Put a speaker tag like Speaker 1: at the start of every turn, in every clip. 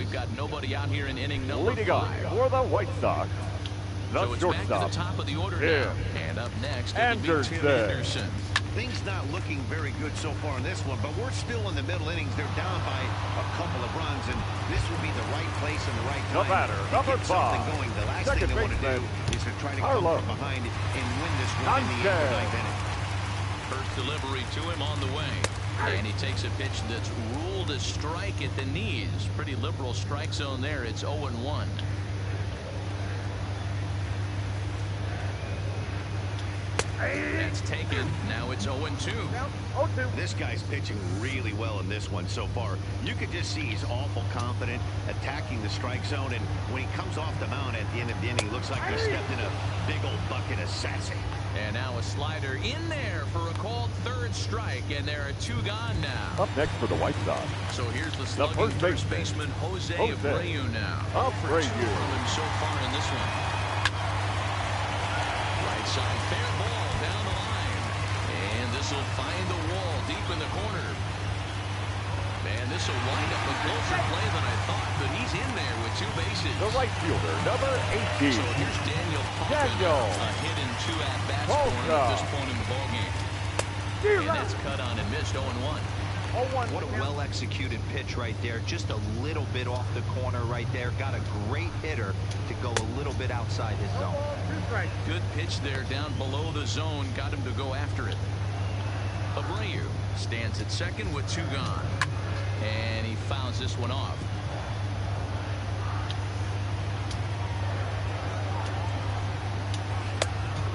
Speaker 1: we've got nobody out here in inning number 5.
Speaker 2: Leading off for the White Sox, the
Speaker 1: so it's back to the
Speaker 2: shortstop.
Speaker 1: top of the order now. And up next, it'll be Tim Anderson.
Speaker 3: Things not looking very good so far in this one, but we're still in the middle innings. They're down by a couple of runs, and this would be the right place and the right time.
Speaker 2: The batter, number 5.
Speaker 3: Going. The last thing they want to do is to try to come from behind and win this one in the 8th inning.
Speaker 1: First delivery to him on the way. And he takes a pitch that's ruled a strike at the knees. Pretty liberal strike zone there. It's 0-1. That's taken. Now it's 0-2.
Speaker 3: This guy's pitching really well in this one so far. You could just see he's awful confident attacking the strike zone, and when he comes off the mound at the end of the inning, looks like he stepped in a big old bucket of sassy.
Speaker 1: And now a slider in there for a called 3rd strike, and there are 2 gone now.
Speaker 2: Up next for the White Sox.
Speaker 1: So here's the slugging first baseman Jose Abreu now. For 2 from him so far in this one. Right side, fair ball down the line. And this will find the wall deep in the corner. Man, this will wind up a closer play than I thought, but he's in there with 2 bases.
Speaker 2: The right fielder, number 18.
Speaker 1: So here's Daniel Polka. A hit in 2 at-bats for him at this point in the ballgame. And that's cut on and missed 0-1.
Speaker 4: What a well-executed pitch right there. Just a little bit off the corner right there. Got a great hitter to go a little bit outside his zone.
Speaker 1: Good pitch there down below the zone. Got him to go after it. Abreu stands at second with 2 gone. And he fouls this one off.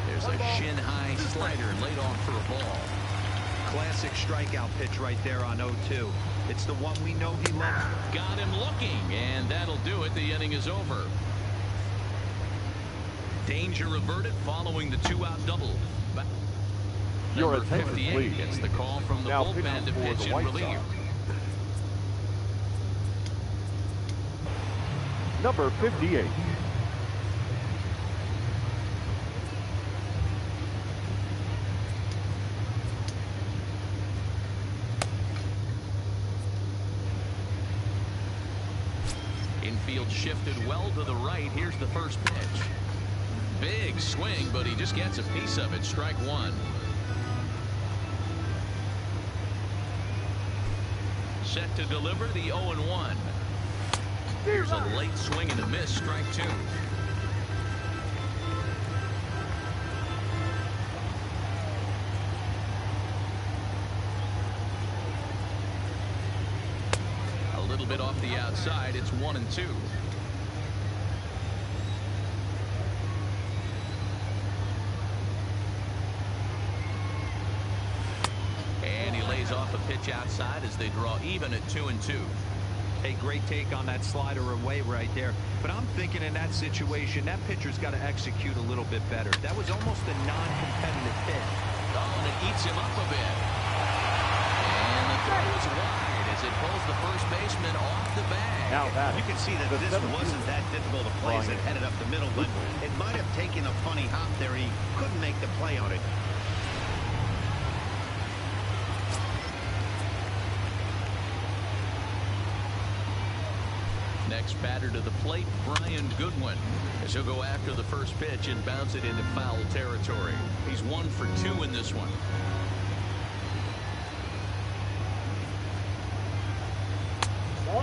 Speaker 1: There's a shin-high slider laid off for a ball.
Speaker 4: Classic strikeout pitch right there on 0-2. It's the one we know he loves.
Speaker 1: Got him looking, and that'll do it. The inning is over. Danger averted following the 2-out double.
Speaker 2: Your
Speaker 1: Number
Speaker 2: attention,
Speaker 1: 58
Speaker 2: please.
Speaker 1: gets the call from the
Speaker 2: Now
Speaker 1: bullpen to pitch and relieve.
Speaker 2: Number 58.
Speaker 1: Infield shifted well to the right. Here's the first pitch. Big swing, but he just gets a piece of it. Strike 1. Set to deliver the 0-1. Here's a late swing and a miss. Strike 2. A little bit off the outside. It's 1-2. And he lays off a pitch outside as they draw even at 2-2.
Speaker 4: A great take on that slider away right there. But I'm thinking in that situation, that pitcher's got to execute a little bit better. That was almost a non-competitive pitch.
Speaker 1: Oh, and it eats him up a bit. And the throw is wide as it pulls the first baseman off the bag.
Speaker 2: Now that
Speaker 3: you can see that this wasn't that difficult a play as it headed up the middle, but it might have taken a funny hop there. He couldn't make the play on it.
Speaker 1: Next batter to the plate, Brian Goodwin, as he'll go after the first pitch and bounce it into foul territory. He's 1 for 2 in this one.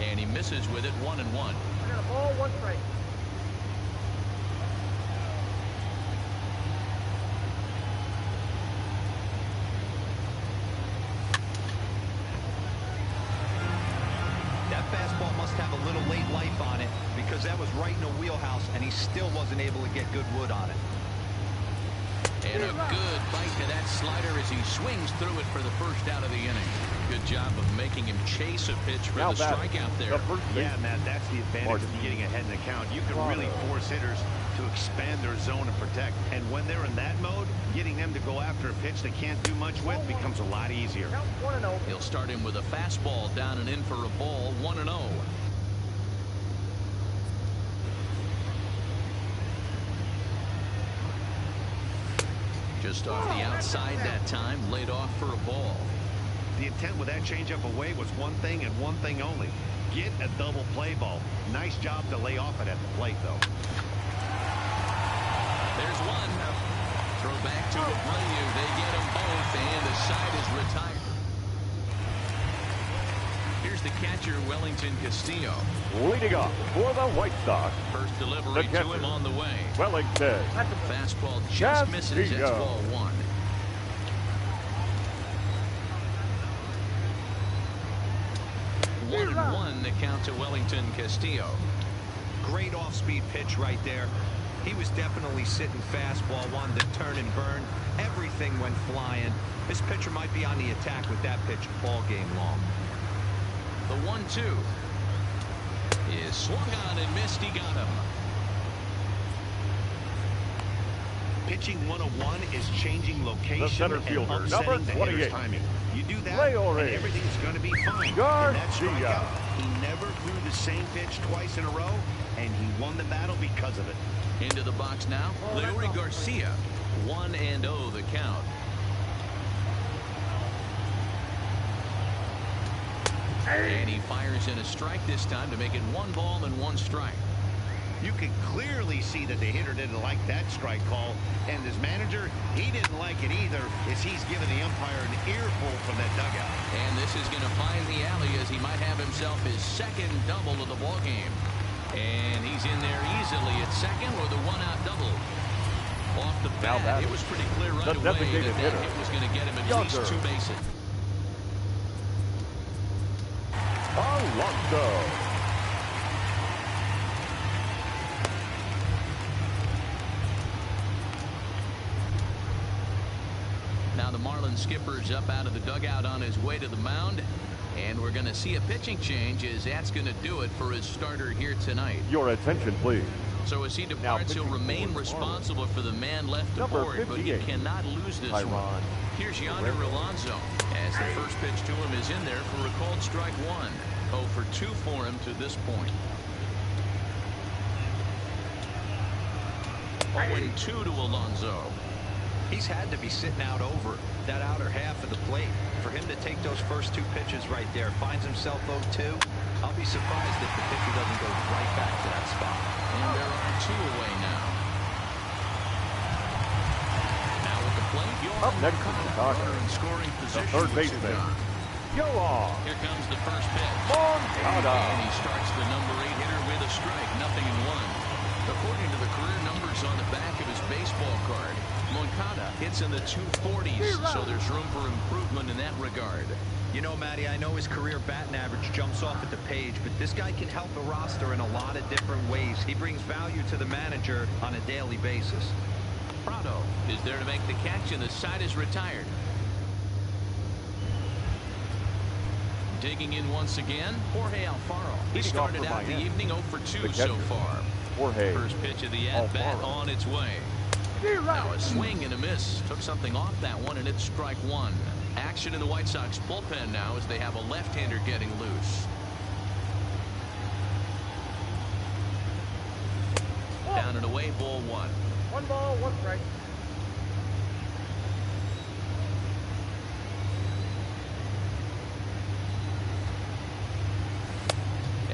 Speaker 1: And he misses with it. 1-1.
Speaker 5: I got a ball, 1 strike.
Speaker 4: That fastball must have a little late life on it because that was right in the wheelhouse and he still wasn't able to get good wood on it.
Speaker 1: And a good bite to that slider as he swings through it for the first out of the inning. Good job of making him chase a pitch for the strikeout there.
Speaker 3: Yeah, Matt, that's the advantage of getting ahead in the count. You can really force hitters to expand their zone and protect. And when they're in that mode, getting them to go after a pitch they can't do much with becomes a lot easier.
Speaker 1: He'll start him with a fastball down and in for a ball. 1-0. Just off the outside that time, laid off for a ball.
Speaker 3: The intent with that changeup away was one thing and one thing only. get a double play ball. Nice job to lay off it at the plate, though.
Speaker 1: There's one. Throw back to Abreu. They get them both, and the side is retired. Here's the catcher, Wellington Castillo.
Speaker 2: Leading off for the White Sox,
Speaker 1: First delivery
Speaker 2: the
Speaker 1: to him on the way.
Speaker 2: Wellington.
Speaker 1: Fastball just misses. That's ball one. One and one, the count to Wellington Castillo.
Speaker 4: Great off-speed pitch right there. He was definitely sitting fastball, wanted to turn and burn. Everything went flying. This pitcher might be on the attack with that pitch all game long.
Speaker 1: The 1-2 is swung on and missed. He got him.
Speaker 3: Pitching 101 is changing location
Speaker 2: The center
Speaker 3: and
Speaker 2: fielder,
Speaker 3: upsetting
Speaker 2: number
Speaker 3: the hitter's
Speaker 2: 28.
Speaker 3: timing. You do that,
Speaker 2: Leore.
Speaker 3: and everything's going to be fine.
Speaker 2: Garcia.
Speaker 3: And that strikeout, he never threw the same pitch twice in a row, and he won the battle because of it.
Speaker 1: Into the box now, Leore Garcia. 1-0 the count. And he fires in a strike this time to make it 1 ball and 1 strike.
Speaker 3: You can clearly see that the hitter didn't like that strike call, and his manager, he didn't like it either, as he's giving the umpire an earful from that dugout.
Speaker 1: And this is going to find the alley as he might have himself his second double of the ball game. And he's in there easily at second with a 1-out double. Off the bat, it was pretty clear right away that hit was going to get him at least 2 bases.
Speaker 2: Alonso.
Speaker 1: Now the Marlins skipper's up out of the dugout on his way to the mound. And we're going to see a pitching change as that's going to do it for his starter here tonight.
Speaker 2: Your attention, please.
Speaker 1: So as he departs, he'll remain responsible for the man left aboard, but he cannot lose this one. Here's Yonder Alonso as the first pitch to him is in there for a called strike 1. 0 for 2 for him to this point. 0-2 to Alonso.
Speaker 4: He's had to be sitting out over that outer half of the plate. For him to take those first 2 pitches right there, finds himself 0-2. I'll be surprised if the pitcher doesn't go right back to that spot.
Speaker 1: And there are 2 away now. Now with the plate,
Speaker 2: Up next from Chicago,
Speaker 1: in scoring
Speaker 2: the
Speaker 1: position.
Speaker 2: third baseman, Yoan.
Speaker 1: Here comes the first pitch.
Speaker 2: Moncada.
Speaker 1: And he starts the number 8 hitter with a strike, 0-1. According to the career numbers on the back of his baseball card, Moncada hits in the 240s, so there's room for improvement in that regard.
Speaker 4: You know, Matty, I know his career batting average jumps off at the page, but this guy can help the roster in a lot of different ways. He brings value to the manager on a daily basis.
Speaker 1: Prado is there to make the catch, and the side is retired. Digging in once again, Jorge Alfaro. He started out the evening 0 for 2 so far. First pitch of the at-bat on its way. Now a swing and a miss. Took something off that one, and it's strike 1. Action in the White Sox bullpen now as they have a left-hander getting loose. Down and away, ball 1.
Speaker 5: 1 ball, 1 strike.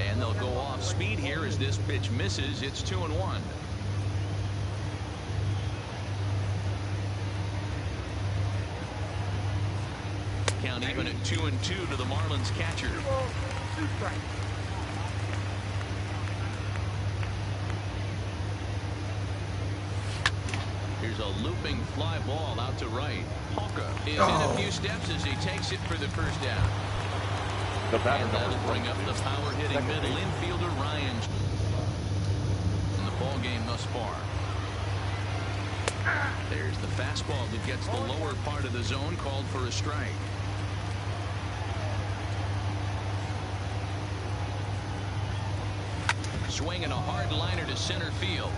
Speaker 1: And they'll go off speed here as this pitch misses. It's 2-1. Count even at 2-2 to the Marlins catcher.
Speaker 5: 2 balls, 2 strikes.
Speaker 1: Here's a looping fly ball out to right. Hawka is in a few steps as he takes it for the first down. And that'll bring up the power-hitting middle infielder Ryan in the ball game thus far. There's the fastball that gets the lower part of the zone, called for a strike. Swinging a hard liner to center field.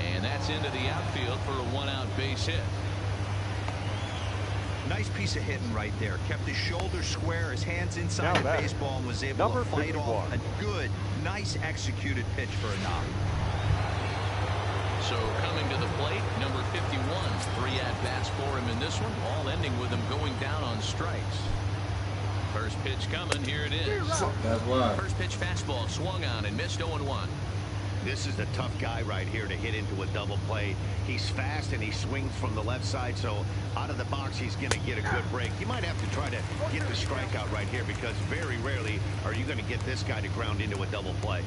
Speaker 1: And that's into the outfield for a 1-out base hit.
Speaker 4: Nice piece of hitting right there. Kept his shoulders square, his hands inside the baseball, and was able to fight off a good, nice executed pitch for a knock.
Speaker 1: So coming to the plate, number 51. 3 at-bats for him in this one, all ending with him going down on strikes. First pitch coming. Here it is.
Speaker 6: That's why.
Speaker 1: First pitch fastball swung on and missed 0-1.
Speaker 3: This is the tough guy right here to hit into a double play. He's fast and he swings from the left side, so out of the box he's going to get a good break. You might have to try to get the strikeout right here because very rarely are you going to get this guy to ground into a double play.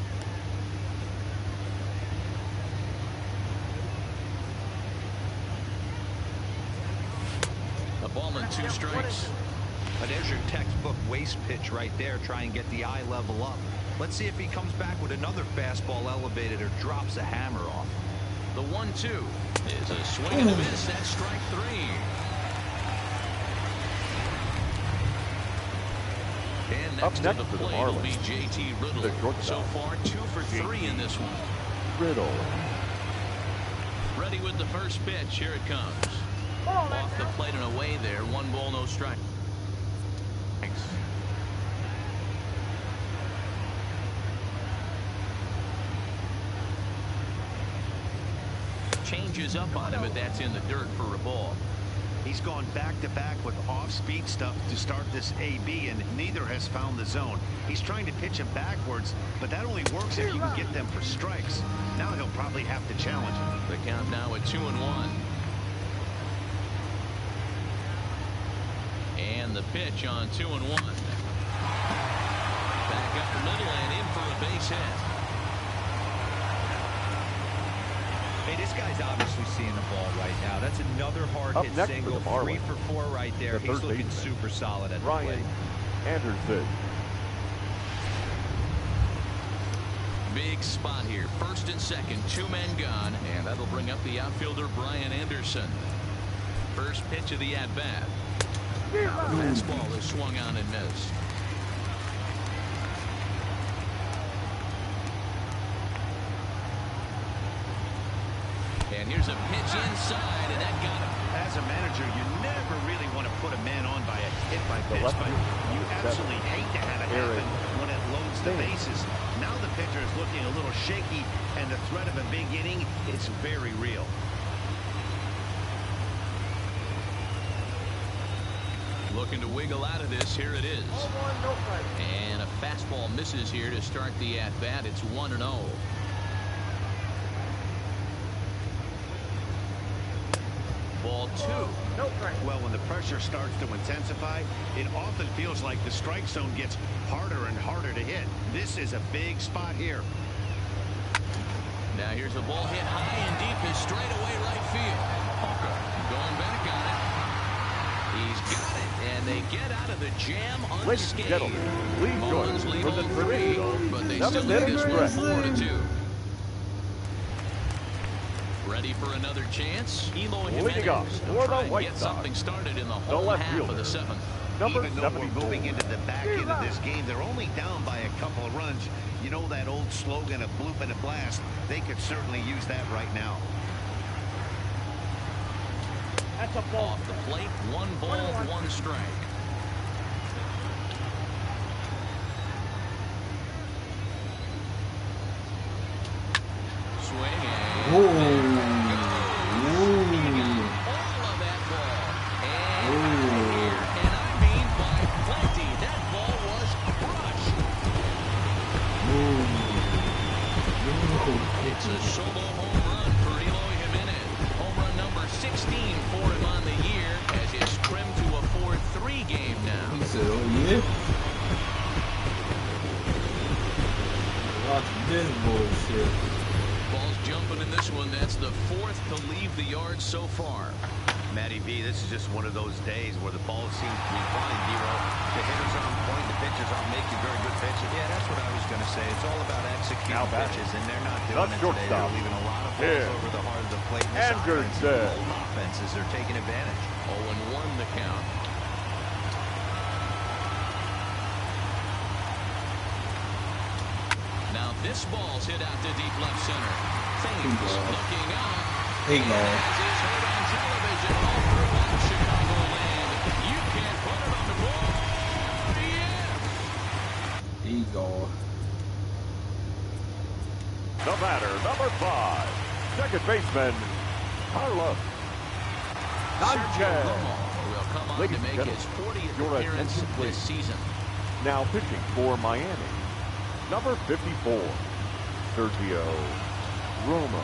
Speaker 1: A ball and 2 strikes.
Speaker 4: But there's your textbook waste pitch right there. Try and get the eye level up. Let's see if he comes back with another fastball elevated or drops a hammer off.
Speaker 1: The 1-2 is a swing and a miss. That's strike 3. And
Speaker 2: Up
Speaker 1: next to
Speaker 2: next
Speaker 1: the
Speaker 2: for the
Speaker 1: plate will be
Speaker 2: Marlins,
Speaker 1: JT Riddle.
Speaker 2: the shortstop.
Speaker 1: So far 2 for 3 in this one.
Speaker 2: Riddle.
Speaker 1: Ready with the first pitch. Here it comes. Off the plate and away there. 1 ball, no strike. Thanks. Changes up on him, but that's in the dirt for a ball.
Speaker 3: He's gone back-to-back with off-speed stuff to start this AB, and neither has found the zone. He's trying to pitch him backwards, but that only works if you can get them for strikes. Now he'll probably have to challenge him.
Speaker 1: The count now at 2-1. And the pitch on 2-1. Back up the middle and in for a base hit.
Speaker 4: Hey, this guy's obviously seeing the ball right now. That's another hard hit
Speaker 2: next
Speaker 4: single.
Speaker 2: for the
Speaker 4: 3
Speaker 2: Marlins,
Speaker 4: for 4 right there.
Speaker 2: the
Speaker 4: He's
Speaker 2: third
Speaker 4: looking
Speaker 2: baseman,
Speaker 4: super solid at the
Speaker 2: Ryan
Speaker 4: plate.
Speaker 2: Anderson.
Speaker 1: Big spot here. First and second, 2 men gone, and that'll bring up the outfielder Brian Anderson. First pitch of the at-bat. Fastball is swung on and missed. And here's a pitch inside, and that got him.
Speaker 3: As a manager, you never really want to put a man on by a hit by pitch, but you absolutely hate to have it happen when it loads the bases. Now the pitcher is looking a little shaky, and the threat of a big inning is very real.
Speaker 1: Looking to wiggle out of this. Here it is.
Speaker 5: 0-1, no strike.
Speaker 1: And a fastball misses here to start the at-bat. It's 1-0. Ball 2.
Speaker 5: No strike.
Speaker 3: Well, when the pressure starts to intensify, it often feels like the strike zone gets harder and harder to hit. This is a big spot here.
Speaker 1: Now here's a ball hit high and deep is straight away right field. Hawker going back on it. He's got it, and they get out of the jam
Speaker 2: Ladies and
Speaker 1: unscathed.
Speaker 2: gentlemen, please join
Speaker 1: Mullins
Speaker 2: us
Speaker 1: lead
Speaker 2: for the
Speaker 1: on 3,
Speaker 2: Tribune
Speaker 1: but they still
Speaker 2: Seven
Speaker 1: lead this one
Speaker 2: Innings
Speaker 1: 4-2. Ready for another chance? Eloy
Speaker 2: Leading off
Speaker 1: Jimenez
Speaker 2: for
Speaker 1: will
Speaker 2: the
Speaker 1: try and
Speaker 2: White
Speaker 1: get
Speaker 2: Sox,
Speaker 1: something started in the
Speaker 2: the
Speaker 1: whole
Speaker 2: left
Speaker 1: half of
Speaker 2: fielder,
Speaker 1: the 7th.
Speaker 2: number
Speaker 3: Even though we're
Speaker 2: 74.
Speaker 3: moving into the back end of this game, they're only down by a couple of runs. You know that old slogan of bloop and a blast? They could certainly use that right now.
Speaker 5: That's a ball.
Speaker 1: Off the plate, 1 ball, 1 strike. Swing and all of that ball. And here, and I mean by plenty, that ball was crushed. It's a solo home run for Eloy Jimenez. Home run number 16 for him on the year as it's trimmed to a 4-3 game now.
Speaker 6: He said, oh yeah? Watch this bullshit.
Speaker 1: Ball's jumping in this one. That's the 4th to leave the yard so far.
Speaker 3: Matty V, this is just one of those days where the ball seems to be flying, Hero. The hitters are on point, the pitchers are making very good pitches.
Speaker 4: Yeah, that's what I was going to say. It's all about executing
Speaker 2: Now batting.
Speaker 4: pitches, and they're not doing
Speaker 2: The
Speaker 4: it today.
Speaker 2: shortstop.
Speaker 4: They're leaving a lot of balls
Speaker 2: Here.
Speaker 4: over the heart of the plate. This
Speaker 2: Anderson.
Speaker 4: offenses are taking advantage.
Speaker 1: 0-1 the count. Now this ball's hit out to deep left center. Thames looking up.
Speaker 6: He gone.
Speaker 1: As is heard on television all throughout Chicagoland. You can't put it on the board. Yeah.
Speaker 6: He gone.
Speaker 2: The batter, number 5, second baseman, Carlos
Speaker 1: Sergio
Speaker 2: Sanchez.
Speaker 1: Romo will come on
Speaker 2: Ladies
Speaker 1: to
Speaker 2: and
Speaker 1: make
Speaker 2: gentlemen,
Speaker 1: his 40th
Speaker 2: your
Speaker 1: appearance
Speaker 2: attention, please.
Speaker 1: this season.
Speaker 2: Now pitching for Miami, number 54, Sergio Romo.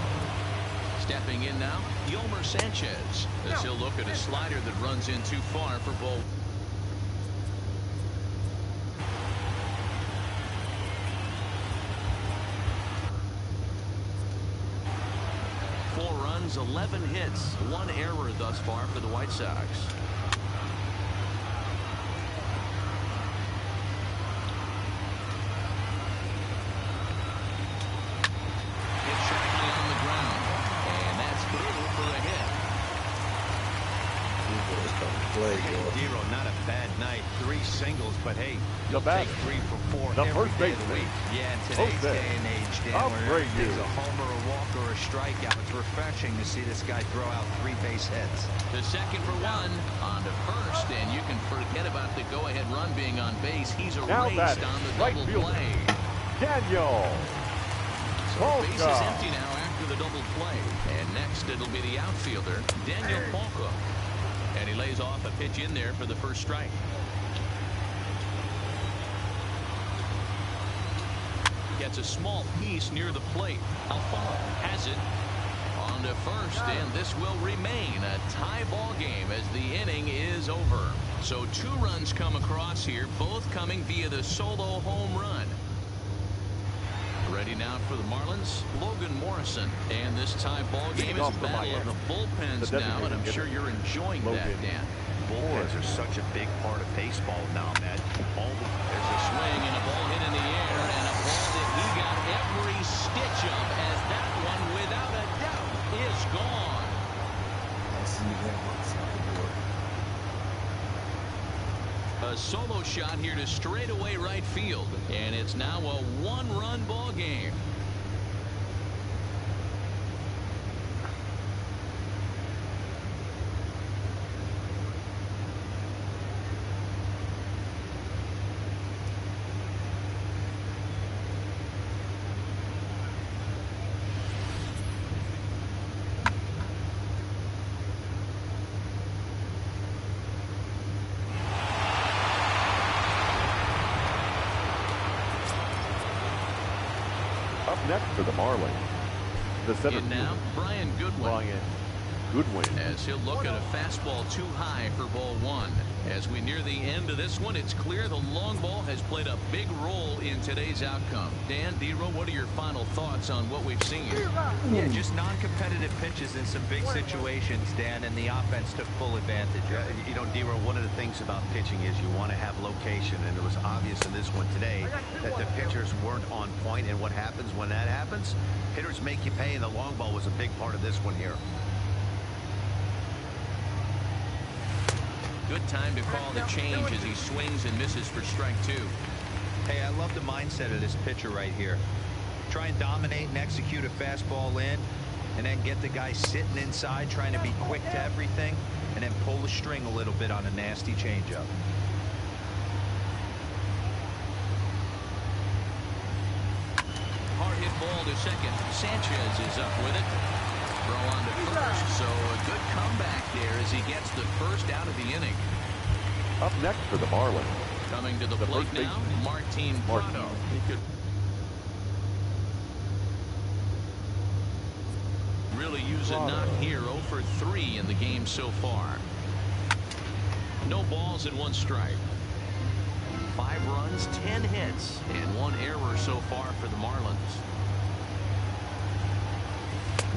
Speaker 1: Stepping in now, Yomer Sanchez, as he'll look at a slider that runs in too far for ball. Four runs, 11 hits, one error thus far for the White Sox.
Speaker 6: Play,
Speaker 3: Dero, not a bad night. 3 singles, but hey,
Speaker 2: The bat,
Speaker 3: take 3 for 4
Speaker 2: the
Speaker 3: every
Speaker 2: first
Speaker 3: day of the
Speaker 2: baseman.
Speaker 3: week.
Speaker 4: Yeah, in today's
Speaker 2: Jose
Speaker 4: day and age, Dan, where
Speaker 2: Abreu.
Speaker 4: everything's a homer, a walk, or a strikeout, it's refreshing to see this guy throw out 3 base hits.
Speaker 1: The second for one, on to first, and you can forget about the go-ahead run being on base. He's
Speaker 2: Now
Speaker 1: erased
Speaker 2: batting,
Speaker 1: on the
Speaker 2: right
Speaker 1: double
Speaker 2: fielder.
Speaker 1: play.
Speaker 2: Daniel
Speaker 1: So the base is
Speaker 2: Polka.
Speaker 1: empty now after the double play. And next it'll be the outfielder, Daniel Polka. And he lays off a pitch in there for the first strike. Gets a small piece near the plate. Alfaro has it on to first, and this will remain a tie ball game as the inning is over. So 2 runs come across here, both coming via the solo home run. Ready now for the Marlins, Logan Morrison. And this tie ball game is a battle of the bullpens now, and I'm sure you're enjoying that, Dan.
Speaker 3: Bullpens are such a big part of baseball now, Matt.
Speaker 1: There's a swing and a ball hit in the air, and a ball that he got every stitch of, as that one, without a doubt, is gone.
Speaker 6: I see that.
Speaker 1: A solo shot here to straightaway right field, and it's now a 1-run ball game.
Speaker 2: Up next for the Marlins, the center
Speaker 1: In now,
Speaker 2: fielder,
Speaker 1: Brian Goodwin.
Speaker 2: Brian Goodwin.
Speaker 1: As he'll look at a fastball too high for ball 1. As we near the end of this one, it's clear the long ball has played a big role in today's outcome. Dan, Dero, what are your final thoughts on what we've seen?
Speaker 4: Yeah, just non-competitive pitches in some big situations, Dan, and the offense took full advantage.
Speaker 3: You know, Dero, one of the things about pitching is you want to have location, and it was obvious in this one today that the pitchers weren't on point, and what happens when that happens? Hitters make you pay, and the long ball was a big part of this one here.
Speaker 1: Good time to call the change as he swings and misses for strike 2.
Speaker 4: Hey, I love the mindset of this pitcher right here. Try and dominate and execute a fastball in, and then get the guy sitting inside trying to be quick to everything, and then pull the string a little bit on a nasty changeup.
Speaker 1: Hard hit ball to second. Sanchez is up with it. Throw on to first, so a good comeback there as he gets the first out of the inning.
Speaker 2: Up next for the Marlins,
Speaker 1: Coming to the
Speaker 2: The
Speaker 1: plate
Speaker 2: first
Speaker 1: now,
Speaker 2: baseman,
Speaker 1: Martin Prado. He could really use a knock here. 0 for 3 in the game so far. No balls and 1 strike. 5 runs, 10 hits, and 1 error so far for the Marlins.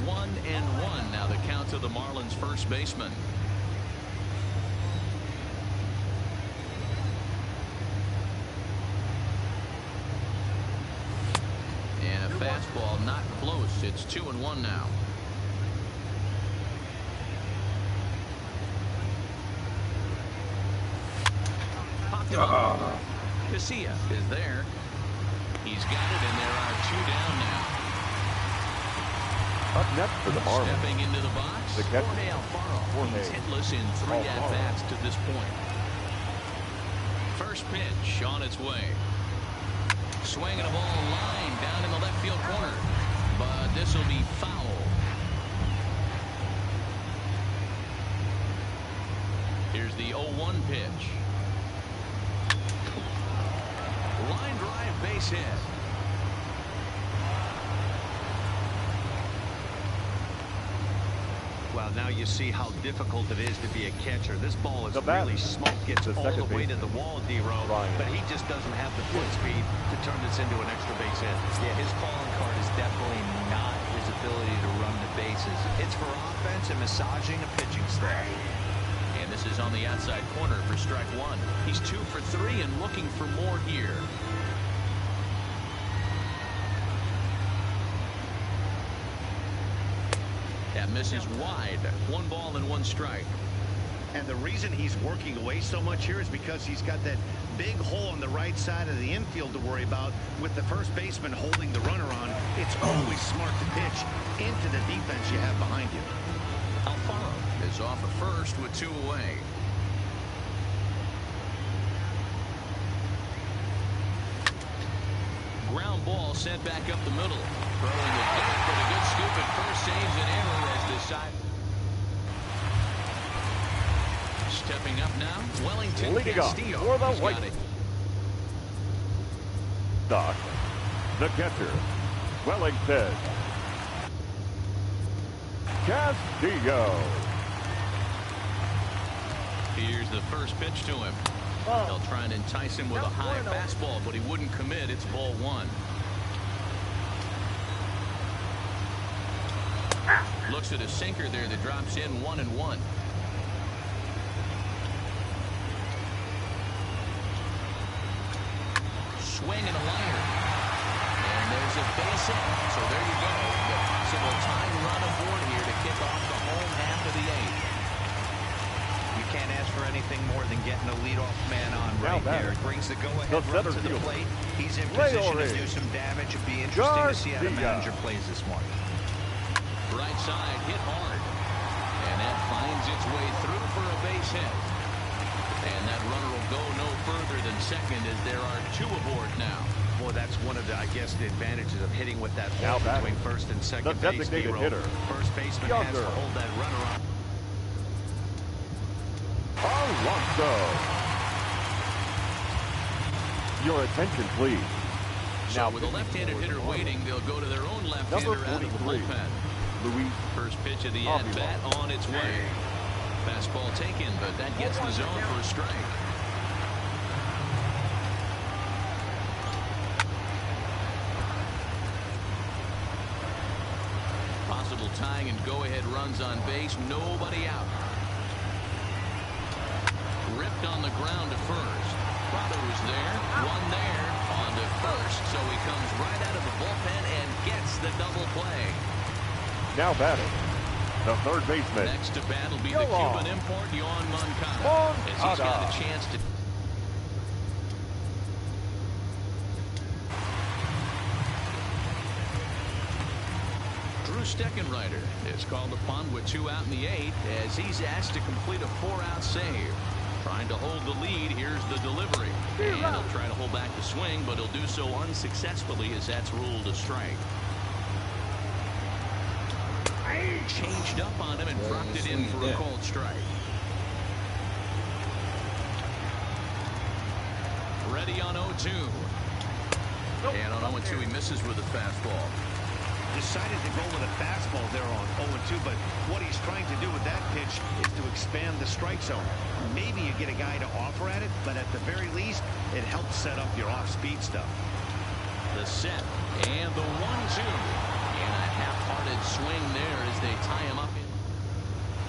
Speaker 1: 1-1 now the count to the Marlins first baseman. And a fastball not close. It's 2-1 now. Casilla is there. He's got it, and there are 2 down now.
Speaker 2: up next for the Marlins,
Speaker 1: Stepping into the box,
Speaker 2: The catcher.
Speaker 1: Jorge Alfaro.
Speaker 2: Jorge
Speaker 1: He's hitless in 3
Speaker 2: Alfaro.
Speaker 1: at-bats to this point. First pitch on its way. Swinging a ball line down in the left field corner. But this will be foul. Here's the 0-1 pitch. Line drive base hit.
Speaker 3: Well, now you see how difficult it is to be a catcher. This ball is
Speaker 2: The batter,
Speaker 3: really smoked, gets
Speaker 2: the
Speaker 3: all
Speaker 2: second
Speaker 3: the way to
Speaker 2: baseman,
Speaker 3: the wall, D-Row,
Speaker 2: Ryan.
Speaker 3: but he just doesn't have the foot speed to turn this into an extra base hit.
Speaker 4: Yeah, his calling card is definitely not his ability to run the bases. It's for offense and massaging a pitching staff.
Speaker 1: And this is on the outside corner for strike one. He's 2 for 3 and looking for more here. That misses wide. 1 ball and 1 strike.
Speaker 3: And the reason he's working away so much here is because he's got that big hole on the right side of the infield to worry about with the first baseman holding the runner on. It's always smart to pitch into the defense you have behind you.
Speaker 1: Alfaro is off at first with 2 away. Ground ball sent back up the middle. Throwing the dirt, but a good scoop at first saves an error as this side. Stepping up now, Wellington
Speaker 2: Leading
Speaker 1: Castillo.
Speaker 2: off for the
Speaker 1: He's got
Speaker 2: White
Speaker 1: it.
Speaker 2: Doc, the catcher, Wellington Castillo.
Speaker 1: Here's the first pitch to him. They'll try and entice him with a high fastball, but he wouldn't commit. It's ball 1. Looks at a sinker there that drops in 1-1. Swing and a liner. And there's a base hit. So there you go. The possible tying run aboard here to kick off the home half of the 8th.
Speaker 4: You can't ask for anything more than getting a leadoff man on right there. It brings the go-ahead run to the plate. He's in position to do some damage. It'd be interesting to see how the manager plays this morning.
Speaker 1: Right side hit hard. And that finds its way through for a base hit. And that runner will go no further than second as there are 2 aboard now.
Speaker 3: Boy, that's one of the, I guess, the advantages of hitting with that ball
Speaker 2: Now
Speaker 3: between first and second
Speaker 2: the
Speaker 3: base.
Speaker 2: designated hitter,
Speaker 3: First baseman has to hold that runner on.
Speaker 2: Alonso. Your attention, please.
Speaker 1: So with a left-handed hitter waiting, they'll go to their own left-hander out of the bullpen.
Speaker 2: Luis.
Speaker 1: First pitch of the at-bat on its way. Fastball taken, but that gets the zone for a strike. Possible tying and go-ahead runs on base. Nobody out. Ripped on the ground to first. Father was there. One there. On to first. So he comes right out of the bullpen and gets the double play.
Speaker 2: Now batting, the third baseman.
Speaker 1: Next to bat will be the Cuban import, Yohan Moncada. As he's got a chance to... Drew Steckenrider is called upon with 2 out in the 8th as he's asked to complete a 4-out save. Trying to hold the lead. Here's the delivery. And he'll try to hold back the swing, but he'll do so unsuccessfully as that's ruled a strike. Changed up on him and dropped it in for a called strike. Ready on 0-2. And on 0-2 he misses with a fastball.
Speaker 3: Decided to go with a fastball there on 0-2, but what he's trying to do with that pitch is to expand the strike zone. Maybe you get a guy to offer at it, but at the very least, it helps set up your off-speed stuff.
Speaker 1: The set and the 1-2. And a half-hearted swing there as they tie him up.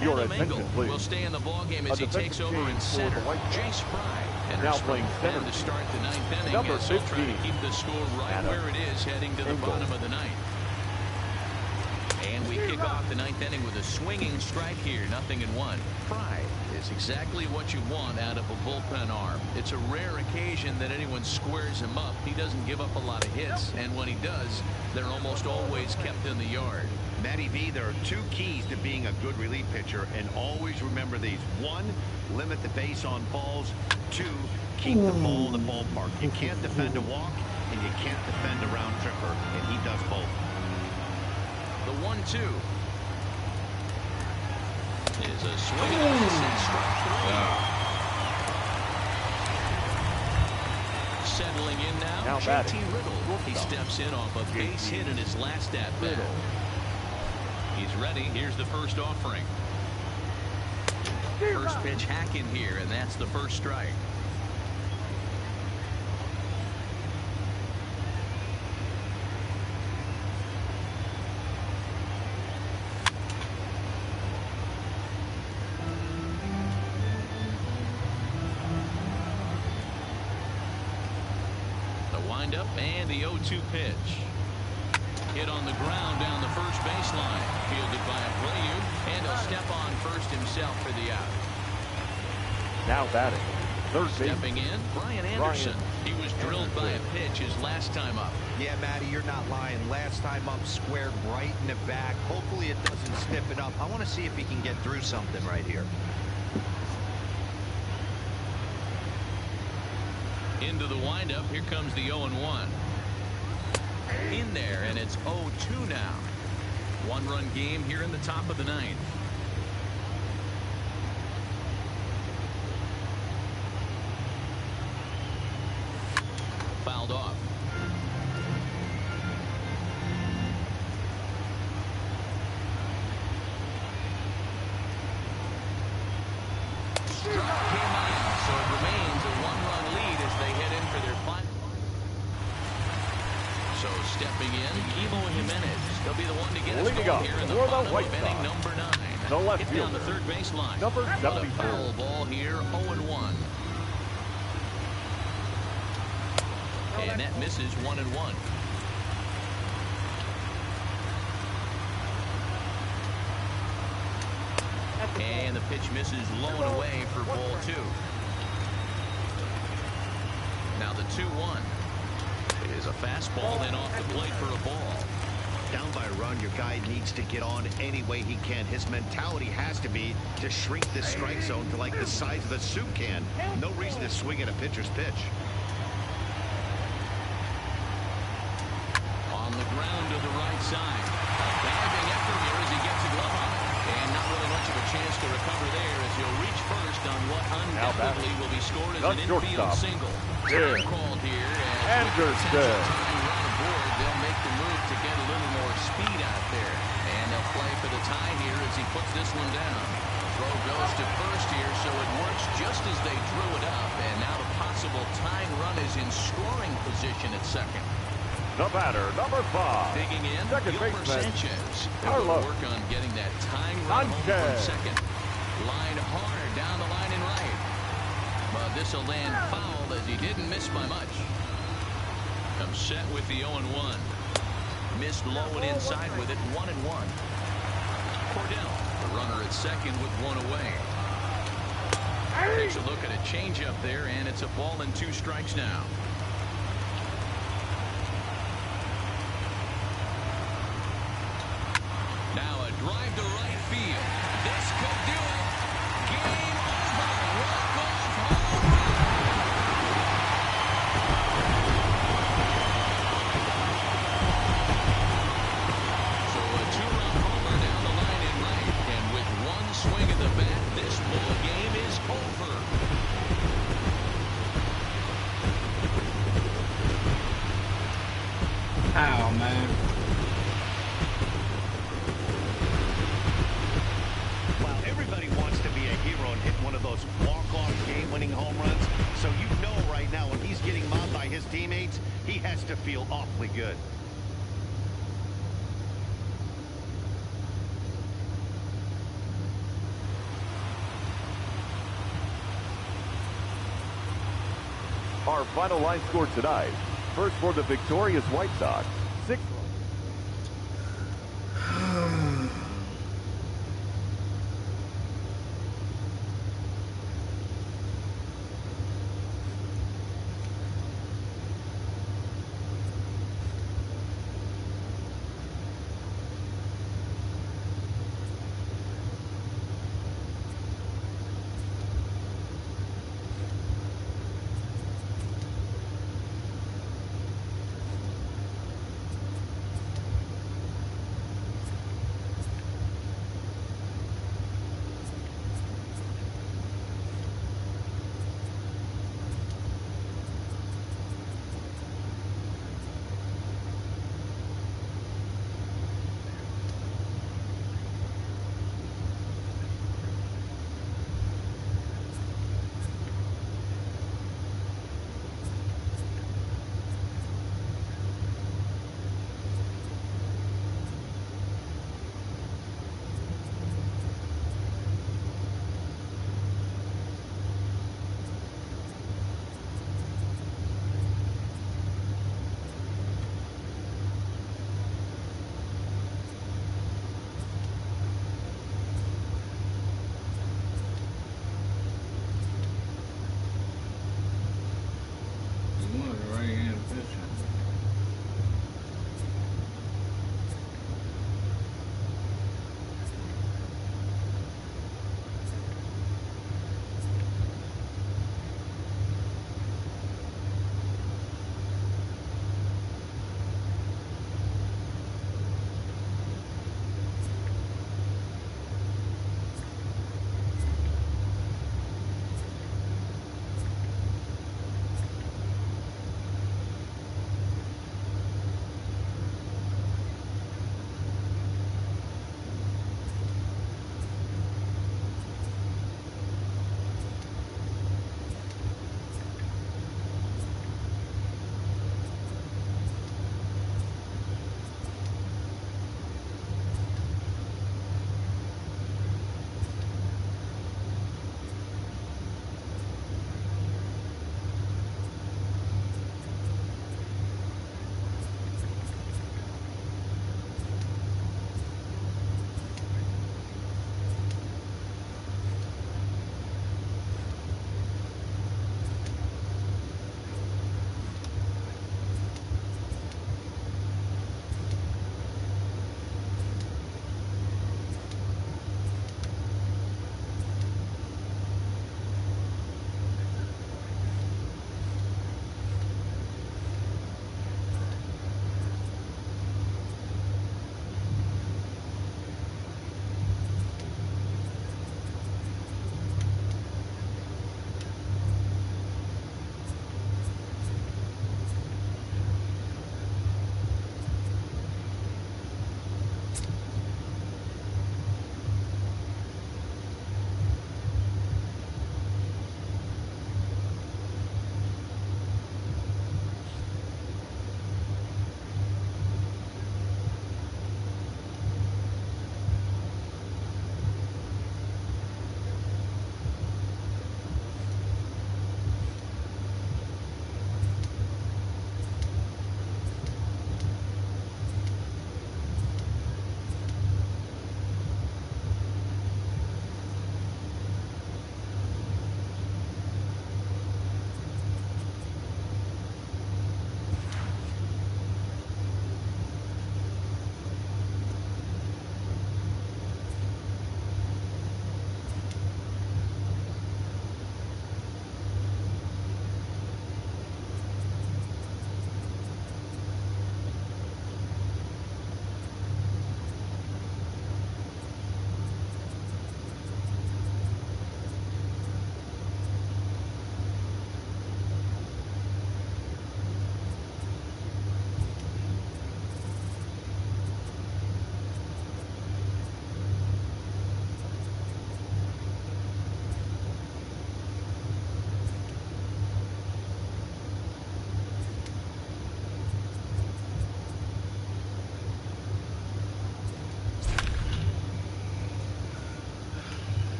Speaker 2: Your
Speaker 1: Adam
Speaker 2: attention,
Speaker 1: Engel
Speaker 2: please.
Speaker 1: will stay in the ballgame as he takes over in center. Jace Fry
Speaker 2: Now
Speaker 1: enters
Speaker 2: playing
Speaker 1: from
Speaker 2: center.
Speaker 1: to start the 9th inning.
Speaker 2: Number
Speaker 1: As he'll try to
Speaker 2: 15.
Speaker 1: keep the score right
Speaker 2: Adam
Speaker 1: where it is heading to the
Speaker 2: Engel.
Speaker 1: bottom of the 9th. And we kick off the 9th inning with a swinging strike here, 0-1. Fry is exactly what you want out of a bullpen arm. It's a rare occasion that anyone squares him up. He doesn't give up a lot of hits, and when he does, they're almost always kept in the yard.
Speaker 3: Matty V, there are 2 keys to being a good relief pitcher, and always remember these. 1, limit the base on balls. 2, keep the ball in the ballpark. You can't defend a walk, and you can't defend a round tripper, and he does both.
Speaker 1: The 1-2 is a swing and a miss and strike 3. Settling in now,
Speaker 2: Now
Speaker 1: JT
Speaker 2: batting.
Speaker 1: Riddle. He steps in off a base hit in his last at-bat. He's ready. Here's the first offering. First pitch hack in here, and that's the first strike. Up and the 0-2 pitch. Hit on the ground down the first baseline. Fielded by Abreu, and he'll step on first himself for the out.
Speaker 2: Now batting. Third base.
Speaker 1: Stepping in, Brian Anderson. He was drilled by a pitch his last time up.
Speaker 4: Yeah, Matty, you're not lying. Last time up, squared right in the back. Hopefully it doesn't stiff it up. I want to see if he can get through something right here.
Speaker 1: Into the windup. Here comes the 0-1. In there, and it's 0-2 now. One-run game here in the top of the ninth. Fouled off. Struck him out, so it remains a one-run lead as they head in for their final. So stepping in, Evo Jimenez. He'll be the one to get us going here in the bottom of inning number 9.
Speaker 2: The left
Speaker 1: Hit down the third baseline.
Speaker 2: Number
Speaker 1: A
Speaker 2: 74.
Speaker 1: foul ball here, 0-1. And that misses 1-1. And the pitch misses low and away for ball 2. Now the 2-1 is a fastball, then off the plate for a ball.
Speaker 3: Down by a run, your guy needs to get on any way he can. His mentality has to be to shrink this strike zone to like the size of a soup can. No reason to swing at a pitcher's pitch.
Speaker 1: On the ground to the right side. A diving effort here as he gets a glove on it. And not really much of a chance to recover there as he'll reach first on what undoubtedly will be scored as an infield single.
Speaker 2: Good.
Speaker 1: Called here as
Speaker 2: Anderson.
Speaker 1: they'll make the move to get a little more speed out there. And they'll play for the tie here as he puts this one down. Throw goes to first here, so it works just as they drew it up. And now the possible tying run is in scoring position at second.
Speaker 2: The batter, number 5.
Speaker 1: Digging in,
Speaker 2: second
Speaker 1: Gilbert
Speaker 2: baseman,
Speaker 1: Sanchez.
Speaker 2: Carlos.
Speaker 1: They'll work on getting that tying run home from second. Line hard down the line and right. But this will land foul as he didn't miss by much. Comes set with the 0-1. Missed low and inside with it, 1-1. Cordell, the runner at second with one away. Takes a look at a changeup there, and it's a ball and 2 strikes now. Now a drive to right field. This could do it. Game over. Walk-off home run. So a 2-run homer down the line in right. And with one swing at the bat, this ball game is over.
Speaker 7: How, man?
Speaker 3: Everybody wants to be a hero and hit one of those walk-off game-winning home runs. So you know right now when he's getting mobbed by his teammates, he has to feel awfully good.
Speaker 2: Our final line score tonight. First for the victorious White Sox, 6.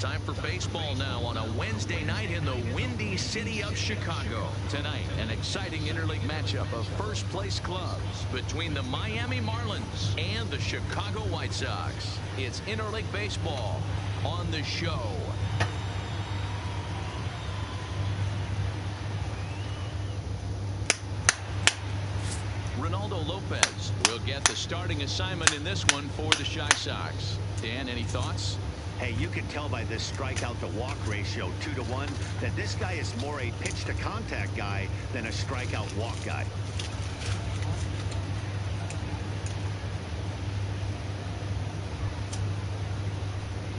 Speaker 1: Time for baseball now on a Wednesday night in the windy city of Chicago. Tonight, an exciting interleague matchup of first-place clubs between the Miami Marlins and the Chicago White Sox. It's interleague baseball on the show. Ronaldo Lopez will get the starting assignment in this one for the Chi Sox. Dan, any thoughts?
Speaker 3: Hey, you can tell by this strikeout to walk ratio 2-to-1 that this guy is more a pitch to contact guy than a strikeout walk guy.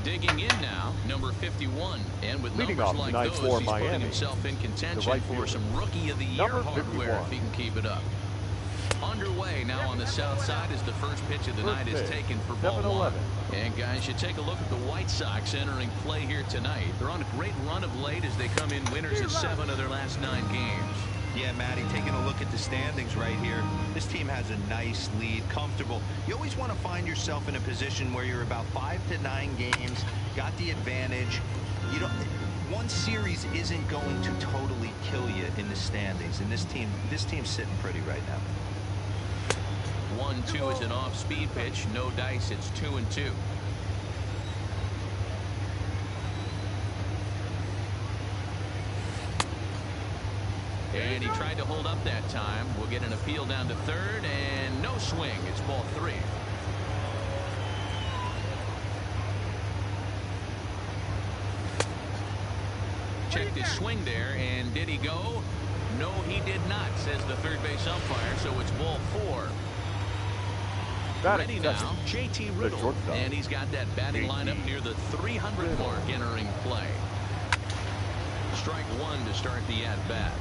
Speaker 1: Digging in now, number 51, and with
Speaker 2: Leading
Speaker 1: numbers
Speaker 2: off
Speaker 1: like
Speaker 2: tonight
Speaker 1: those,
Speaker 2: for
Speaker 1: he's
Speaker 2: Miami,
Speaker 1: putting himself in contention
Speaker 2: right
Speaker 1: for
Speaker 2: fielder,
Speaker 1: some Rookie of the Year
Speaker 2: number
Speaker 1: hardware
Speaker 2: 51.
Speaker 1: if he can keep it up. Underway now on the south side as the first pitch of the night is taken for ball 1. And guys, you take a look at the White Sox entering play here tonight. They're on a great run of late as they come in winners of 7 of their last 9 games.
Speaker 4: Yeah, Matty, taking a look at the standings right here, this team has a nice lead, comfortable. You always want to find yourself in a position where you're about 5 to 9 games, got the advantage. You don't. One series isn't going to totally kill you in the standings, and this team's sitting pretty right now.
Speaker 1: 1-2 is an off-speed pitch. No dice. It's 2-2. And he tried to hold up that time. We'll get an appeal down to third, and no swing. It's ball 3. Checked his swing there, and did he go? No, he did not, says the third base umpire, so it's ball 4. Ready now, JT Riddle, and he's got that batting lineup near the 300 mark entering play. Strike 1 to start the at-bat.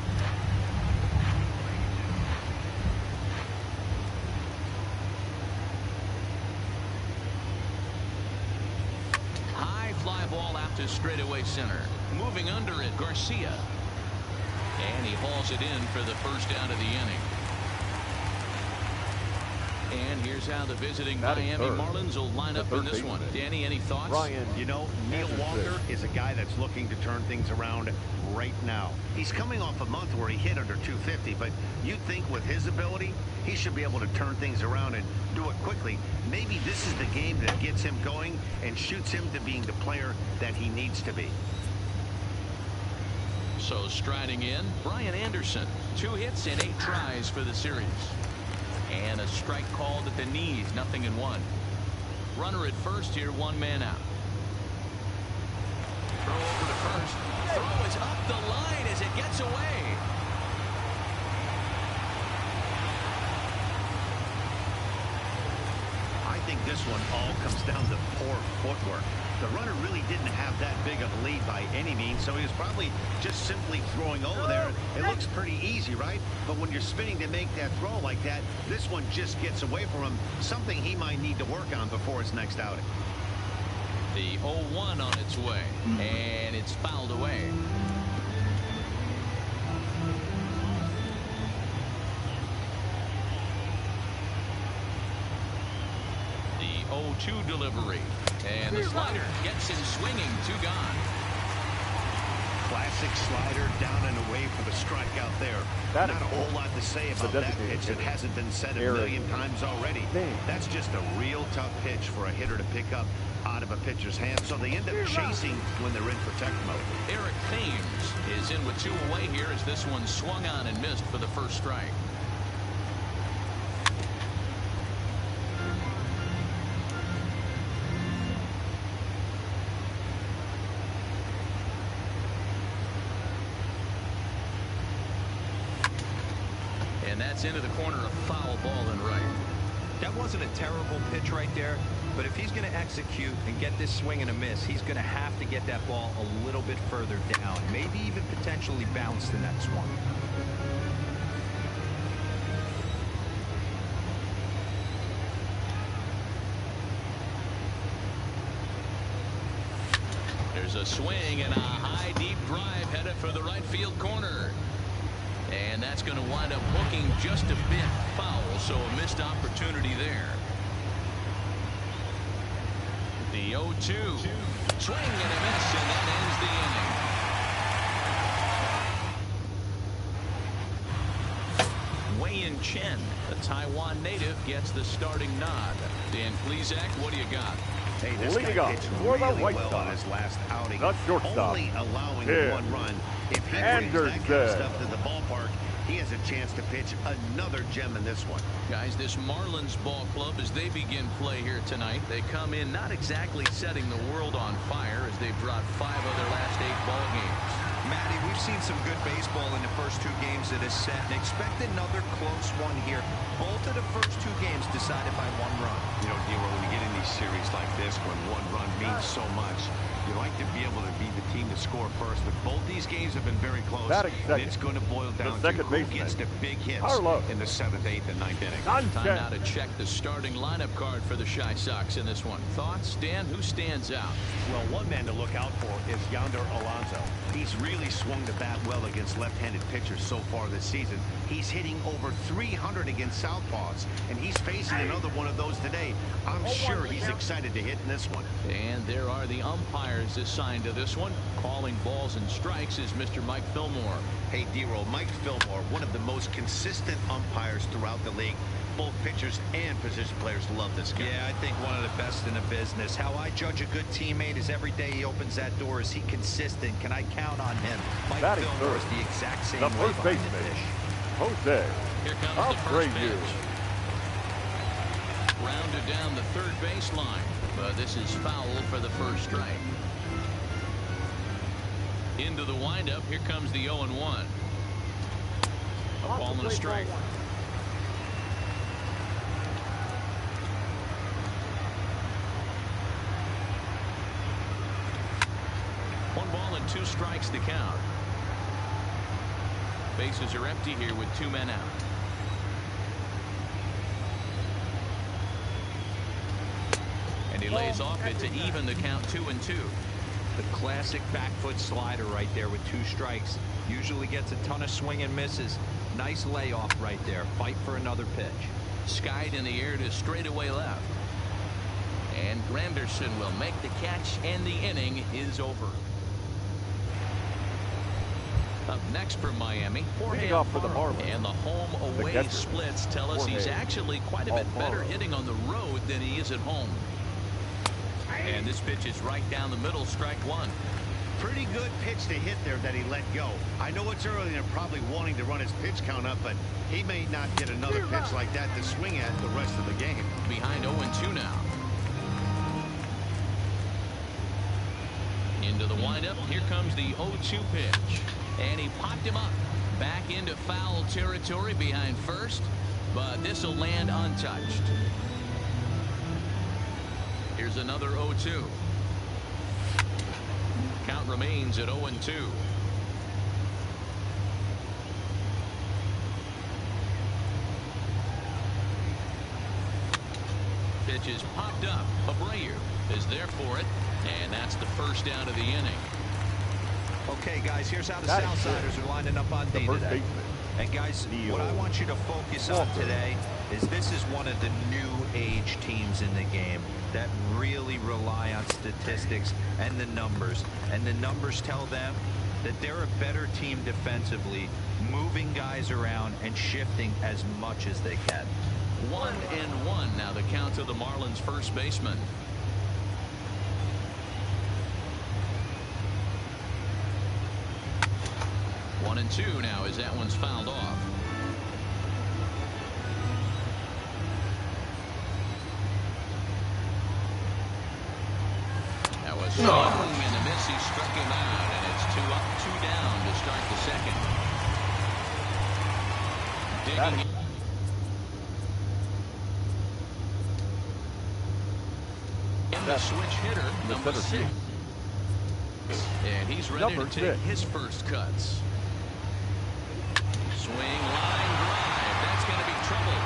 Speaker 1: High fly ball out to straightaway center. Moving under it, Garcia. And he hauls it in for the first out of the inning. And here's how the visiting Miami Marlins will line up in this one. Danny, any thoughts?
Speaker 2: Ryan,
Speaker 3: you know, Neil Walker is a guy that's looking to turn things around right now. He's coming off a month where he hit under 250, but you'd think with his ability, he should be able to turn things around and do it quickly. Maybe this is the game that gets him going and shoots him to being the player that he needs to be.
Speaker 1: So striding in, Brian Anderson. 2 hits and 8 tries for the series. And a strike called at the knees, 0-1. Runner at first here, 1 man out. Throw over to first. Throw is up the line as it gets away.
Speaker 3: I think this one all comes down to poor footwork. The runner really didn't have that big of a lead by any means, so he was probably just simply throwing over there. It looks pretty easy, right? But when you're spinning to make that throw like that, this one just gets away from him, something he might need to work on before his next outing.
Speaker 1: The 0-1 on its way, and it's fouled away. The 0-2 delivery. And the slider gets him swinging, 2 gone.
Speaker 3: Classic slider down and away for the strikeout there. Not a whole lot to say about that pitch that hasn't been said a million times already. That's just a real tough pitch for a hitter to pick up out of a pitcher's hand, so they end up chasing when they're in protect mode.
Speaker 1: Eric Thames is in with 2 away here as this one swung on and missed for the first strike. And that's into the corner, a foul ball and right.
Speaker 4: That wasn't a terrible pitch right there, but if he's going to execute and get this swing and a miss, he's going to have to get that ball a little bit further down, maybe even potentially bounce the next one.
Speaker 1: There's a swing and a high deep drive headed for the right field corner. And that's going to wind up hooking just a bit foul, so a missed opportunity there. The 0-2. Swing and a miss, and that ends the inning. Wei-Yin Chen, the Taiwan native, gets the starting nod. Dan Plesac, what do you got?
Speaker 3: Hey, this
Speaker 2: Leading
Speaker 3: guy
Speaker 2: off
Speaker 3: pitched
Speaker 2: for the
Speaker 3: really
Speaker 2: White
Speaker 3: well
Speaker 2: Sox,
Speaker 3: on his last outing.
Speaker 2: the shortstop,
Speaker 3: Only allowing
Speaker 2: Tim
Speaker 3: 1 run. If he brings that kind of
Speaker 2: Anderson.
Speaker 3: stuff to the ballpark, he has a chance to pitch another gem in this one.
Speaker 1: Guys, this Marlins ball club, as they begin play here tonight, they come in not exactly setting the world on fire as they've dropped 5 of their last 8 ball games.
Speaker 4: Matty, we've seen some good baseball in the first 2 games of this set, and expect another close one here. Both of the first 2 games decided by 1 run.
Speaker 3: You know, Dero, when you get in these series like this, when 1 run means so much, you like to be able to be the team to score first. But both these games have been very close. And it's going to boil down to who gets the big hits in the 7th, 8th, and 9th inning.
Speaker 1: Time now to check the starting lineup card for the Chi Sox in this one. Thoughts, Dan? Who stands out?
Speaker 3: Well, one man to look out for is Yonder Alonso. He's really swung the bat well against left-handed pitchers so far this season. He's hitting over 300 against southpaws, and he's facing another one of those today. I'm sure he's excited to hit in this one.
Speaker 1: And there are the umpires assigned to this one. Calling balls and strikes is Mr. Mike Fillmore.
Speaker 3: Hey, Dero, Mike Fillmore, one of the most consistent umpires throughout the league. Both pitchers and position players love this guy.
Speaker 4: Yeah, I think one of the best in the business. How I judge a good teammate is every day he opens that door. Is he consistent? Can I count on him? Mike Fillmore is the exact same way
Speaker 2: first
Speaker 4: behind
Speaker 2: baseman,
Speaker 4: the dish.
Speaker 2: Jose.
Speaker 1: Here comes the first pitch. Rounded down the third baseline, but this is foul for the first strike. Into the windup, here comes the 0-1. A ball and a strike. 1 ball and 2 strikes to count. Bases are empty here with 2 men out. And he lays off it to even the count 2-2.
Speaker 4: The classic back foot slider right there with 2 strikes. Usually gets a ton of swing and misses. Nice layoff right there. Fight for another pitch.
Speaker 1: Skied in the air to straightaway left. And Granderson will make the catch, and the inning is over. Up next for Miami,
Speaker 2: Leading off for the Marlins,
Speaker 1: and the home-away splits tell us he's actually quite a bit better hitting on the road than he is at home. And this pitch is right down the middle, strike 1.
Speaker 3: Pretty good pitch to hit there that he let go. I know it's early and they're probably wanting to run his pitch count up, but he may not get another pitch like that to swing at the rest of the game.
Speaker 1: Behind 0-2 now. Into the windup, here comes the 0-2 pitch. And he popped him up. Back into foul territory behind first, but this will land untouched. Here's another 0-2. Count remains at 0-2. Pitch is popped up. Abreu is there for it, and that's the first out of the inning.
Speaker 4: Okay, guys, here's how the Southsiders are lining up on D today. And guys, what I want you to focus on today is this is one of the new age teams in the game that really rely on statistics and the numbers. And the numbers tell them that they're a better team defensively, moving guys around and shifting as much as they can.
Speaker 1: 1-1 now the count to the Marlins first baseman. One and 2 now as that one's fouled off. That was swing and a miss. He struck him out, and it's 2 up, 2 down to start the second. Digging in the switch hitter, number 6. And he's ready to take his first cuts. Swing, line drive. That's going to be trouble.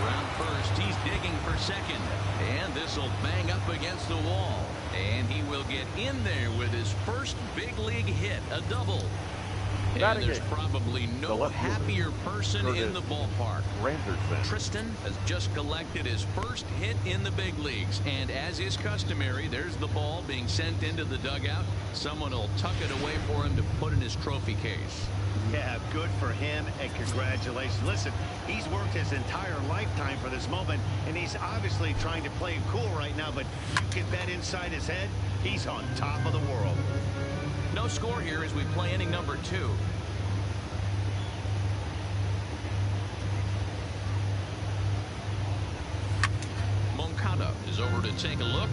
Speaker 1: Around first, he's digging for second. And this will bang up against the wall. And he will get in there with his first big league hit, a double. And
Speaker 2: Batting
Speaker 1: there's
Speaker 2: eighth,
Speaker 1: probably
Speaker 2: the
Speaker 1: no
Speaker 2: left fielder,
Speaker 1: happier person in the ballpark.
Speaker 2: Randerson.
Speaker 1: Tristan has just collected his first hit in the big leagues. And as is customary, there's the ball being sent into the dugout. Someone will tuck it away for him to put in his trophy case.
Speaker 3: Yeah, good for him, and congratulations. Listen, he's worked his entire lifetime for this moment, and he's obviously trying to play it cool right now, but you can bet inside his head, he's on top of the world.
Speaker 1: No score here as we play inning number 2. Moncada is over to take a look.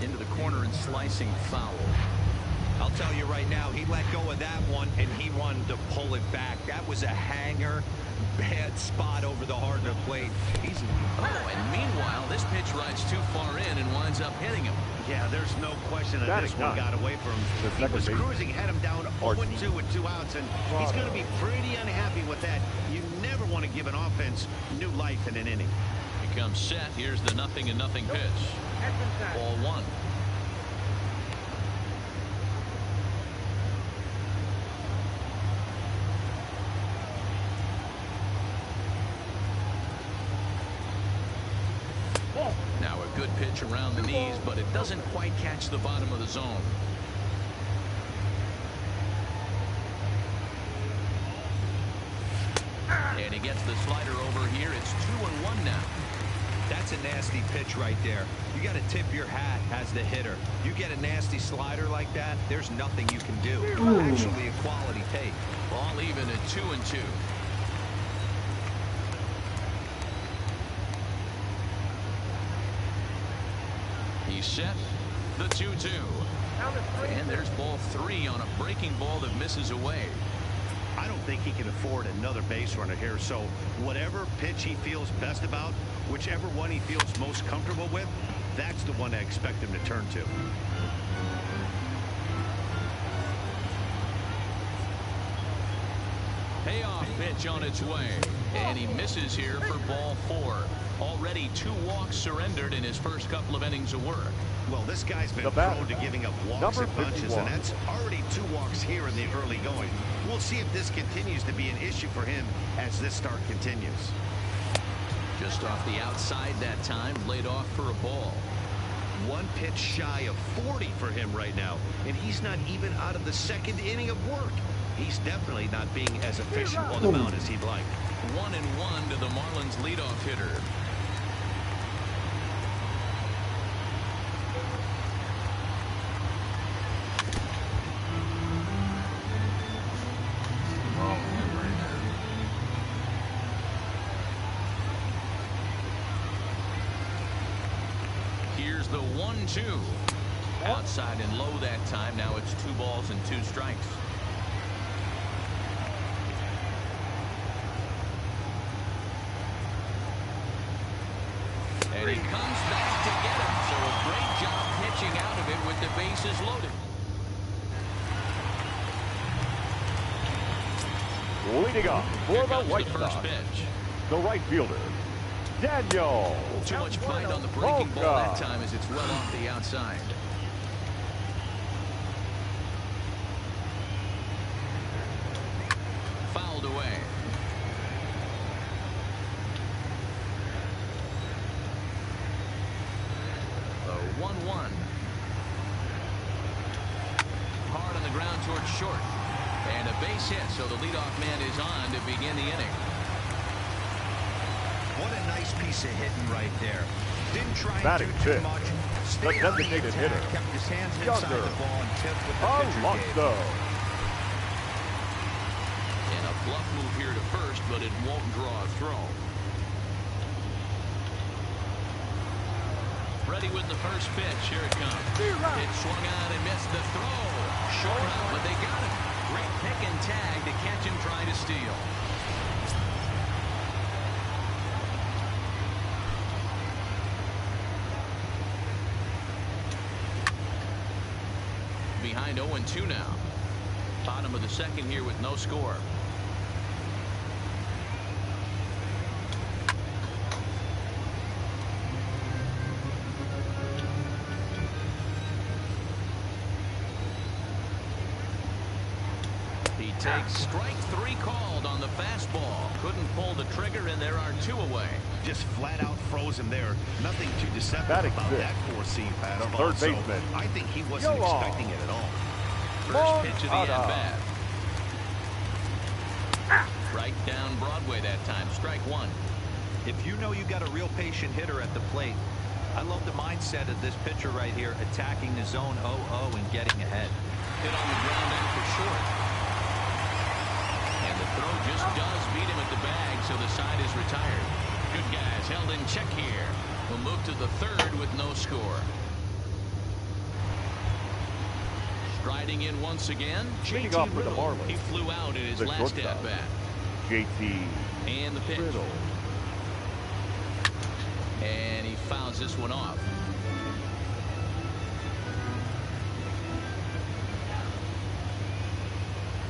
Speaker 1: Into the corner and slicing foul.
Speaker 4: I'll tell you right now, he let go of that one, and he wanted to pull it back. That was a hanger. Bad spot over the heart of the plate.
Speaker 1: And meanwhile, this pitch rides too far in and winds up hitting him.
Speaker 3: Yeah, there's no question that this one got away from him. He was cruising, had him down 0-2 with 2 outs, and he's going to be pretty unhappy with that. You never want to give an offense new life in an inning.
Speaker 1: He comes set. Here's the 0-0 pitch. Ball 1. Now a good pitch around the knees, but it doesn't quite catch the bottom of the zone. And he gets the slider over here. It's 2-1 now.
Speaker 4: That's a nasty pitch right there. You got to tip your hat as the hitter. You get a nasty slider like that, there's nothing you can do. Actually a quality take.
Speaker 1: Ball even at 2-2. He's set. The 2-2. And there's ball 3 on a breaking ball that misses away.
Speaker 3: I don't think he can afford another base runner here, so whatever pitch he feels best about, whichever one he feels most comfortable with, that's the one I expect him to turn to.
Speaker 1: Payoff pitch on its way. And he misses here for ball 4. Already 2 walks surrendered in his first couple of innings of work.
Speaker 3: Well, this guy's been prone to giving up walks
Speaker 2: Number
Speaker 3: in bunches,
Speaker 2: 51.
Speaker 3: and that's already 2 walks here in the early going. We'll see if this continues to be an issue for him as this start continues.
Speaker 1: Just off the outside that time, laid off for a ball.
Speaker 3: 1 pitch shy of 40 for him right now, and he's not even out of the 2nd inning of work. He's definitely not being as efficient on the mound as he'd like.
Speaker 1: 1-1 to the Marlins leadoff hitter. Here's the 1-2. Outside and low that time. Now it's 2 balls and 2 strikes. And he comes back to get him. So a great job pitching out of it with the bases loaded.
Speaker 2: Leading off for the White
Speaker 1: First
Speaker 2: Sox,
Speaker 1: pitch.
Speaker 2: the right fielder, Daniel.
Speaker 1: Too much bite on the breaking ball that time as it's well off the outside. Fouled away. The 1-1. Hard on the ground towards short. And a base hit, so the leadoff man is on to begin the inning.
Speaker 4: What a nice piece of hitting right there. Didn't try and
Speaker 2: Batting
Speaker 4: do too
Speaker 2: fifth,
Speaker 4: much.
Speaker 2: the
Speaker 4: Stayed on the
Speaker 2: designated
Speaker 4: attack,
Speaker 2: hitter,
Speaker 4: kept his hands inside
Speaker 2: Younger.
Speaker 4: the ball and tipped what the pitcher gave.
Speaker 2: Alonso.
Speaker 1: And a bluff move here to first, but it won't draw a throw. Ready with the first pitch. Here it comes. It swung on and missed the throw. Short out, but they got him. Great pick and tag to catch him trying to steal. Behind 0-2 now. Bottom of the 2nd here with no score. takes strike 3 called on the fastball. Couldn't pull the trigger, and there are 2 away.
Speaker 3: Just flat out froze him there. Nothing too deceptive
Speaker 2: Batting
Speaker 3: about
Speaker 2: fifth.
Speaker 3: that four-seam pattern.
Speaker 2: Third
Speaker 3: Also,
Speaker 2: baseman.
Speaker 3: I think he wasn't
Speaker 2: Go on.
Speaker 3: expecting it at all.
Speaker 1: First pitch of the
Speaker 2: Moncada.
Speaker 1: at-bat. Right down Broadway that time. Strike 1.
Speaker 4: If you know you got a real patient hitter at the plate, I love the mindset of this pitcher right here, attacking the zone 0-0 and getting ahead.
Speaker 1: Hit on the ground in for short. And the throw just does beat him at the bag, so the side is retired. Good guys held in check here. We'll move to the third with no score. Striding in once again,
Speaker 2: Leading
Speaker 1: JT
Speaker 2: off for the
Speaker 1: Riddle.
Speaker 2: Marlins.
Speaker 1: He flew out in his
Speaker 2: The
Speaker 1: last
Speaker 2: shortstop.
Speaker 1: at-bat.
Speaker 2: JT
Speaker 1: And the pitch.
Speaker 2: Riddle.
Speaker 1: And he fouls this one off.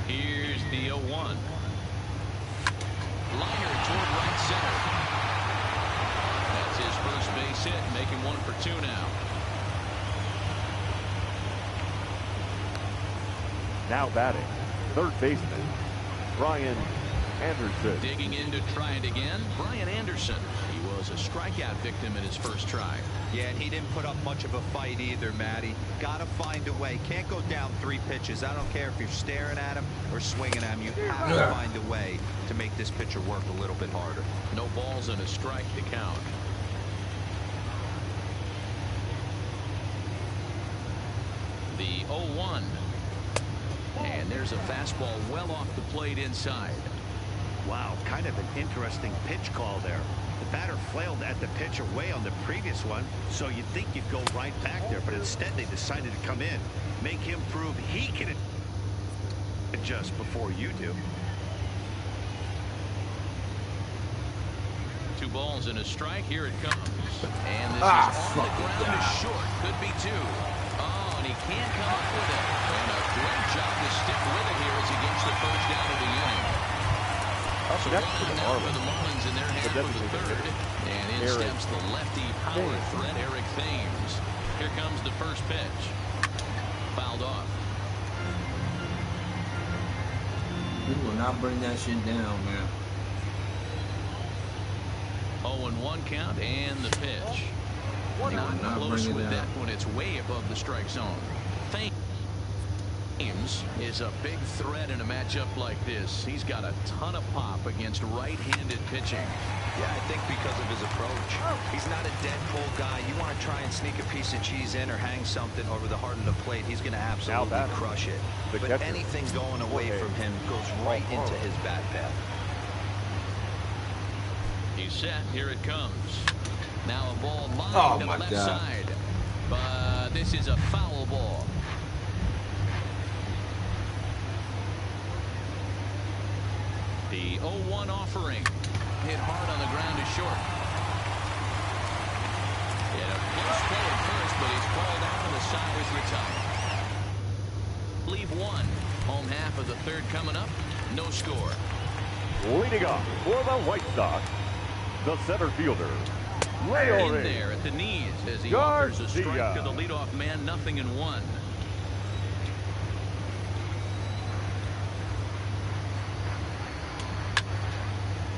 Speaker 1: Here's the 0-1. Liner toward right center. That's his first base hit, making 1 for 2 now.
Speaker 2: Now batting, third baseman, Brian Anderson.
Speaker 1: Digging in to try it again, Brian Anderson. He was a strikeout victim in his first try.
Speaker 4: Yeah, and he didn't put up much of a fight either, Matty. Got to find a way. Can't go down 3 pitches. I don't care if you're staring at him or swinging at him. You have to find a way to make this pitcher work a little bit harder.
Speaker 1: No balls and a strike to count. The 0-1. And there's a fastball well off the plate inside.
Speaker 3: Wow, kind of an interesting pitch call there. The batter flailed at the pitch away on the previous one, so you'd think you'd go right back there, but instead they decided to come in, make him prove he can adjust before you do.
Speaker 1: 2 balls and a strike. Here it comes. And this
Speaker 6: Ah,
Speaker 1: is on the
Speaker 6: fuck
Speaker 1: ground
Speaker 6: it.
Speaker 1: to short. Could be 2. Oh, and he can't come up with it. And a great job to stick with it here as he gets the first out of the inning.
Speaker 2: Up
Speaker 1: So
Speaker 2: next for
Speaker 1: one
Speaker 2: the
Speaker 1: now for the
Speaker 2: Marlins,
Speaker 1: Marlins in their hand for the
Speaker 2: designated
Speaker 1: third.
Speaker 2: hitter,
Speaker 1: And in
Speaker 2: Eric
Speaker 1: steps the lefty power
Speaker 2: Thames.
Speaker 1: threat, Eric Thames. Here comes the first pitch. Fouled off.
Speaker 6: We will not bring that shit down, man.
Speaker 1: 0-1 count and the pitch.
Speaker 6: Not
Speaker 1: Not close
Speaker 6: bring it
Speaker 1: with
Speaker 6: down.
Speaker 1: that one. It's way above the strike zone. Thames is a big threat in a matchup like this. He's got a ton of pop against right-handed pitching.
Speaker 4: Yeah, I think because of his approach. He's not a dead pull guy. You want to try and sneak a piece of cheese in or hang something over the heart of the plate, he's going to absolutely
Speaker 2: batting,
Speaker 4: crush it.
Speaker 2: the
Speaker 4: But
Speaker 2: catcher,
Speaker 4: anything going away
Speaker 2: Jorge
Speaker 4: from him goes right into
Speaker 2: Alfaro.
Speaker 4: his bat path.
Speaker 1: He's set. Here it comes. Now a ball lined
Speaker 6: Oh,
Speaker 1: to the
Speaker 6: my
Speaker 1: left
Speaker 6: God.
Speaker 1: side. But this is a foul ball. The 0-1 offering. Hit hard on the ground to short. And a close play at first, but he's called out and the side is retired. Leave 1. Home half of the third coming up. No score.
Speaker 2: leading off for the White Sox, the center fielder,
Speaker 1: In
Speaker 2: Leore.
Speaker 1: there at the knees as he offers a strike
Speaker 2: Garcia.
Speaker 1: to the leadoff man. 0-1.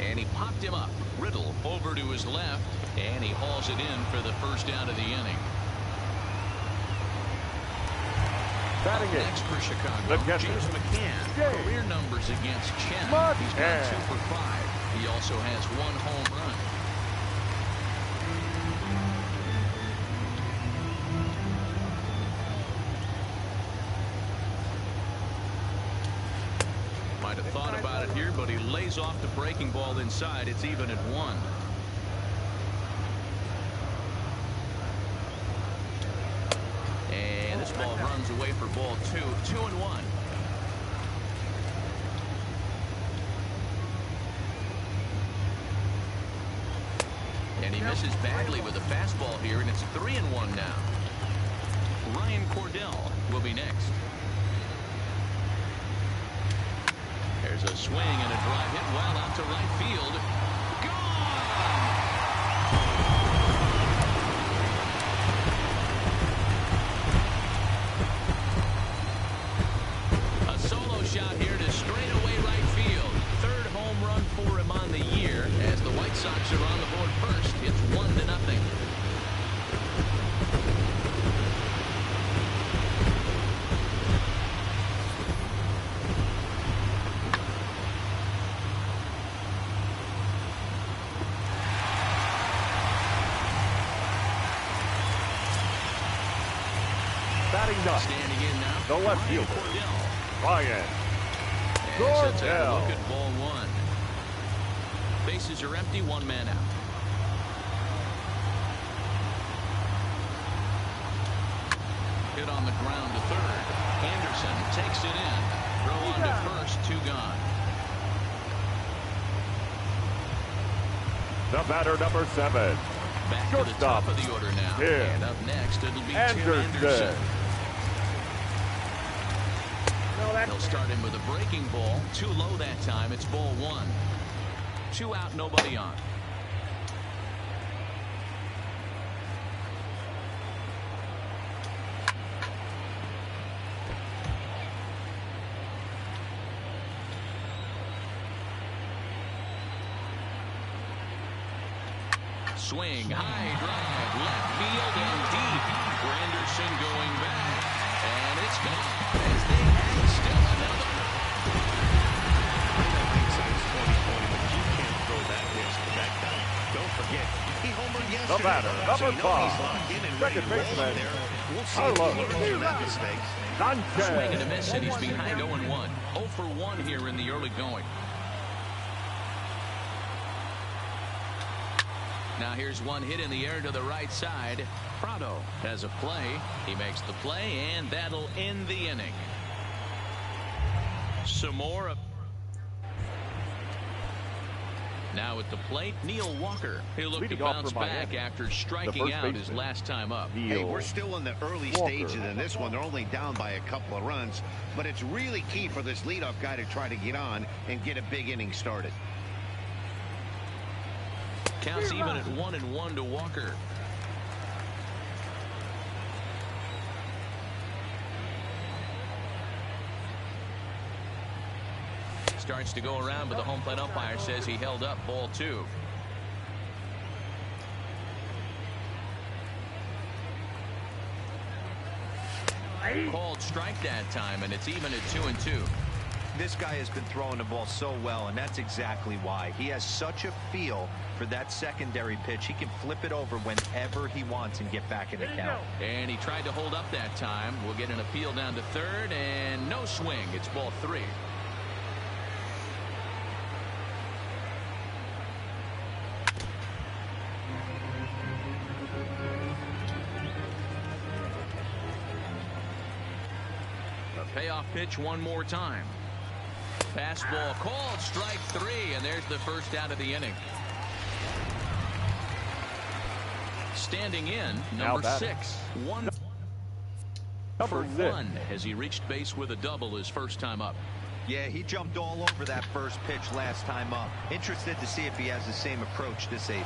Speaker 1: And he popped him up. Riddle over to his left, and he hauls it in for the first out of the inning.
Speaker 2: Batting it,
Speaker 1: Next for Chicago,
Speaker 2: the catcher,
Speaker 1: James McCann.
Speaker 2: James
Speaker 1: Career numbers against Chen.
Speaker 2: McCann.
Speaker 1: He's got 2 for 5. He also has 1 home run. Might have thought about it here, but he lays off the breaking ball inside. It's even at 1. And this ball runs away for ball 2. 2-1. And he misses badly with a fastball here, and it's 3-1 now. Ryan Cordell will be next. There's a swing and a drive hit well out to right field. Gone! A solo shot here to straighten
Speaker 2: Batting ninth,
Speaker 1: Standing in now,
Speaker 2: the left
Speaker 1: Ryan
Speaker 2: fielder,
Speaker 1: Cordell.
Speaker 2: Ryan
Speaker 1: And sets out to
Speaker 2: Cordell.
Speaker 1: look at ball one. Bases are empty, one man out. Hit on the ground to third. Anderson takes it in. Throw on to first, two gone.
Speaker 2: The batter, number 7.
Speaker 1: Back to the
Speaker 2: Shortstop.
Speaker 1: top of the order now.
Speaker 2: Tim
Speaker 1: And up next, it'll be Tim
Speaker 2: Anderson.
Speaker 1: Anderson.
Speaker 5: No, that's
Speaker 1: They'll start him with a breaking ball. Too low that time. It's ball one. 2 out, nobody on. Swing, high drive, left field and deep. Granderson going back. And it's gone as they add still another.
Speaker 3: I know hindsight's 20/20, but you can't throw that risk to that guy. Don't forget, he homered yesterday.
Speaker 2: The batter,
Speaker 3: So
Speaker 2: number
Speaker 3: you know he's
Speaker 2: 5.
Speaker 3: locked in and ready
Speaker 2: Second
Speaker 3: to roll
Speaker 2: baseman,
Speaker 3: there. We'll see
Speaker 2: Carlos.
Speaker 3: if he learns from that mistake.
Speaker 1: Swing and a
Speaker 2: Sanchez.
Speaker 1: miss, and he's behind 0-1. 0 for 1 here in the early going. Now here's one hit in the air to the right side. Prado has a play. He makes the play, and that'll end the inning. Some more. Now at the plate, Neil Walker. He'll look to
Speaker 2: Leading off
Speaker 1: bounce
Speaker 2: for
Speaker 1: back
Speaker 2: Miami,
Speaker 1: after
Speaker 2: the
Speaker 1: striking
Speaker 2: first
Speaker 1: out his
Speaker 2: baseman,
Speaker 1: last time up.
Speaker 3: Hey,
Speaker 2: Neil
Speaker 3: we're still in the early
Speaker 2: Walker.
Speaker 3: stages in this one. They're only down by a couple of runs, but it's really key for this leadoff guy to try to get on and get a big inning started.
Speaker 1: Counts even at 1-1 to Walker. Starts to go around, but the home plate umpire says he held up ball 2. Called strike that time, and it's even at 2-2.
Speaker 4: This guy has been throwing the ball so well, and that's exactly why. He has such a feel for that secondary pitch. He can flip it over whenever he wants and get back in the count.
Speaker 1: And he tried to hold up that time. We'll get an appeal down to third, and no swing. It's ball 3. A payoff pitch one more time. Fastball called, strike 3, and there's the first out of the inning. Standing in, number 6. 1 for 1 as he reached base with a double his first time up.
Speaker 4: Yeah, he jumped all over that first pitch last time up. Interested to see if he has the same approach this AB.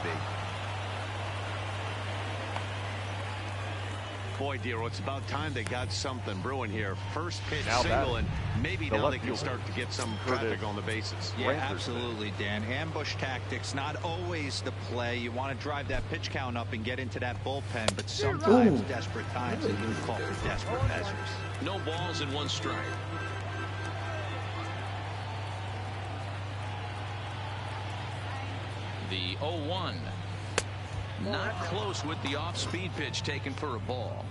Speaker 3: Boy, Dero, it's about time they got something brewing here. First pitch
Speaker 2: Now
Speaker 3: single,
Speaker 2: batting,
Speaker 3: and maybe
Speaker 2: the
Speaker 3: now
Speaker 2: left
Speaker 3: they can
Speaker 2: fielder,
Speaker 3: start to get some
Speaker 2: Curtis
Speaker 3: traffic on the bases.
Speaker 4: Yeah,
Speaker 2: Granderson.
Speaker 4: absolutely, Dan. Ambush tactics, not always the play. You want to drive that pitch count up and get into that bullpen, but sometimes desperate times they do call for desperate measures.
Speaker 1: No balls and 1 strike. The 0-1. Not close with the off-speed pitch taken for a ball.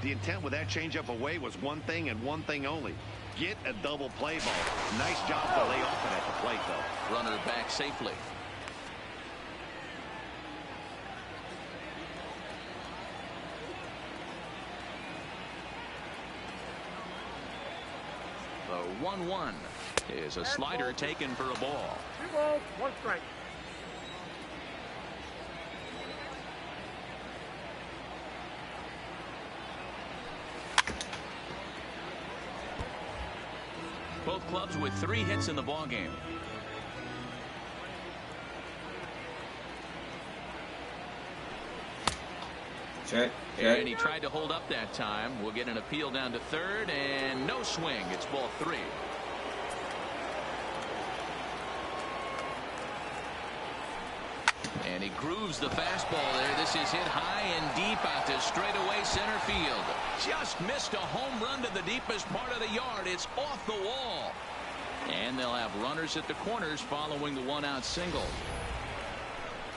Speaker 3: The intent with that changeup away was one thing and one thing only. Get a double play ball. Nice job to lay off it at the plate, though.
Speaker 1: Runner back safely. The 1-1 is a slider taken for a ball.
Speaker 5: 2 balls, 1 strike.
Speaker 1: Both clubs with 3 hits in the ballgame.
Speaker 6: Check.
Speaker 1: And he tried to hold up that time. We'll get an appeal down to third, and no swing. It's ball 3. And he grooves the fastball there. This is hit high and deep out to straightaway center field. Just missed a home run to the deepest part of the yard. It's off the wall. And they'll have runners at the corners following the 1-out single.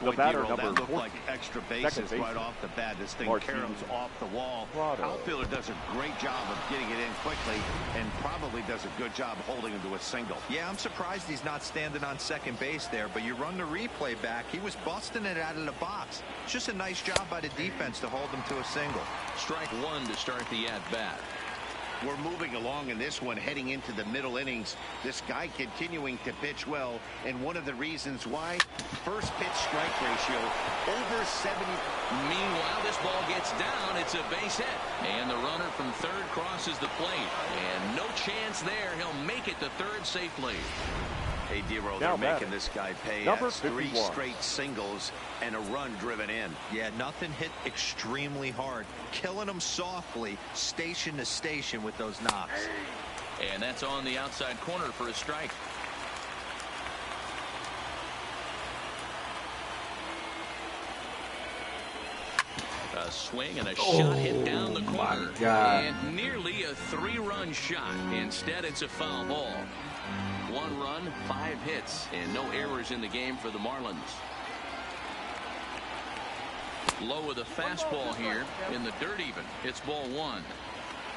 Speaker 3: point,
Speaker 2: batter,
Speaker 3: D-Roll. That
Speaker 2: number
Speaker 3: looked
Speaker 2: 14,
Speaker 3: like extra bases
Speaker 2: second
Speaker 3: right off the bat. This thing
Speaker 2: Martin
Speaker 3: caroms off the wall.
Speaker 2: Prado.
Speaker 3: Outfielder does a great job of getting it in quickly and probably does a good job holding him to a single.
Speaker 4: Yeah, I'm surprised he's not standing on second base there, but you run the replay back. He was busting it out of the box. It's just a nice job by the defense to hold him to a single.
Speaker 1: Strike one to start the at-bat.
Speaker 3: We're moving along in this one, heading into the middle innings. This guy continuing to pitch well, and one of the reasons why, first pitch strike ratio over 70.
Speaker 1: Meanwhile, this ball gets down. It's a base hit. And the runner from third crosses the plate. And no chance there. He'll make it to third safely.
Speaker 3: Hey, D-Roll,
Speaker 2: Now
Speaker 3: they're
Speaker 2: batting,
Speaker 3: making this guy pay.
Speaker 2: number
Speaker 3: That's 3
Speaker 2: 51.
Speaker 3: straight singles and a run driven in.
Speaker 4: Yeah, nothing hit extremely hard. Killing him softly, station to station with those knocks.
Speaker 1: And that's on the outside corner for a strike. A swing and a shot hit down the corner.
Speaker 6: My God.
Speaker 1: And nearly a 3-run shot. Instead, it's a foul ball. 1 run, 5 hits, and no errors in the game for the Marlins. Low with a fastball here in the dirt even. It's ball 1.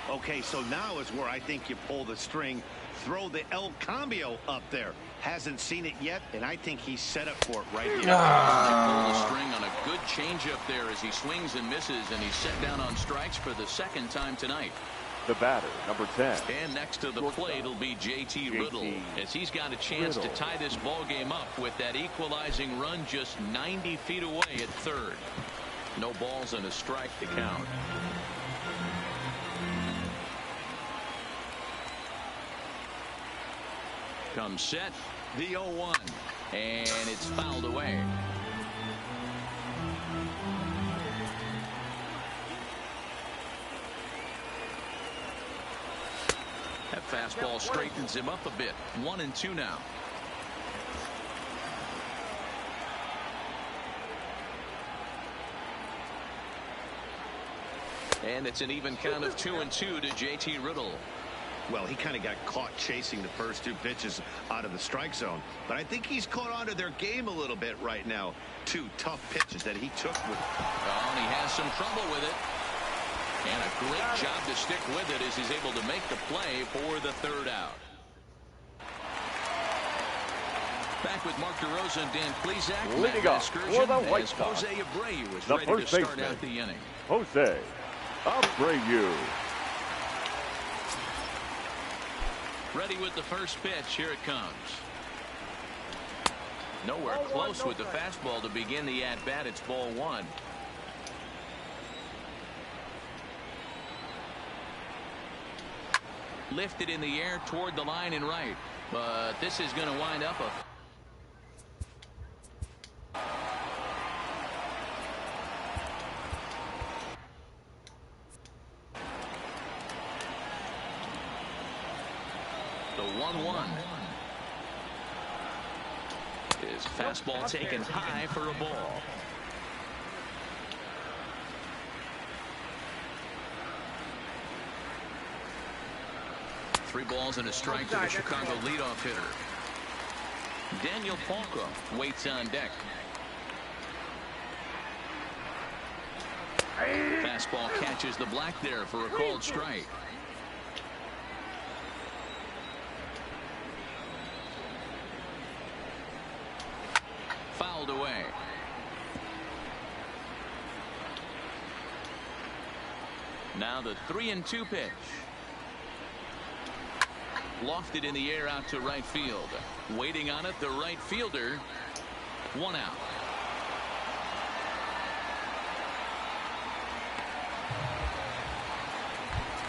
Speaker 3: Okay, so now is where I think you pull the string. Throw the El Cambio up there. Hasn't seen it yet, and I think he's set up for it right here.
Speaker 1: Pull the string on a good changeup there as he swings and misses, and he's set down on strikes for the second time tonight.
Speaker 2: The batter, number 10.
Speaker 1: And next to the plate will be JT Riddle, as he's got a chance to tie this ball game up with that equalizing run just 90 feet away at third. No balls and a strike to count. Comes set, the 0-1, and it's fouled away. That fastball straightens him up a bit. 1-2 now. And it's an even count of 2-2 to JT Riddle.
Speaker 3: Well, he kind of got caught chasing the first 2 pitches out of the strike zone. But I think he's caught on to their game a little bit right now. 2 tough pitches that he took with.
Speaker 1: Oh, and he has some trouble with it. And a great job to stick with it as he's able to make the play for the 3rd out. Back with Mark DeRosa and Dan Plesac.
Speaker 2: Leading off for the White
Speaker 1: as
Speaker 2: Sox,
Speaker 1: Jose Abreu is
Speaker 2: the
Speaker 1: ready to
Speaker 2: first
Speaker 1: start
Speaker 2: baseman,
Speaker 1: out the inning.
Speaker 2: Jose Abreu.
Speaker 1: Ready with the first pitch. Here it comes. Nowhere close with the fastball to begin the at-bat. It's ball 1. Lifted in the air toward the line and right. But this is going to wind up a... The 1-1. His fastball taken high for a ball. Three balls and a strike to the Chicago leadoff hitter. Daniel Palka waits on deck. Fastball catches the black there for a called strike. Fouled away. Now the 3-2 pitch. Lofted in the air out to right field. Waiting on it, the right fielder. 1 out.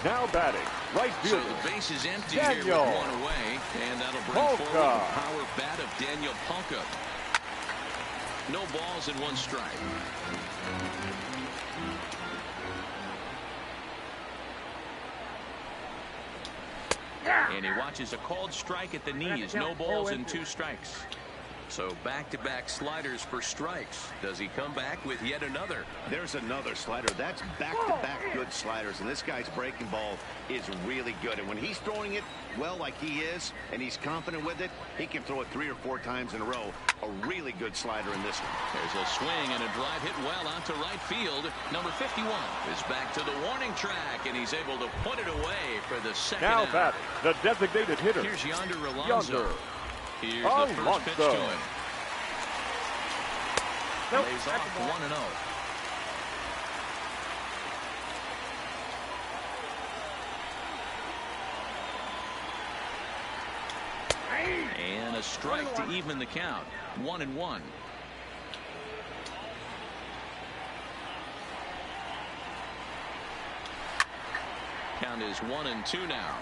Speaker 2: Now batting, right fielder.
Speaker 1: So the base is empty
Speaker 2: Daniel
Speaker 1: here with 1 away, and that'll bring
Speaker 2: Palka.
Speaker 1: forward the power bat of Daniel Palka. No balls and 1 strike. And he watches a called strike at the knees. No balls and 2 strikes. So back-to-back sliders for strikes. Does he come back with yet another?
Speaker 3: There's another slider. That's back-to-back good sliders, and this guy's breaking ball is really good. And when he's throwing it well like he is, and he's confident with it, he can throw it 3 or 4 times in a row. A really good slider in this one.
Speaker 1: There's a swing and a drive hit well out to right field. Number 51 is back to the warning track, and he's able to put it away for the second
Speaker 2: Now
Speaker 1: out.
Speaker 2: batting, the designated hitter.
Speaker 1: Here's Yonder Alonso. Here's the
Speaker 2: Alonso.
Speaker 1: first pitch to him.
Speaker 5: Nope,
Speaker 1: Lays
Speaker 5: that's
Speaker 1: off
Speaker 5: a ball.
Speaker 1: 1-0. And a strike to even the count. 1-1. Count is 1-2 now.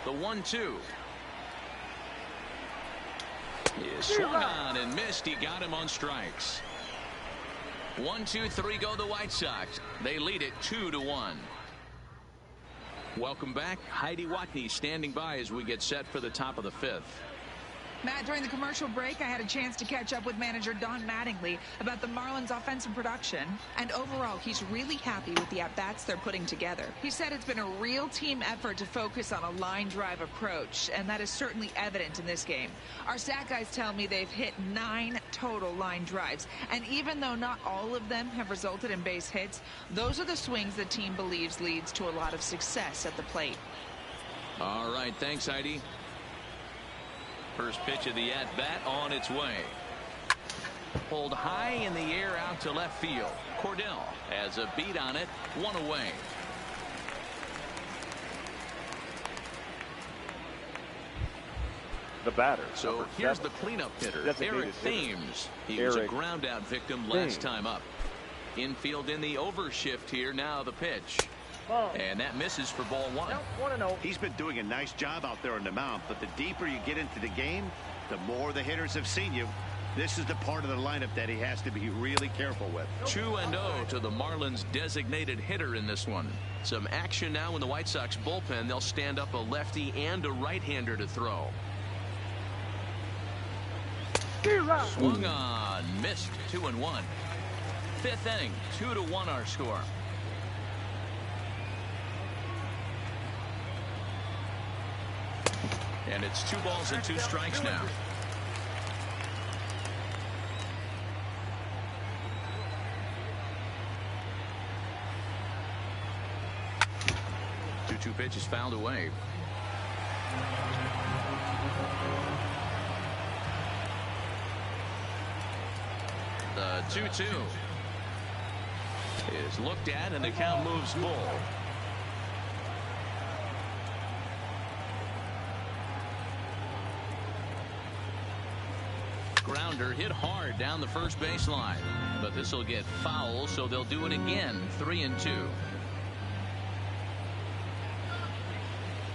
Speaker 1: The 1-2 is swung on and missed. He got him on strikes. 1-2-3 go the White Sox. They lead it 2-1. Welcome back. Heidi Watney standing by as we get set for the top of the 5th.
Speaker 7: Matt, during the commercial break, I had a chance to catch up with manager Don Mattingly about the Marlins' offensive production. And overall, he's really happy with the at-bats they're putting together. He said it's been a real team effort to focus on a line drive approach, and that is certainly evident in this game. Our stat guys tell me they've hit 9 total line drives. And even though not all of them have resulted in base hits, those are the swings the team believes leads to a lot of success at the plate.
Speaker 1: All right, thanks, Heidi. First pitch of the at-bat on its way. Pulled high in the air out to left field. Cordell has a beat on it. 1 away.
Speaker 2: The batter.
Speaker 1: So here's the cleanup hitter, Eric Thames. He was a ground-out victim last time up. Infield in the overshift here. Now the pitch. And that misses for ball 1.
Speaker 5: Nope, 1-0.
Speaker 3: He's been doing a nice job out there on the mound, but the deeper you get into the game, the more the hitters have seen you. This is the part of the lineup that he has to be really careful with.
Speaker 1: 2-0 to the Marlins designated hitter in this one. Some action now in the White Sox bullpen. They'll stand up a lefty and a right-hander to throw. Swung on, missed. 2-1. 5th inning, 2-1 our score. And it's 2 balls and 2 strikes now. Two pitches fouled away. The 2-2 is looked at, and the count moves full. Grounder hit hard down the first baseline, but this will get foul, so they'll do it again. 3-2.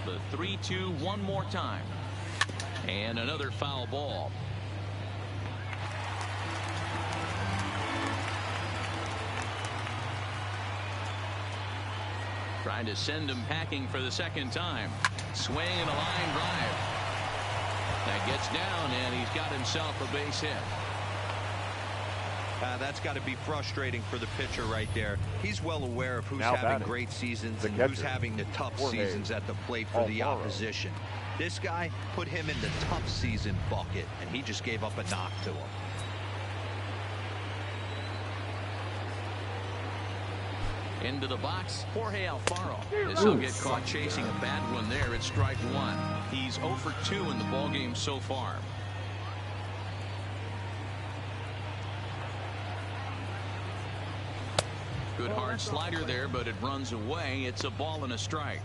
Speaker 1: The 3-2 one more time, and another foul ball. Trying to send him packing for the second time. Swing and a line drive. That gets down, and he's got himself a base hit.
Speaker 4: That's got to be frustrating for the pitcher right there. He's well aware of who's
Speaker 2: Now
Speaker 4: having
Speaker 2: batting,
Speaker 4: great seasons and
Speaker 2: catcher,
Speaker 4: who's having the tough seasons at the plate for the opposition. This guy put him in the tough season bucket, and he just gave up a knock to him.
Speaker 1: Into the box, Jorge Alfaro. This will get caught chasing a bad one there. It's strike 1. He's 0 for 2 in the ballgame so far. Good hard slider there, but it runs away. It's a ball and a strike.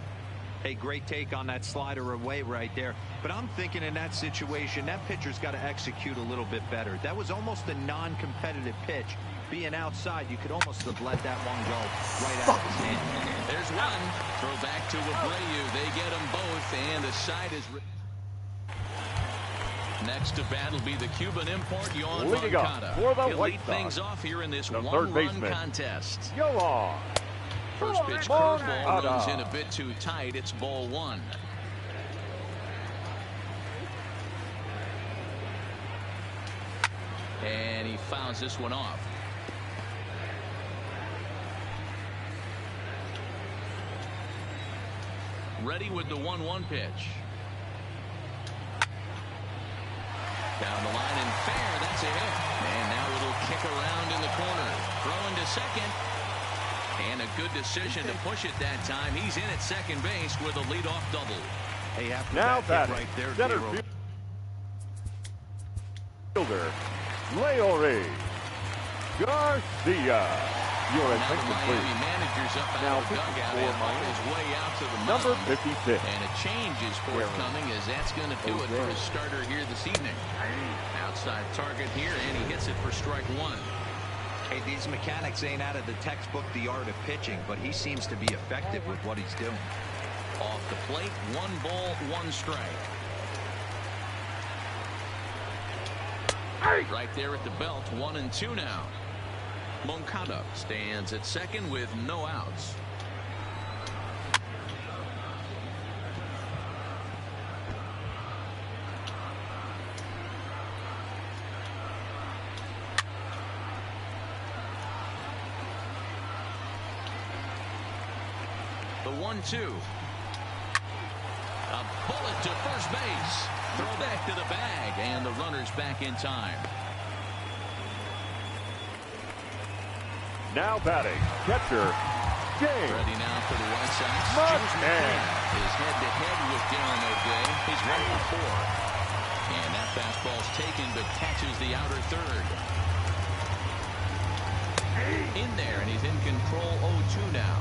Speaker 4: Hey, great take on that slider away right there. But I'm thinking in that situation, that pitcher's got to execute a little bit better. That was almost a non-competitive pitch. Being outside, you could almost have let that one go right out of his hand.
Speaker 1: There's one. Throw back to Abreu. They get them both, and the side is... Next to bat will be the Cuban import, Yohan Moncada. He'll lead things off here in this one-run contest. First pitch curveball runs in a bit too tight. It's ball 1. And he fouls this one off. Ready with the 1-1 pitch. Down the line and fair. That's a hit. And now it'll kick around in the corner. Throwing to second. And a good decision to push it that time. He's in at second base with a leadoff double.
Speaker 3: Hey, after
Speaker 2: Now
Speaker 3: that hit
Speaker 2: batting,
Speaker 3: right there,
Speaker 2: center
Speaker 3: Giro.
Speaker 2: fielder, Leore Garcia. Your
Speaker 1: Now the
Speaker 2: attention,
Speaker 1: Miami
Speaker 2: please.
Speaker 1: manager's up
Speaker 2: Now
Speaker 1: out of the dugout
Speaker 2: 54
Speaker 1: and on his way out to the
Speaker 2: Number
Speaker 1: mound.
Speaker 2: 56.
Speaker 1: And a change is forthcoming as that's going to do it for his starter here this evening. Outside target here, and he hits it for strike one.
Speaker 4: Hey, these mechanics ain't out of the textbook, The Art of Pitching, but he seems to be effective with what he's doing.
Speaker 1: Off the plate, 1 ball, 1 strike. Right there at the belt, 1-2 now. Moncada stands at second with no outs. The 1-2. A bullet to first base. Throw back to the bag, and the runner's back in time.
Speaker 2: Now batting, catcher, James.
Speaker 1: Ready now for the White Sox.
Speaker 2: Mark
Speaker 1: James McCann is head-to-head with Darren O'Day. He's 1 for 4. And that fastball's taken, but catches the outer third. In there, and he's in control 0-2 now.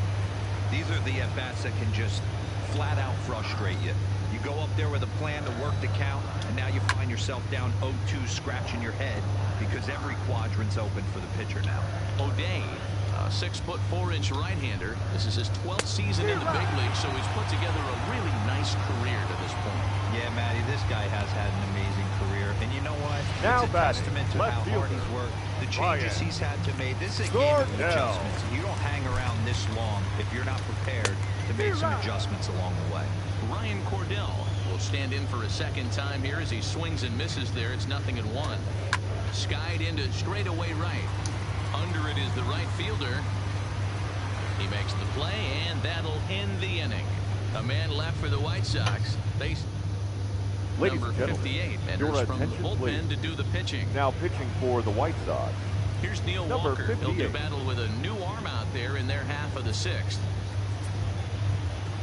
Speaker 4: These are the at-bats that can just flat out frustrate you. You go up there with a plan to work the count, and now you find yourself down 0-2 scratching your head because every quadrant's open for the pitcher now.
Speaker 1: O'Day, a 6'4" right-hander. This is his 12th season in the big league, so he's put together a really nice career to this point.
Speaker 4: Yeah, Matty, this guy has had an amazing career, and you know what?
Speaker 2: Now
Speaker 4: it's a
Speaker 2: batting,
Speaker 4: testament to
Speaker 2: left
Speaker 4: how hard
Speaker 2: fielder,
Speaker 4: he's worked, the
Speaker 2: Ryan
Speaker 4: changes he's had to make. This is a game of
Speaker 2: Gordell.
Speaker 4: adjustments. You don't hang around this long if you're not prepared to make some adjustments along the way.
Speaker 1: Ryan Cordell will stand in for a second time here as he swings and misses there. It's 0-1. Skied into straightaway right. Under it is the right fielder. He makes the play, and that'll end the inning. A man left for the White Sox. Base
Speaker 2: Ladies
Speaker 1: number
Speaker 2: and gentlemen,
Speaker 1: 58
Speaker 2: your
Speaker 1: enters from the
Speaker 2: attention,
Speaker 1: bullpen
Speaker 2: please.
Speaker 1: to do the pitching.
Speaker 2: Now pitching for the White Sox,
Speaker 1: Here's Neil
Speaker 2: number
Speaker 1: Walker. He'll
Speaker 2: 58.
Speaker 1: do battle with a new arm out there in their half of the 6th.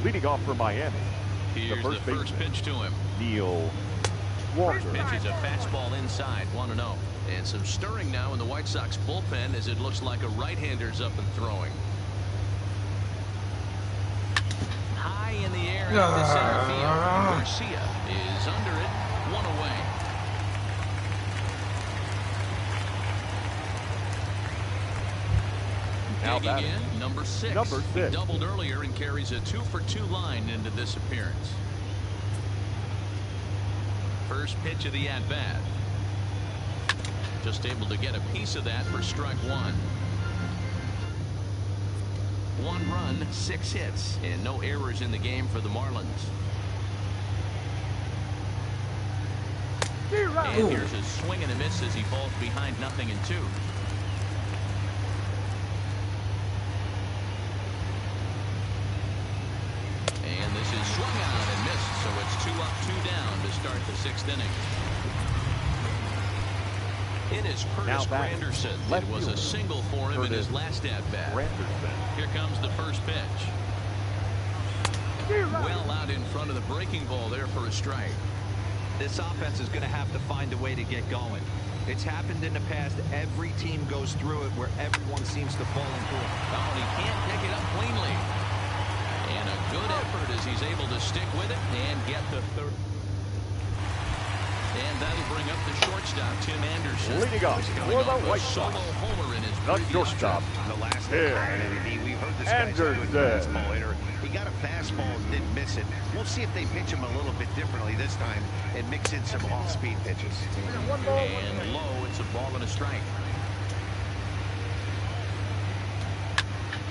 Speaker 2: leading off for Miami.
Speaker 1: Here's the first pitch to him.
Speaker 2: Neil Walker.
Speaker 1: Pitch is a fastball inside, 1-0. And some stirring now in the White Sox bullpen as it looks like a right-hander's up and throwing. High in the air out to center field. Garcia is under it, 1 away.
Speaker 2: Now
Speaker 1: Digging
Speaker 2: batting,
Speaker 1: in, number 6.
Speaker 2: Number 6.
Speaker 1: He doubled earlier and carries a 2-for-2 line into this appearance. First pitch of the at-bat. Just able to get a piece of that for strike 1. 1 run, 6 hits, and no errors in the game for the Marlins. And here's a swing and a miss as he falls behind 0-2. And this is swung out and missed, so it's 2 up, 2 down to start the 6th inning. It is Curtis Granderson. It was a single for him in his last at-bat. Here comes the first pitch. Well out in front of the breaking ball there for a strike.
Speaker 4: This offense is going to have to find a way to get going. It's happened in the past. Every team goes through it where everyone seems to fall into it.
Speaker 1: Oh, and he can't pick it up cleanly. And a good effort as he's able to stick with it and get the third. And that'll bring up the shortstop, Tim Anderson.
Speaker 2: Leading off for the White Sox,
Speaker 1: homer in his
Speaker 2: the
Speaker 1: previous
Speaker 2: shortstop,
Speaker 3: The last
Speaker 2: Tim
Speaker 3: we've heard this guy's a good
Speaker 2: Anderson.
Speaker 3: fastball hitter. He got a fastball and didn't miss it. We'll see if they pitch him a little bit differently this time and mix in some off-speed pitches.
Speaker 1: And low, it's a ball and a strike.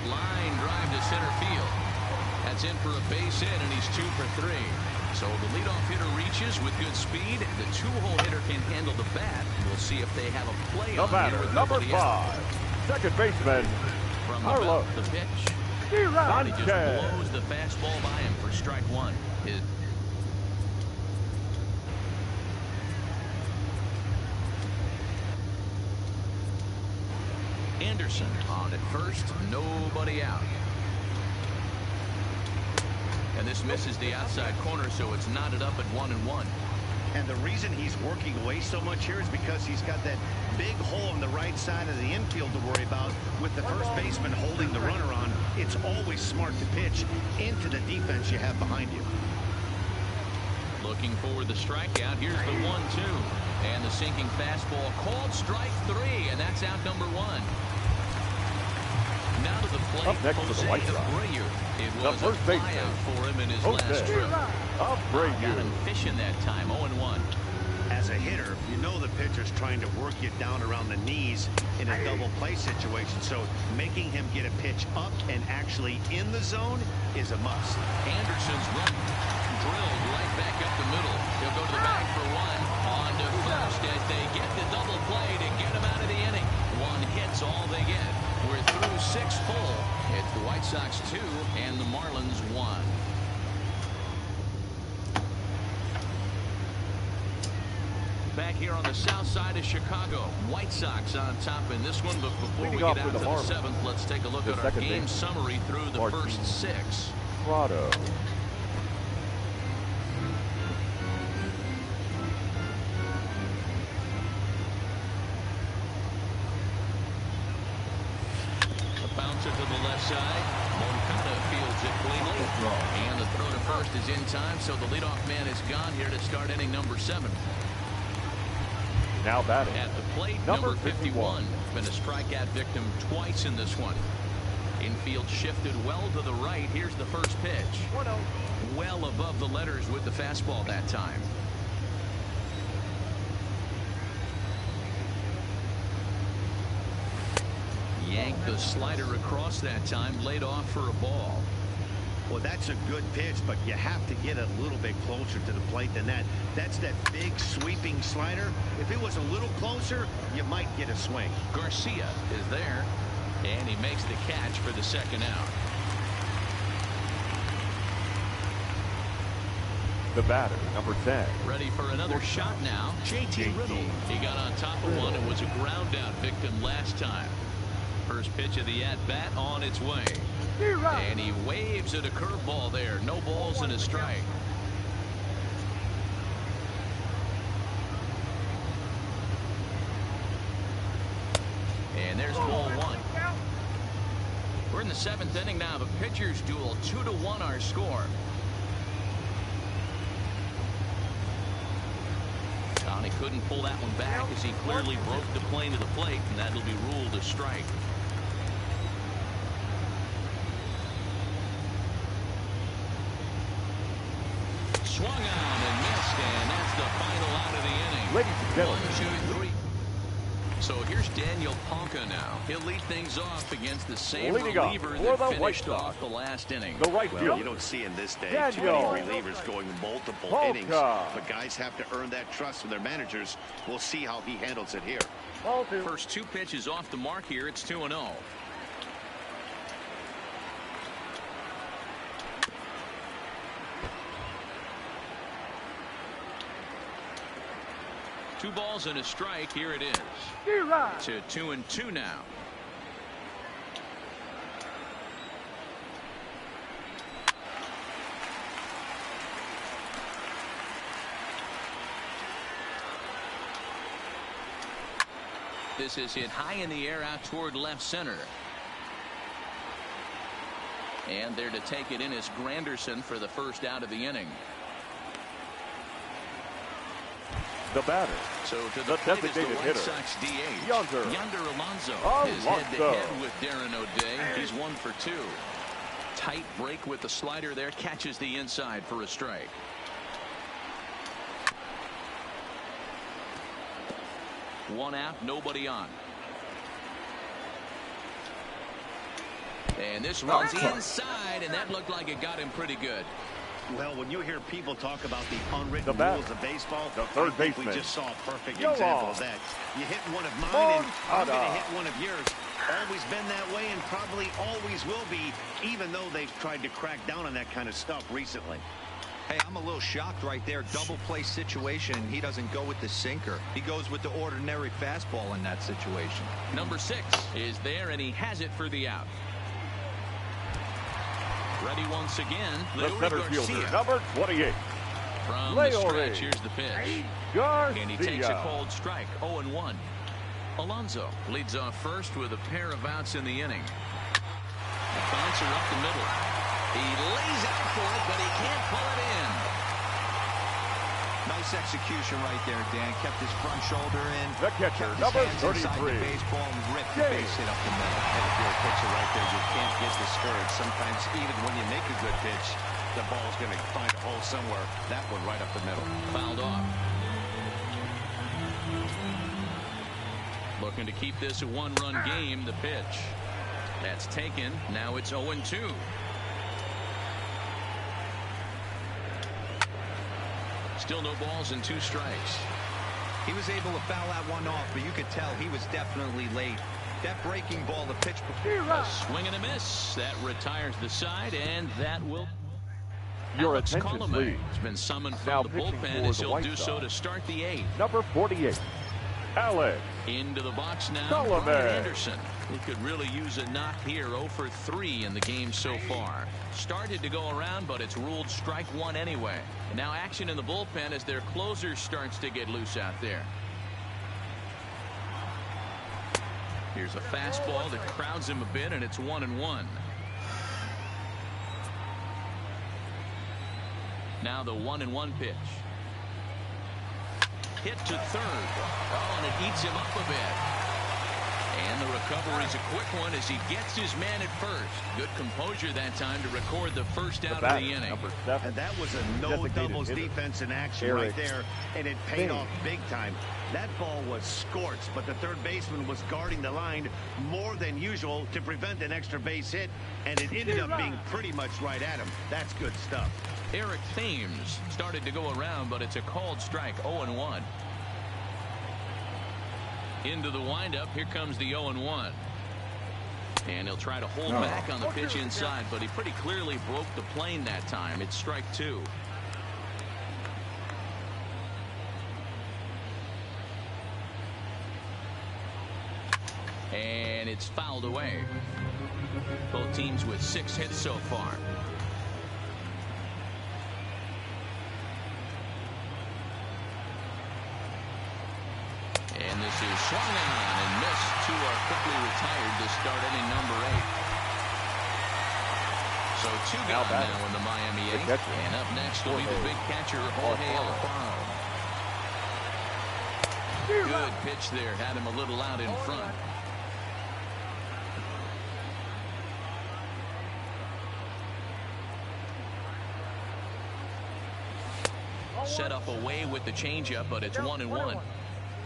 Speaker 1: Line drive to center field. That's in for a base hit, and he's 2 for 3. So the leadoff hitter reaches with good speed. The two-hole hitter can handle the bat. We'll see if they have a play
Speaker 2: The
Speaker 1: on here
Speaker 2: batter,
Speaker 1: with
Speaker 2: number
Speaker 1: nobody out.
Speaker 2: 5, second baseman,
Speaker 1: From the
Speaker 2: Carlos.
Speaker 1: belt, the pitch.
Speaker 2: Sanchez.
Speaker 1: He just blows the fastball by him for strike one. Anderson on at first, nobody out. And this misses the outside corner, so it's knotted up at 1-1.
Speaker 3: And the reason he's working away so much here is because he's got that big hole on the right side of the infield to worry about. With the first baseman holding the runner on, it's always smart to pitch into the defense you have behind you.
Speaker 1: Looking for the strikeout. Here's the 1-2. And the sinking fastball called strike 3, and that's out number 1. Now to the plate,
Speaker 2: Up next for the White Sox,
Speaker 1: it was a flyout for him in his last trip. Got him fishing that time, 0-1.
Speaker 3: As a hitter, you know the pitcher's trying to work you down around the knees in a double play situation, so making him get a pitch up and actually in the zone is a must.
Speaker 1: Anderson's run drilled right back up the middle. He'll go to the bag for 1. On to first as they get the double play to get him out of the inning. 1 hit's all they get. We're through 6 full. It's the White Sox 2 and the Marlins 1. Back here on the south side of Chicago, White Sox on top in this one. But before we get out to the 7th, let's take a look at our game summary through the first 6.
Speaker 2: Prado.
Speaker 1: Bouncer to the left side. Moncada fields it cleanly. And the throw to first is in time, so the leadoff man is gone here to start inning number 7.
Speaker 2: Now batting
Speaker 1: at the plate, number 51. Been a strikeout victim twice in this one. Infield shifted well to the right. Here's the first pitch.
Speaker 5: 1-0.
Speaker 1: Well above the letters with the fastball that time. Yanked the slider across that time, laid off for a ball.
Speaker 3: Well, that's a good pitch, but you have to get a little bit closer to the plate than that. That's that big sweeping slider. If it was a little closer, you might get a swing.
Speaker 1: Garcia is there, and he makes the catch for the second out.
Speaker 2: The batter, number 10.
Speaker 1: Ready for another shot now. JT Riddle. He got on top of one and was a ground out victim last time. First pitch of the at-bat on its way. And he waves at a curveball there. No balls and a strike. And there's ball 1. We're in the 7th inning now. The pitchers duel. 2-1 our score. He couldn't pull that one back as he clearly broke the plane to the plate, and that'll be ruled a strike. Swung on and missed, and that's the final out of the inning.
Speaker 2: Ladies and gentlemen.
Speaker 1: 1, 2, 3. So here's Daniel Palka now. He'll lead things off against the same reliever that finished off the last inning.
Speaker 2: The right fielder.
Speaker 3: You don't see in this day
Speaker 2: Daniel.
Speaker 3: too many relievers going multiple
Speaker 2: Palka.
Speaker 3: innings, but guys have to earn that trust from their managers. We'll see how he handles it here.
Speaker 1: First 2 pitches off the mark here. It's 2-0. Two balls and a strike. Here it is. To 2-2 now. This is hit high in the air out toward left center. And there to take it in is Granderson for the first out of the inning.
Speaker 2: The batter.
Speaker 1: So to
Speaker 2: the
Speaker 1: plate is the
Speaker 2: designated
Speaker 1: White
Speaker 2: hitter,
Speaker 1: Sox DH.
Speaker 2: Yonder
Speaker 1: Alonso is
Speaker 2: Alonso.
Speaker 1: head-to-head with Darren O'Day. He's 1 for 2. Tight break with the slider there. Catches the inside for a strike. One out, nobody on. And this runs inside, and that looked like it got him pretty good.
Speaker 3: Well, when you hear people talk about the unwritten rules of baseball,
Speaker 2: the third
Speaker 3: we
Speaker 2: baseman.
Speaker 3: just saw a perfect example of that. You hit one of mine, and I'm going to hit one of yours. Always been that way and probably always will be, even though they've tried to crack down on that kind of stuff recently.
Speaker 4: Hey, I'm a little shocked right there. Double play situation, and he doesn't go with the sinker. He goes with the ordinary fastball in that situation.
Speaker 1: Number 6 is there, and he has it for the out. Ready once again,
Speaker 2: The center fielder, number 28.
Speaker 1: From the stretch, here's the pitch.
Speaker 2: Garcia.
Speaker 1: And he takes a cold strike, 0-1. Alonso leads off first with a pair of outs in the inning. A bouncer up the middle. He lays out for it, but he can't pull it in.
Speaker 4: Nice execution right there, Dan. Kept his front shoulder in.
Speaker 2: The catcher, number 33.
Speaker 4: The baseball and ripped the base hit up the middle.
Speaker 3: And if you're a pitcher right there, you can't get discouraged. Sometimes even when you make a good pitch, the ball's going to find a hole somewhere. That one right up the middle.
Speaker 1: Fouled off. Looking to keep this a one-run game, the pitch. That's taken. Now it's 0-2. Still no balls and 2 strikes.
Speaker 4: He was able to foul that one off, but you could tell he was definitely late. That breaking ball, the pitch.
Speaker 1: A swing and a miss. That retires the side, and that will.
Speaker 2: Your
Speaker 1: Alex
Speaker 2: attention,
Speaker 1: Colomé
Speaker 2: please.
Speaker 1: has been summoned
Speaker 2: Now
Speaker 1: from the
Speaker 2: pitching
Speaker 1: bullpen
Speaker 2: for
Speaker 1: as
Speaker 2: the
Speaker 1: he'll
Speaker 2: White
Speaker 1: do so
Speaker 2: Sox.
Speaker 1: to start the 8th.
Speaker 2: Number 48. Alex.
Speaker 1: Into the box now,
Speaker 2: Colomé.
Speaker 1: Brian Anderson. He could really use a knock here. 0 for 3 in the game so far. Started to go around, but it's ruled strike 1 anyway. Now action in the bullpen as their closer starts to get loose out there. Here's a fastball that crowds him a bit, and it's 1-1. Now the 1-1 pitch. Hit to third. Oh, and it eats him up a bit. And the recovery is a quick one as he gets his man at first. Good composure that time to record the first out of the inning.
Speaker 2: Number 7.
Speaker 3: And that was a no-doubles defense in action right there, and it paid off big time. That ball was scorched, but the third baseman was guarding the line more than usual to prevent an extra base hit, and it ended up being pretty much right at him. That's good stuff.
Speaker 1: Eric Thames started to go around, but it's a called strike, 0-1. Into the windup, here comes the 0-1. And he'll try to hold back on the pitch inside, but he pretty clearly broke the plane that time. It's strike 2. And it's fouled away. Both teams with 6 hits so far. And this is swung on and missed. 2 are quickly retired to start inning number 8. So 2 gone now in the Miami 8th. And up next will be the big catcher, Jorge Alfaro. Good pitch there. Had him a little out in front. Set up away with the changeup, but it's 1-1.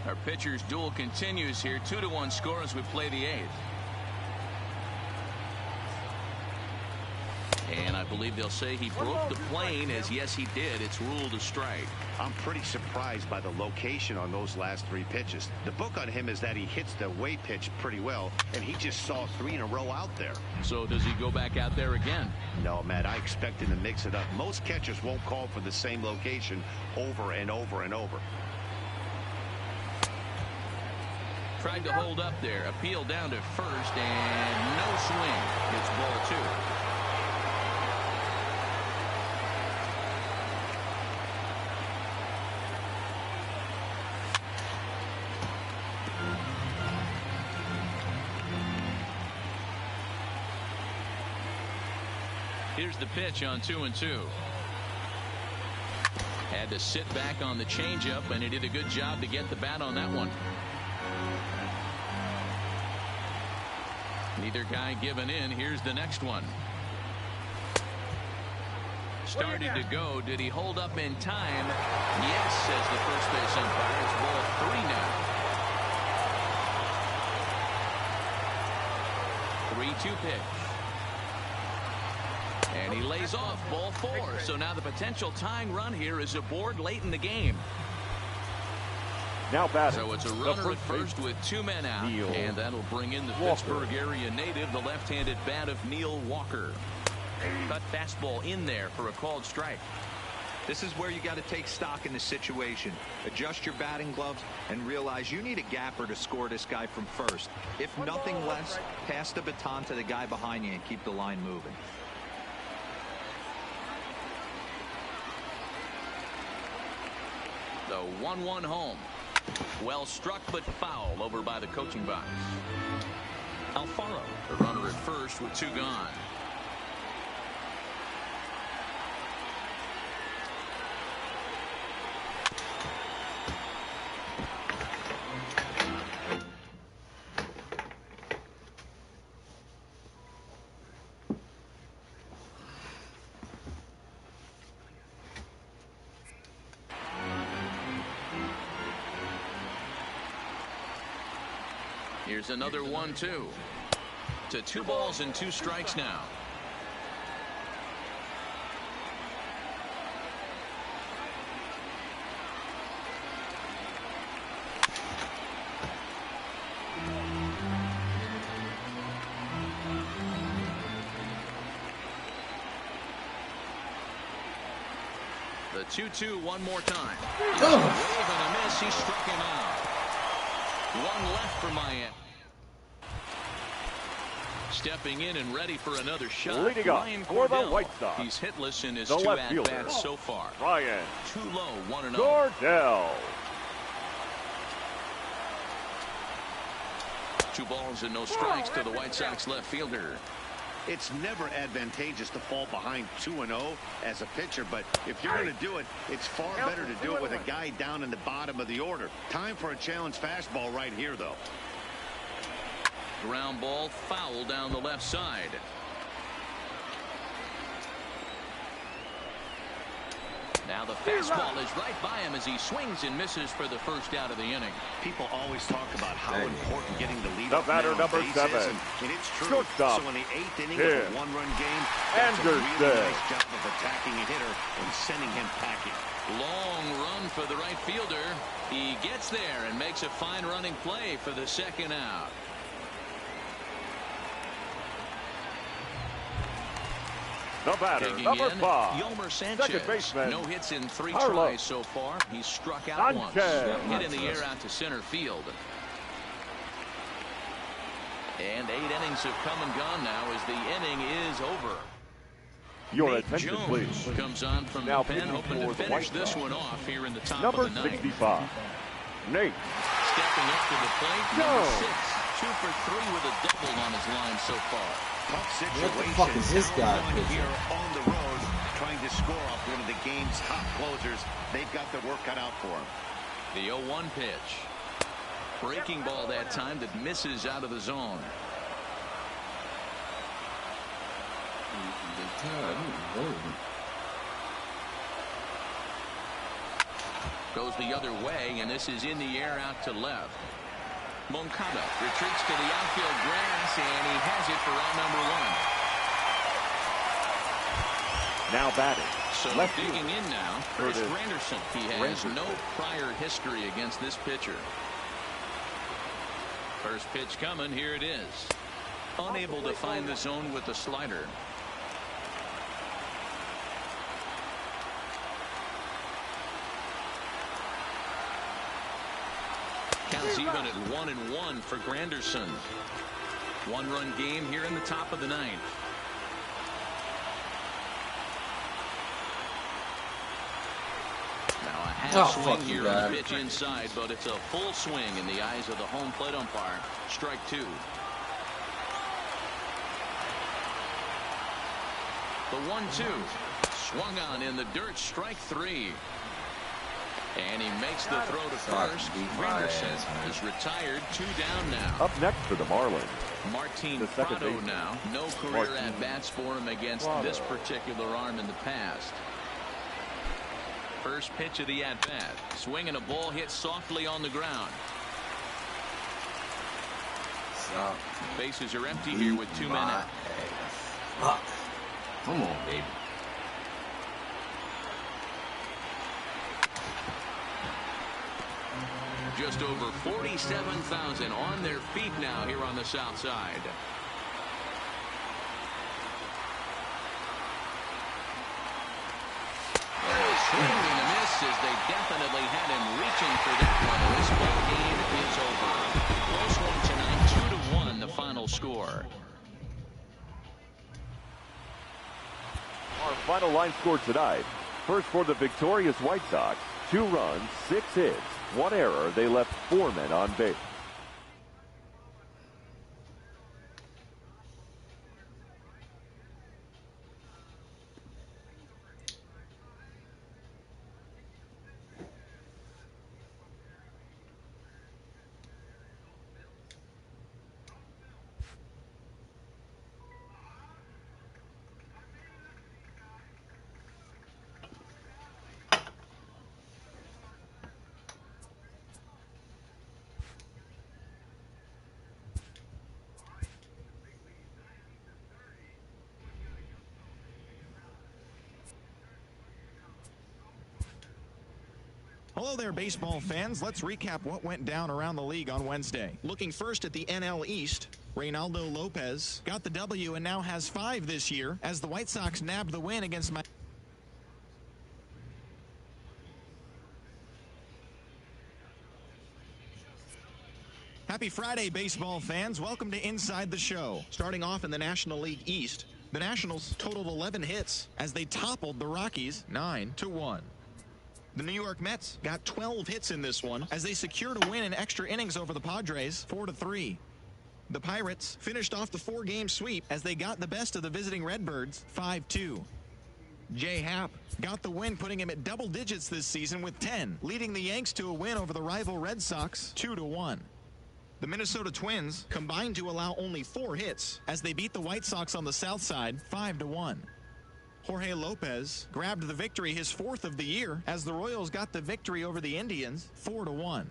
Speaker 1: Our pitcher's duel continues here. 2-1 score as we play the 8th. And I believe they'll say he broke the plane, as yes he did. It's ruled a strike.
Speaker 3: I'm pretty surprised by the location on those last 3 pitches. The book on him is that he hits the away pitch pretty well, and he just saw 3 in a row out there.
Speaker 1: So does he go back out there again?
Speaker 3: No, Matt, I expect him to mix it up. Most catchers won't call for the same location over and over and over.
Speaker 1: Tried to hold up there. Appeal down to first, and no swing. It's ball 2. Here's the pitch on 2-2. Had to sit back on the changeup, and he did a good job to get the bat on that one. Neither guy giving in. Here's the next one. Started to go. Did he hold up in time? Yes, says the first base umpire. It's ball 3 now. 3-2 pitch. And he lays off ball 4. So now the potential tying run here is aboard late in the game.
Speaker 2: Now batting.
Speaker 1: So it's a runner at first with 2 men out.
Speaker 2: Neil
Speaker 1: And that'll bring in the Pittsburgh area native, the left-handed bat of Neil Walker. Cut fastball in there for a called strike.
Speaker 4: This is where you got to take stock in the situation. Adjust your batting gloves and realize you need a gapper to score this guy from first. If nothing less, pass the baton to the guy behind you and keep the line moving.
Speaker 1: The 1-1 home. Well struck but foul over by the coaching box. Alfaro, the runner at first with 2 gone. Here's another 1-2. To 2 balls and 2 strikes now. The 2-2 one more time. Wave and a miss. He struck him out. 1 left for Miami. Stepping in and ready for another shot.
Speaker 2: Leading up for the White Sox.
Speaker 1: He's hitless in his
Speaker 2: the
Speaker 1: 2
Speaker 2: left fielder
Speaker 1: at-bats so far.
Speaker 2: Ryan
Speaker 1: Too low, 1-0.
Speaker 2: Gordell.
Speaker 1: 2 balls and no strikes to the White Sox left fielder.
Speaker 3: It's never advantageous to fall behind 2-0 as a pitcher, but if you're going to do it, it's far better to do it with a guy down in the bottom of the order. Time for a challenge fastball right here, though.
Speaker 1: Ground ball foul down the left side. Now the fastball is right by him as he swings and misses for the first out of the inning.
Speaker 3: People always talk about how important getting the lead.
Speaker 2: The batter, number 7.
Speaker 3: And it's true.
Speaker 2: Shortstop.
Speaker 3: So in the 8th inning of a 1-run game, that's a really nice job of attacking a hitter and sending him packing.
Speaker 1: Long run for the right fielder. He gets there and makes a fine running play for the 2nd out.
Speaker 2: The batter,
Speaker 1: Taking
Speaker 2: number
Speaker 1: in,
Speaker 2: 5.
Speaker 1: Yolmer Sanchez.
Speaker 2: Second baseman.
Speaker 1: No hits in 3
Speaker 2: Carlos
Speaker 1: tries so far. He's struck out once. Hit in the air out to center field. And 8 innings have come and gone now as the inning is over.
Speaker 2: Your
Speaker 1: Nate
Speaker 2: attention,
Speaker 1: Jones
Speaker 2: please.
Speaker 1: comes on from
Speaker 2: Now
Speaker 1: the pen, hoping to finish this one off here in the top
Speaker 2: number
Speaker 1: of the 9th.
Speaker 2: 65. Nate
Speaker 1: Stepping up to the plate, number 6. 2 for 3 with a double on his line so far.
Speaker 3: Tough situation.
Speaker 6: What the fuck is this guy pitching?
Speaker 3: Here on the road, trying to score off one of the game's top closers. They've got their work cut out for him.
Speaker 1: The 0-1 pitch. Breaking ball that time that misses out of the zone. Goes the other way, and this is in the air out to left. Moncada retreats to the outfield grass, and he has it for out number 1.
Speaker 2: now batting.
Speaker 1: So
Speaker 2: Left
Speaker 1: digging
Speaker 2: field.
Speaker 1: in now, Chris Granderson. He has no prior history against this pitcher. First pitch coming, here it is. Unable to find the zone with the slider. Counts even at 1-1 for Granderson. 1-run game here in the top of the 9th. Now a half swing here on the pitch inside, but it's a full swing in the eyes of the home plate umpire. Strike 2. The 1-2 swung on in the dirt. Strike 3. And he makes the throw to first. Granderson is retired. 2 down now.
Speaker 2: Up next for the Marlins.
Speaker 1: Martin Prado now. No career at-bats for him against this particular arm in the past. First pitch of the at-bat. Swinging a ball hit softly on the ground. Bases are empty here with 2 men out.
Speaker 6: Come on, baby.
Speaker 1: Just over 47,000 on their feet now here on the south side. Swing and a miss as they definitely had him reaching for that one. This ball game is over. Close one tonight, 2-1 the final score.
Speaker 2: Our final line score tonight. First for the victorious White Sox, 2 runs, 6 hits, 1 error. They left 4 men on base.
Speaker 8: Hello there, baseball fans. Let's recap what went down around the league on Wednesday. Looking first at the NL East, Reynaldo Lopez got the W and now has 5 this year as the White Sox nabbed the win against Miami. Happy Friday, baseball fans. Welcome to Inside the Show. Starting off in the National League East, the Nationals totaled 11 hits as they toppled the Rockies 9-1. The New York Mets got 12 hits in this one as they secured a win in extra innings over the Padres 4-3. The Pirates finished off the 4-game sweep as they got the best of the visiting Redbirds 5-2. Jay Happ got the win, putting him at double digits this season with 10, leading the Yanks to a win over the rival Red Sox 2-1. The Minnesota Twins combined to allow only 4 hits as they beat the White Sox on the south side 5-1. Jorge Lopez grabbed the victory, his 4th of the year, as the Royals got the victory over the Indians 4-1.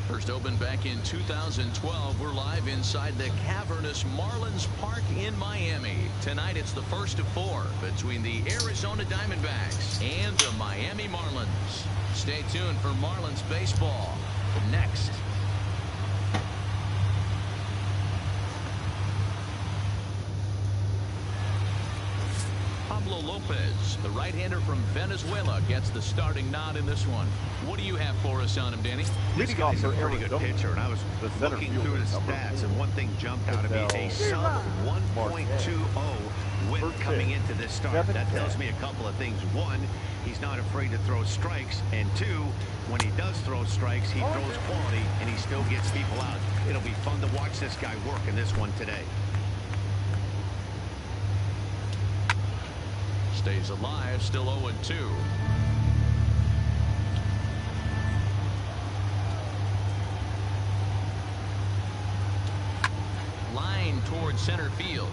Speaker 1: First opened back in 2012. We're live inside the cavernous Marlins Park in Miami. Tonight it's the first of 4 between the Arizona Diamondbacks and the Miami Marlins. Stay tuned for Marlins baseball next. Pablo Lopez, the right-hander from Venezuela, gets the starting nod in this one. What do you have for us on him, Danny?
Speaker 3: This guy's a pretty good pitcher, and I was looking through his stats, and one thing jumped out at me, a sub 1.20 whip coming into this start. That tells me a couple of things. 1, he's not afraid to throw strikes, and 2, when he does throw strikes, he throws quality, and he still gets people out. It'll be fun to watch this guy work in this one today.
Speaker 1: Stays alive, still 0-2. Line towards center field.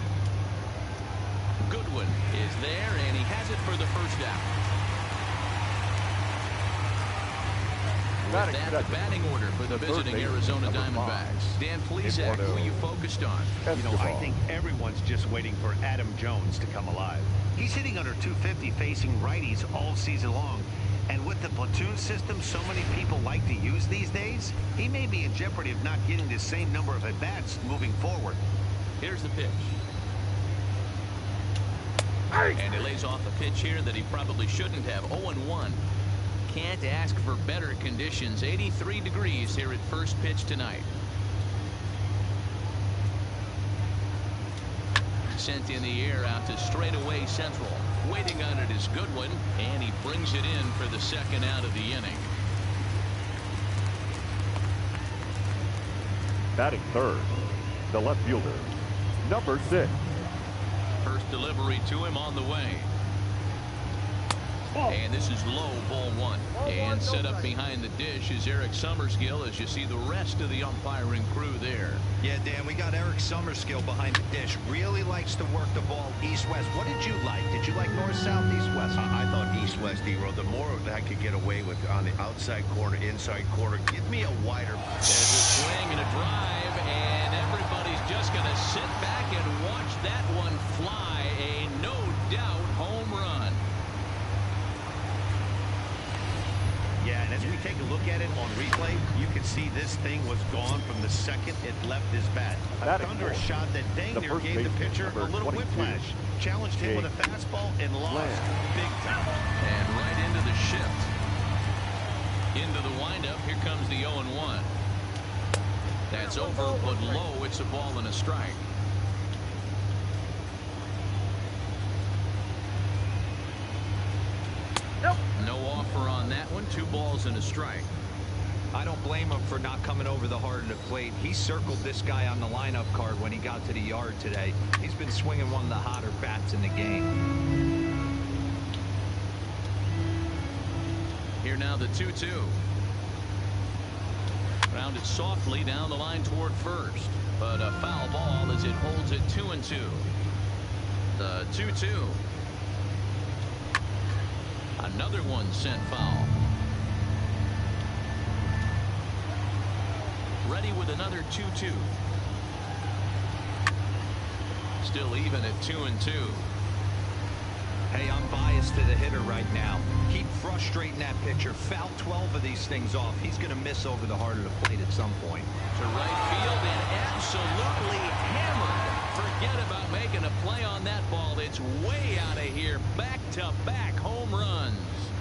Speaker 1: Goodwin is there, and he has it for the first out. With that, the batting order for the visiting Arizona Diamondbacks. Dan Plesac, who you focused on?
Speaker 3: You know, I think everyone's just waiting for Adam Jones to come alive. He's hitting under 250 facing righties all season long. And with the platoon system so many people like to use these days, he may be in jeopardy of not getting the same number of at-bats moving forward.
Speaker 1: Here's the pitch. And he lays off a pitch here that he probably shouldn't have. 0-1. Can't ask for better conditions. 83 degrees here at first pitch tonight. Sent in the air out to straightaway central. Waiting on it is Goodwin, and he brings it in for the second out of the inning.
Speaker 2: Batting third, the left fielder, number 6.
Speaker 1: First delivery to him on the way. And this is low, ball 1. And set up behind the dish is Eric Summerskill as you see the rest of the umpiring crew there.
Speaker 4: Yeah, Dan, we got Eric Summerskill behind the dish. Really likes to work the ball east-west. What did you like? Did you like north-south, east-west?
Speaker 3: I thought east-west, D-Road. The more I could get away with on the outside corner, inside corner, give me a wider.
Speaker 1: There's a swing and a drive, and everybody's just going to sit back and watch that one fly. A no-doubt home run.
Speaker 3: Yeah, and as we take a look at it on replay, you can see this thing was gone from the second it left his bat. A thunderous shot that dang near gave the pitcher a little whiplash. Challenged him with a fastball and lost big time.
Speaker 1: And right into the shift. Into the windup. Here comes the 0-1. That's over, but low. It's a ball and a strike. No offer on that one. 2 balls and a strike.
Speaker 4: I don't blame him for not coming over the heart of the plate. He circled this guy on the lineup card when he got to the yard today. He's been swinging one of the hotter bats in the game.
Speaker 1: Here now the 2-2. Rounded softly down the line toward first. But a foul ball as it holds it 2-2. The 2-2. Another one sent foul. Ready with another 2-2. Still even at 2-2.
Speaker 4: Hey, I'm biased to the hitter right now. Keep frustrating that pitcher. Foul 12 of these things off. He's going to miss over the heart of the plate at some point.
Speaker 1: To right field and absolutely hammered. Forget about making a play on that ball. It's way out of here. Back-to-back home runs.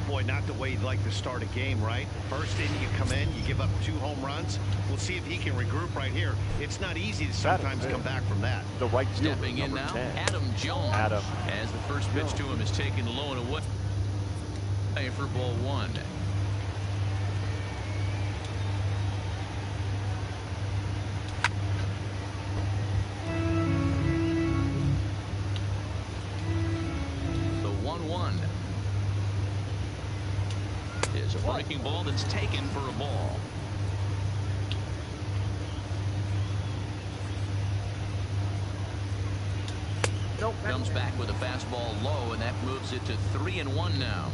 Speaker 3: Boy, not the way you'd like to start a game, right? First inning, you come in, you give up 2 home runs. We'll see if he can regroup right here. It's not easy to sometimes come back from that.
Speaker 2: The right fielder,
Speaker 1: stepping in now,
Speaker 2: 10.
Speaker 1: Adam Jones. As the first pitch to him is taken low and away for ball 1. The 1-1 is a breaking ball that's taken for a ball. Comes back with a fastball low, and that moves it to 3-1 now.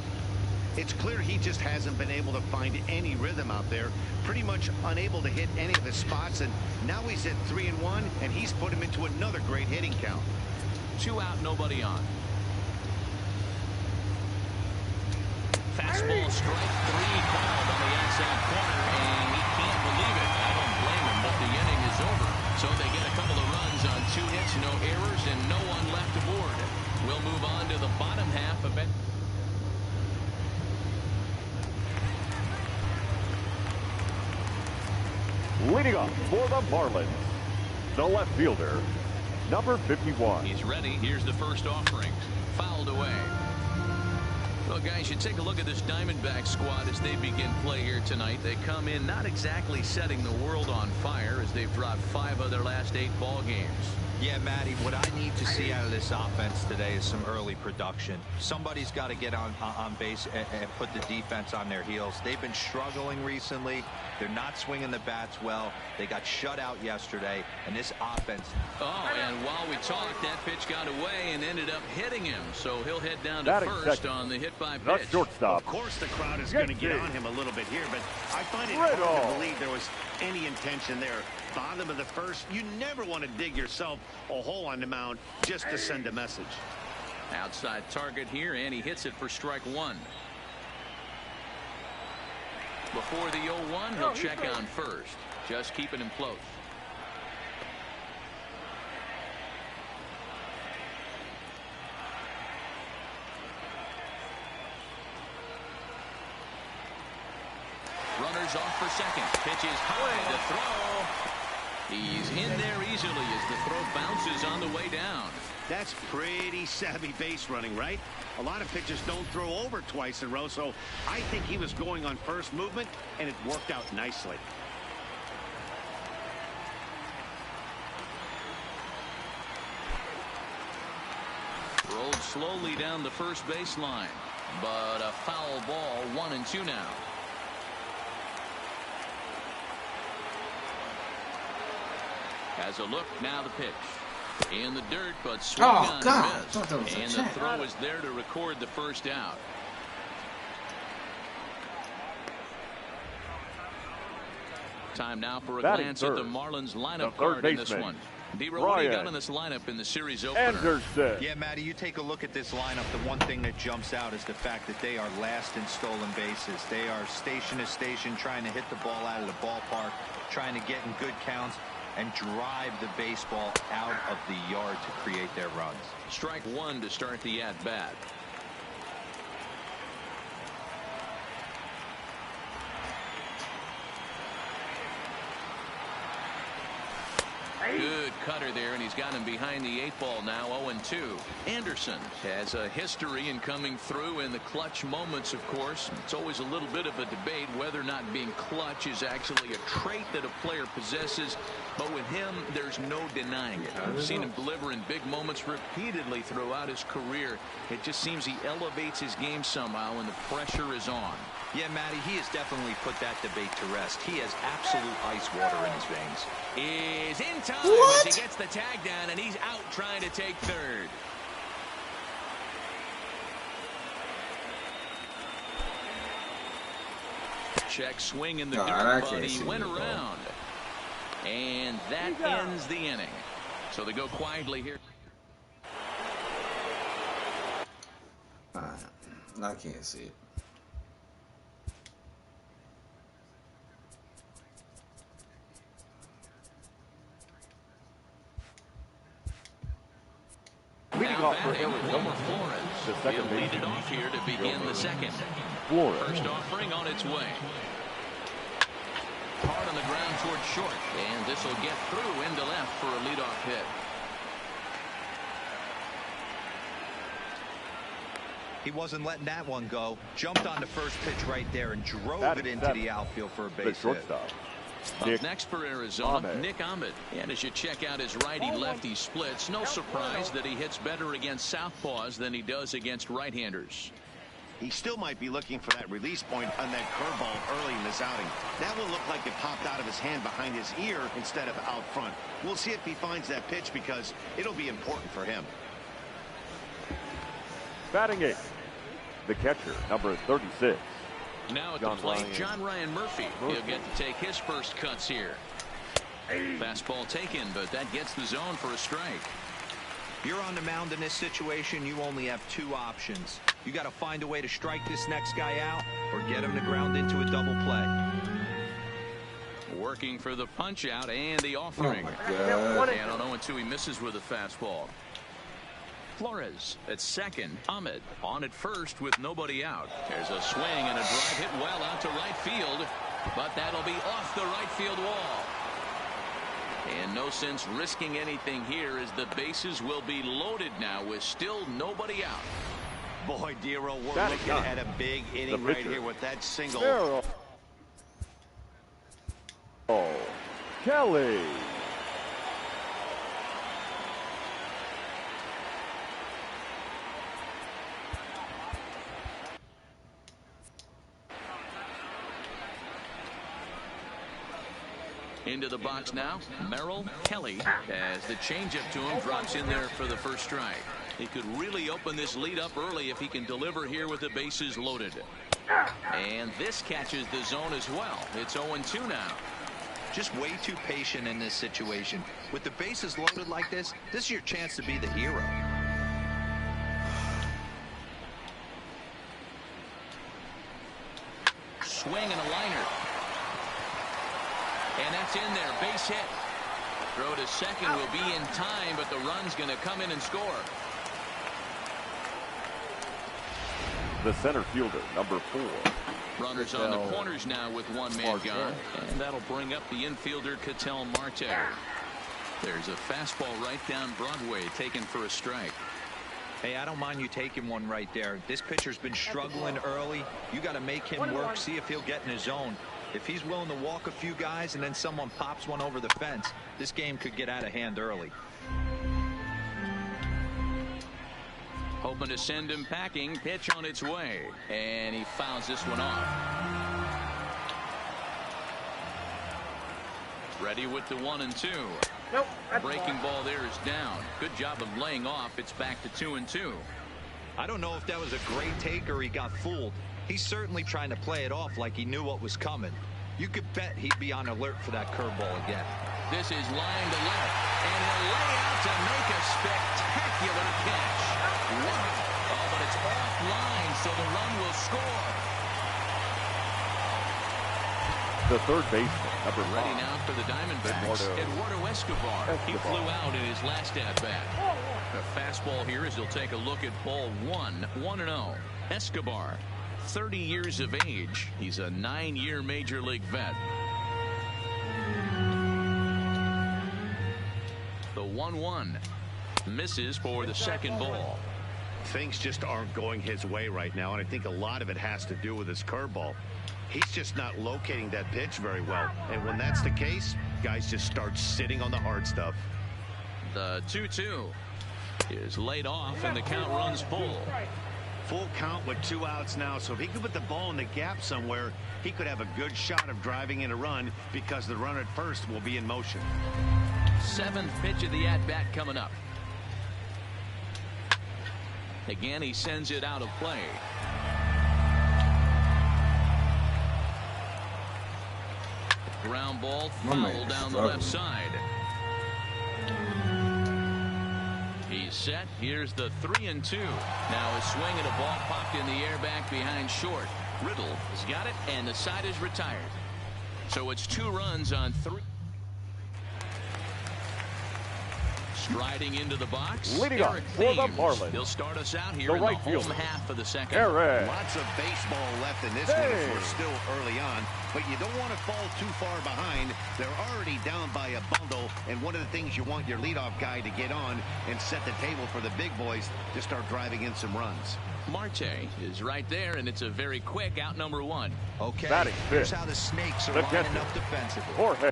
Speaker 3: It's clear he just hasn't been able to find any rhythm out there. Pretty much unable to hit any of his spots, and now he's at 3-1, and he's put him into another great hitting count.
Speaker 1: 2 out, nobody on. Fastball strike 3 called on the outside corner, and he can't believe it. I don't blame him, but the inning is over. So they get a couple of runs on 2 hits, no errors, and no one left aboard. We'll move on to the bottom half of it.
Speaker 2: Leading off for the Marlins, the left fielder, number 51.
Speaker 1: He's ready. Here's the first offering. Fouled away. Well, guys, you take a look at this Diamondback squad as they begin play here tonight. They come in not exactly setting the world on fire as they've dropped 5 of their last 8 ball games.
Speaker 4: Yeah, Matty, what I need to see out of this offense today is some early production. Somebody's got to get on base and put the defense on their heels. They've been struggling recently. They're not swinging the bats well. They got shut out yesterday, and this offense.
Speaker 1: Oh, and while we talked, that pitch got away and ended up hitting him. So he'll head down to first on the hit by pitch.
Speaker 2: Shortstop.
Speaker 3: Of course, the crowd is going to get on him a little bit here, but I find it hard to believe there was any intention there. Bottom of the first, you never want to dig yourself a hole on the mound just to send a message.
Speaker 1: Outside target here, and he hits it for strike 1. Before the 0-1, he'll check on first. Just keeping him close. Runners off for second. Pitch is high. The throw. He's in there easily as the throw bounces on the way down.
Speaker 3: That's pretty savvy base running, right? A lot of pitchers don't throw over twice in a row, so I think he was going on first movement, and it worked out nicely.
Speaker 1: Rolled slowly down the first baseline, but a foul ball, 1-2 now. Has a look, now the pitch. In the dirt, but swung on and missed. And the throw is there to record the first out. Time now for a glance at the Marlins lineup card in this one. D-Roll, what do you got in this lineup in the series opener?
Speaker 2: Anderson.
Speaker 4: Yeah, Matty, you take a look at this lineup. The one thing that jumps out is the fact that they are last in stolen bases. They are station to station trying to hit the ball out of the ballpark, trying to get in good counts and drive the baseball out of the yard to create their runs.
Speaker 1: Strike one to start the at-bat. Good cutter there, and he's got him behind the 8 ball now. 0-2. Anderson has a history in coming through in the clutch moments, of course. It's always a little bit of a debate whether or not being clutch is actually a trait that a player possesses. But with him, there's no denying it. I've seen him deliver in big moments repeatedly throughout his career. It just seems he elevates his game somehow when the pressure is on.
Speaker 4: Yeah, Matty, he has definitely put that debate to rest. He has absolute ice water in his veins.
Speaker 1: Is in time as he gets the tag down, and he's out trying to take third. Check swing in the dirt, but he went around. And that ends the inning. So they go quietly here.
Speaker 6: I can't see it.
Speaker 2: Leading off for
Speaker 1: Arizona, Flores. He'll lead it off here to begin the second. First offering on its way. Hard on the ground towards short, and this will get through into left for a leadoff hit.
Speaker 4: He wasn't letting that one go. Jumped on the first pitch right there and drove it into the outfield for a base hit.
Speaker 1: Up next for Arizona, Nick Ahmed. And as you check out his righty-lefty splits, no surprise that he hits better against southpaws than he does against right-handers.
Speaker 3: He still might be looking for that release point on that curveball early in this outing. That will look like it popped out of his hand behind his ear instead of out front. We'll see if he finds that pitch because it'll be important for him.
Speaker 2: Batting eighth, the catcher, number 36.
Speaker 1: Now at the plate, John Ryan Murphy. He'll get to take his first cuts here. Fastball taken, but that gets the zone for a strike.
Speaker 4: You're on the mound in this situation. You only have two options. You got to find a way to strike this next guy out or get him to ground into a double play.
Speaker 1: Working for the punch out and the offering. And on 0-2, he misses with a fastball. Flores at second. Ahmed on at first with nobody out. There's a swing and a drive hit well out to right field, but that'll be off the right field wall. And no sense risking anything here as the bases will be loaded now with still nobody out.
Speaker 3: Boy, Dero, we're looking at a big inning right here with that single.
Speaker 2: Kelly.
Speaker 1: Into the box now, Merrill Kelly, as the changeup to him drops in there for the first strike. He could really open this lead up early if he can deliver here with the bases loaded. And this catches the zone as well. It's 0-2 now.
Speaker 4: Just way too patient in this situation. With the bases loaded like this is your chance to be the hero.
Speaker 1: Swing and a liner. And that's in there, base hit. Throw to second will be in time, but the run's going to come in and score.
Speaker 2: The center fielder, number 4.
Speaker 1: Runners on the corners now with one man gone. And that'll bring up the infielder, Ketel Marte. There's a fastball right down Broadway taken for a strike.
Speaker 4: Hey, I don't mind you taking one right there. This pitcher's been struggling early. You got to make him work, see if he'll get in his zone. If he's willing to walk a few guys and then someone pops one over the fence, this game could get out of hand early.
Speaker 1: Hoping to send him packing. Pitch on its way. And he fouls this one off. Ready with the 1-2.
Speaker 5: Nope.
Speaker 1: Breaking ball there is down. Good job of laying off. It's back to 2-2.
Speaker 4: I don't know if that was a great take or he got fooled. He's certainly trying to play it off like he knew what was coming. You could bet he'd be on alert for that curveball again.
Speaker 1: This is line to left. And he'll lay out to make a spectacular catch. Wow. Oh, but it's offline, so the run will score.
Speaker 2: The third baseman, number 5.
Speaker 1: Ready now for the Diamondbacks, Eduardo Escobar. He flew out in his last at-bat. The fastball here as he'll take a look at ball 1, 1-0. Escobar, 30 years of age. He's a 9-year Major League vet. The 1-1 misses for the second ball.
Speaker 3: Things just aren't going his way right now, and I think a lot of it has to do with his curveball. He's just not locating that pitch very well. And when that's the case, guys just start sitting on the hard stuff.
Speaker 1: The 2-2 is laid off, and the count runs full.
Speaker 3: Full count with 2 outs now, so if he could put the ball in the gap somewhere, he could have a good shot of driving in a run because the runner at first will be in motion.
Speaker 1: 7th pitch of the at-bat coming up. Again, he sends it out of play. Ground ball foul down the left side. He's set. Here's the 3-2. Now a swing and a ball popped in the air back behind short. Riddle has got it, and the side is retired. So it's 2 runs on 3. Striding into the box,
Speaker 2: leading off for the Marlins.
Speaker 1: He'll start us out here
Speaker 2: the
Speaker 1: in
Speaker 2: right
Speaker 1: the home
Speaker 2: fielder,
Speaker 1: half of the second.
Speaker 3: Lots of baseball left in this one as we're still early on, but you don't want to fall too far behind. They're already down by a bundle, and one of the things you want your leadoff guy to get on and set the table for the big boys to start driving in some runs.
Speaker 1: Marte is right there, and it's a very quick out number 1.
Speaker 4: Okay, here's how the Snakes are lining up defensively.
Speaker 2: Jorge.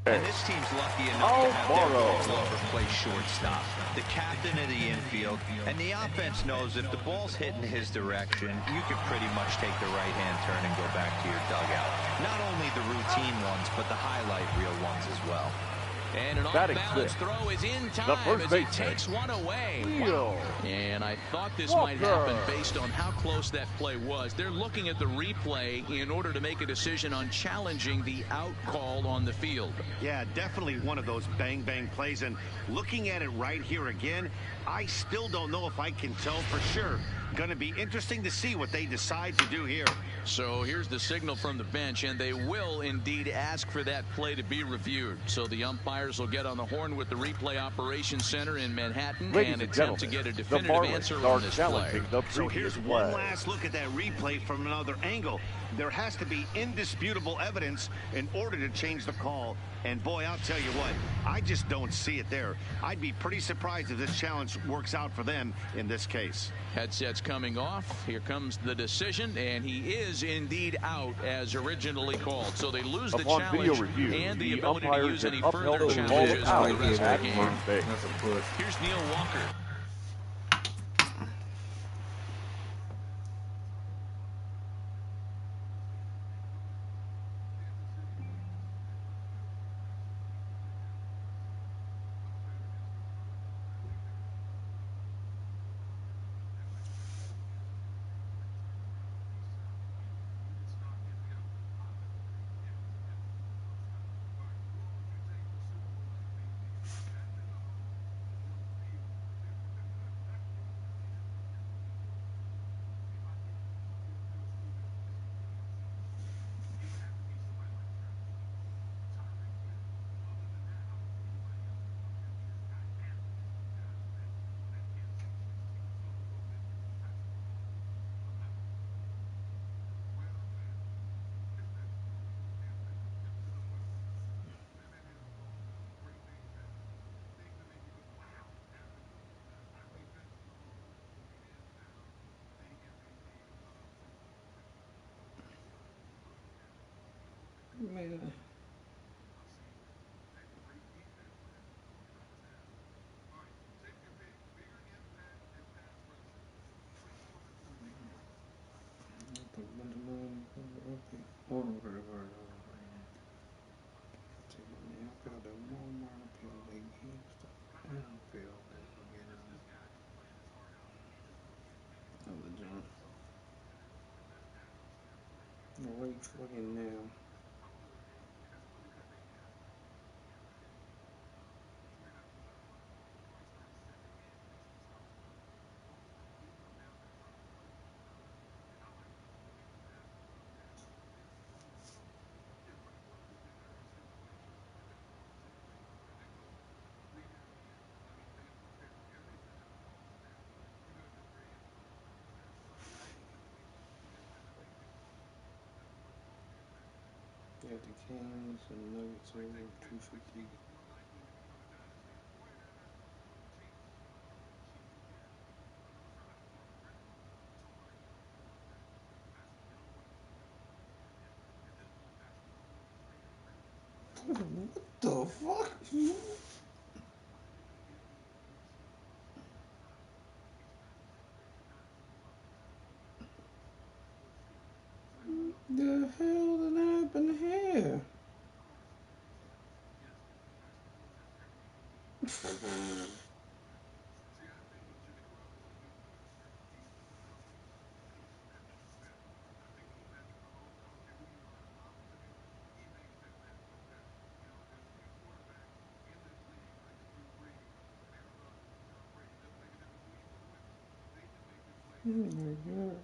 Speaker 4: And this team's lucky enough to have their Gold Glover play shortstop, the captain of the infield, and the offense knows if the ball's hitting his direction, you can pretty much take the right-hand turn and go back to your dugout. Not only the routine ones, but the highlight reel ones as well.
Speaker 1: And an off-balance throw is in time as he takes one away.
Speaker 2: Wow.
Speaker 1: And I thought this might happen based on how close that play was. They're looking at the replay in order to make a decision on challenging the out call on the field.
Speaker 3: Yeah, definitely one of those bang-bang plays. And looking at it right here again, I still don't know if I can tell for sure. Going to be interesting to see what they decide to do here.
Speaker 1: So here's the signal from the bench, and they will indeed ask for that play to be reviewed. So the umpires will get on the horn with the replay operations center in Manhattan and attempt to get a definitive answer on this play.
Speaker 3: So here's one last look at that replay from another angle. There has to be indisputable evidence in order to change the call. And boy, I'll tell you what, I just don't see it there. I'd be pretty surprised if this challenge works out for them in this case.
Speaker 1: Headsets coming off. Here comes the decision, and he is indeed out as originally called. So they lose the challenge and the ability to use any further challenges for the rest of the game. Here's Neil Walker.
Speaker 6: nigga. Right fucking now. Yeah, the Kings and Nuggets over 250. What the fuck? The hell did happen here? Oh my god.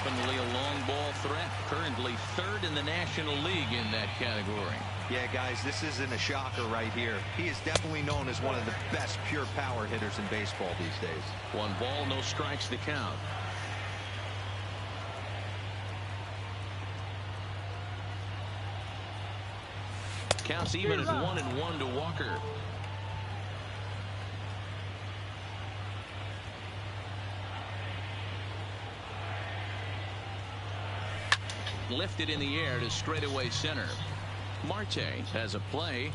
Speaker 1: Definitely a long ball threat. Currently third in the National League in that category.
Speaker 4: Yeah, guys, this isn't a shocker right here. He is definitely known as one of the best pure power hitters in baseball these days.
Speaker 1: 1 ball, no strikes to count. Counts even at 1-1 to Walker. Lifted in the air to straightaway center. Marte has a play.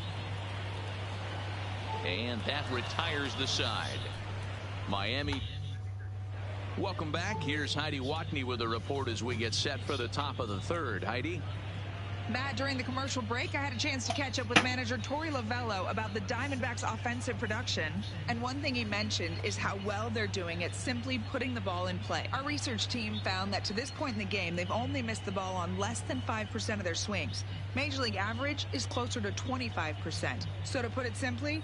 Speaker 1: And that retires the side. Miami. Welcome back. Here's Heidi Watney with a report as we get set for the top of the third. Heidi?
Speaker 7: Matt, during the commercial break, I had a chance to catch up with manager Torey Lovello about the Diamondbacks' offensive production. And one thing he mentioned is how well they're doing at simply putting the ball in play. Our research team found that to this point in the game, they've only missed the ball on less than 5% of their swings. Major League average is closer to 25%. So to put it simply,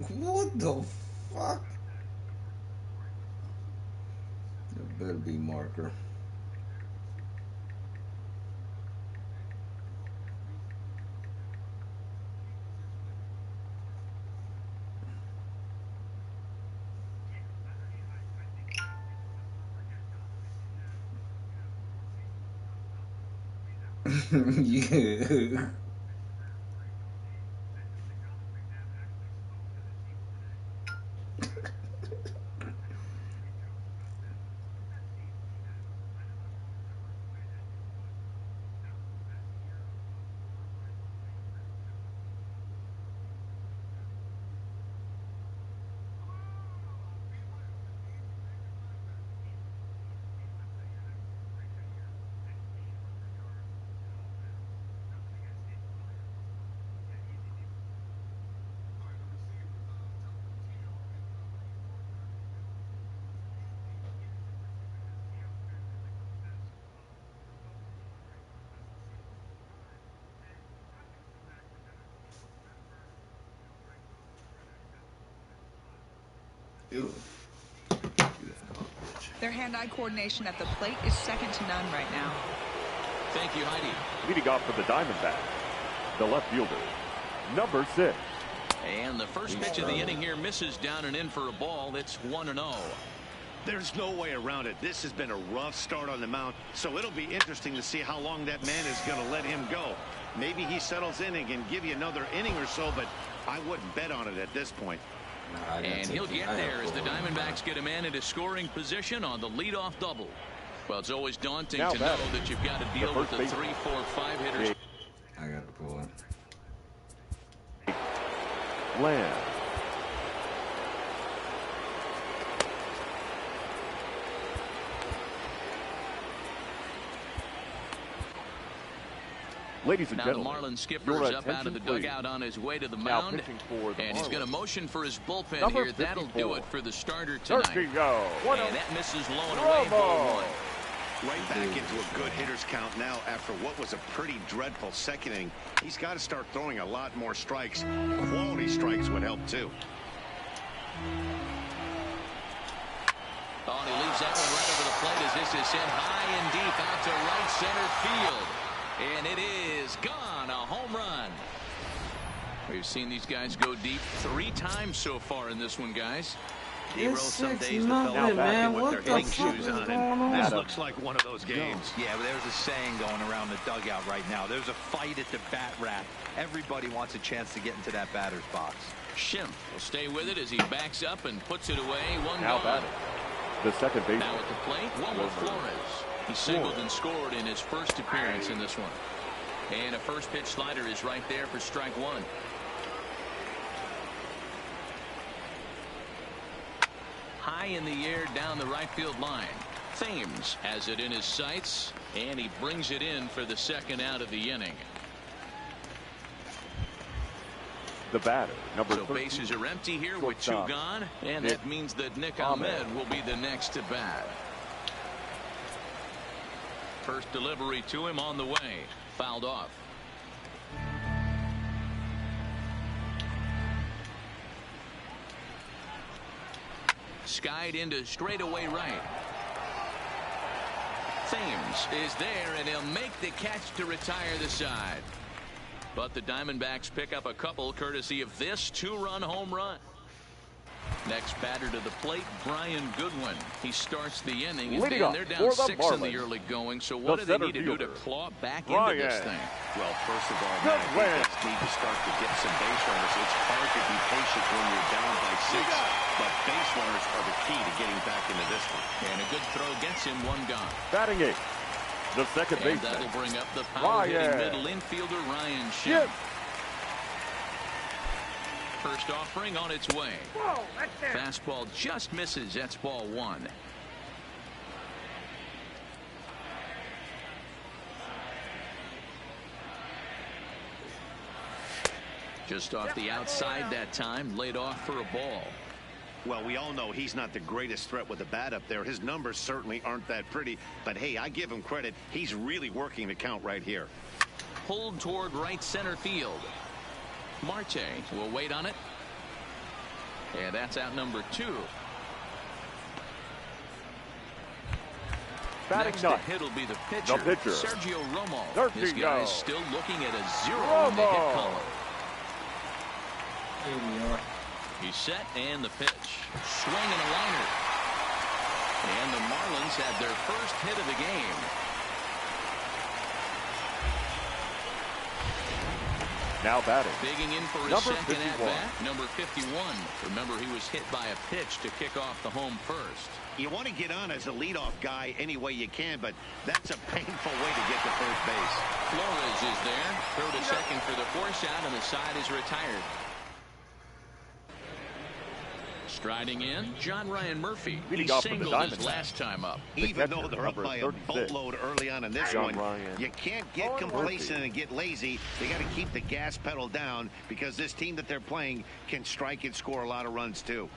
Speaker 6: What the fuck? There better be marker. Yeah.
Speaker 7: their hand-eye coordination at the plate is second to none right now.
Speaker 1: Thank you, Heidi.
Speaker 2: Leading off for the Diamondbacks, the left fielder, number 6.
Speaker 1: And the first pitch of the inning here misses down and in for a ball. It's 1-0.
Speaker 3: There's no way around it. This has been a rough start on the mound, so it'll be interesting to see how long that man is going to let him go. Maybe he settles in and can give you another inning or so, but I wouldn't bet on it at this point.
Speaker 1: And he'll get there as the Diamondbacks get a man into scoring position on the leadoff double. Well, it's always daunting to know that you've got to deal with the 3, 4, 5 hitters.
Speaker 6: I got to pull it.
Speaker 2: Land. Ladies and
Speaker 1: now
Speaker 2: gentlemen,
Speaker 1: the Marlins skipper is up out of the dugout on his way to the mound. And he's going to motion for his bullpen
Speaker 2: number
Speaker 1: here.
Speaker 2: 54.
Speaker 1: That'll do it for the starter tonight.
Speaker 2: And
Speaker 1: that misses low and away. Ball 1.
Speaker 3: Right back into a good hitter's count now after what was a pretty dreadful second inning. He's got to start throwing a lot more strikes. Quality strikes would help too.
Speaker 1: Oh, and he leaves that one right over the plate as this is sent high and deep out to right center field. And it is gone. A home run. We've seen these guys go deep 3 times so far in this one, guys.
Speaker 6: It's 6-0, man. What the fuck is going on?
Speaker 3: This looks like one of those games.
Speaker 4: Yeah, but there's a saying going around the dugout right now. There's a fight at the bat rack. Everybody wants a chance to get into that batter's box.
Speaker 1: Schimpf will stay with it as he backs up and puts it away.
Speaker 2: Now batting, the second baseman.
Speaker 1: Now at the plate, Wilmer Flores. He singled and scored in his first appearance in this one. And a first pitch slider is right there for strike 1. High in the air down the right field line. Thames has it in his sights, and he brings it in for the second out of the inning.
Speaker 2: The batter, number
Speaker 1: So
Speaker 2: 13.
Speaker 1: bases are empty here with 2
Speaker 2: Shortstop.
Speaker 1: gone, and that means that Nick Ahmed will be the next to bat. First delivery to him on the way. Fouled off. Skied into straightaway right. Thames is there, and he'll make the catch to retire the side. But the Diamondbacks pick up a couple courtesy of this 2-run home run. Next batter to the plate, Brian Goodwin. He starts the inning, and
Speaker 2: Leading
Speaker 1: they're
Speaker 2: off
Speaker 1: down
Speaker 2: for the
Speaker 1: 6 in the
Speaker 2: Marlins,
Speaker 1: early going. So what do they need to do to claw back
Speaker 2: Ryan.
Speaker 1: into this thing?
Speaker 3: Well, first of all, Matt, you just need to start to get some base runners. It's hard to be patient when you're down by 6, but base runners are the key to getting back into this one.
Speaker 1: And a good throw gets him 1 gone.
Speaker 2: Batting 8. The second
Speaker 1: And
Speaker 2: baseman.
Speaker 1: that'll bring up the power-hitting middle infielder, Ryan Schiff. First offering on its way.
Speaker 5: Whoa, that's there.
Speaker 1: Fastball just misses. That's ball 1. Just off the outside that time, laid off for a ball.
Speaker 3: Well, we all know he's not the greatest threat with the bat up there. His numbers certainly aren't that pretty, but hey, I give him credit. He's really working the count right here.
Speaker 1: Pulled toward right center field. Marte will wait on it. And that's out number 2.
Speaker 2: Batting
Speaker 1: Next to
Speaker 2: 9.
Speaker 1: hit will be the pitcher, Sergio Romo. This guy is still looking at a 0 in the hit column.
Speaker 6: Here we are.
Speaker 1: He's set, and the pitch. Swing and a liner. And the Marlins had their first hit of the game.
Speaker 2: Now batting.
Speaker 1: Digging in for his
Speaker 2: Number
Speaker 1: second
Speaker 2: 51.
Speaker 1: at-bat, number 51. Remember, he was hit by a pitch to kick off the home first.
Speaker 3: You want to get on as a leadoff guy any way you can, but that's a painful way to get to first base.
Speaker 1: Flores is there. Throw to second for the force out, and the side is retired. Striding in, John Ryan Murphy. He singled his last time up.
Speaker 3: Even though they're up by a
Speaker 2: 36.
Speaker 3: boatload early on in this
Speaker 2: John
Speaker 3: one,
Speaker 2: Ryan.
Speaker 3: you can't get complacent and get lazy. They got to keep the gas pedal down because this team that they're playing can strike and score a lot of runs too.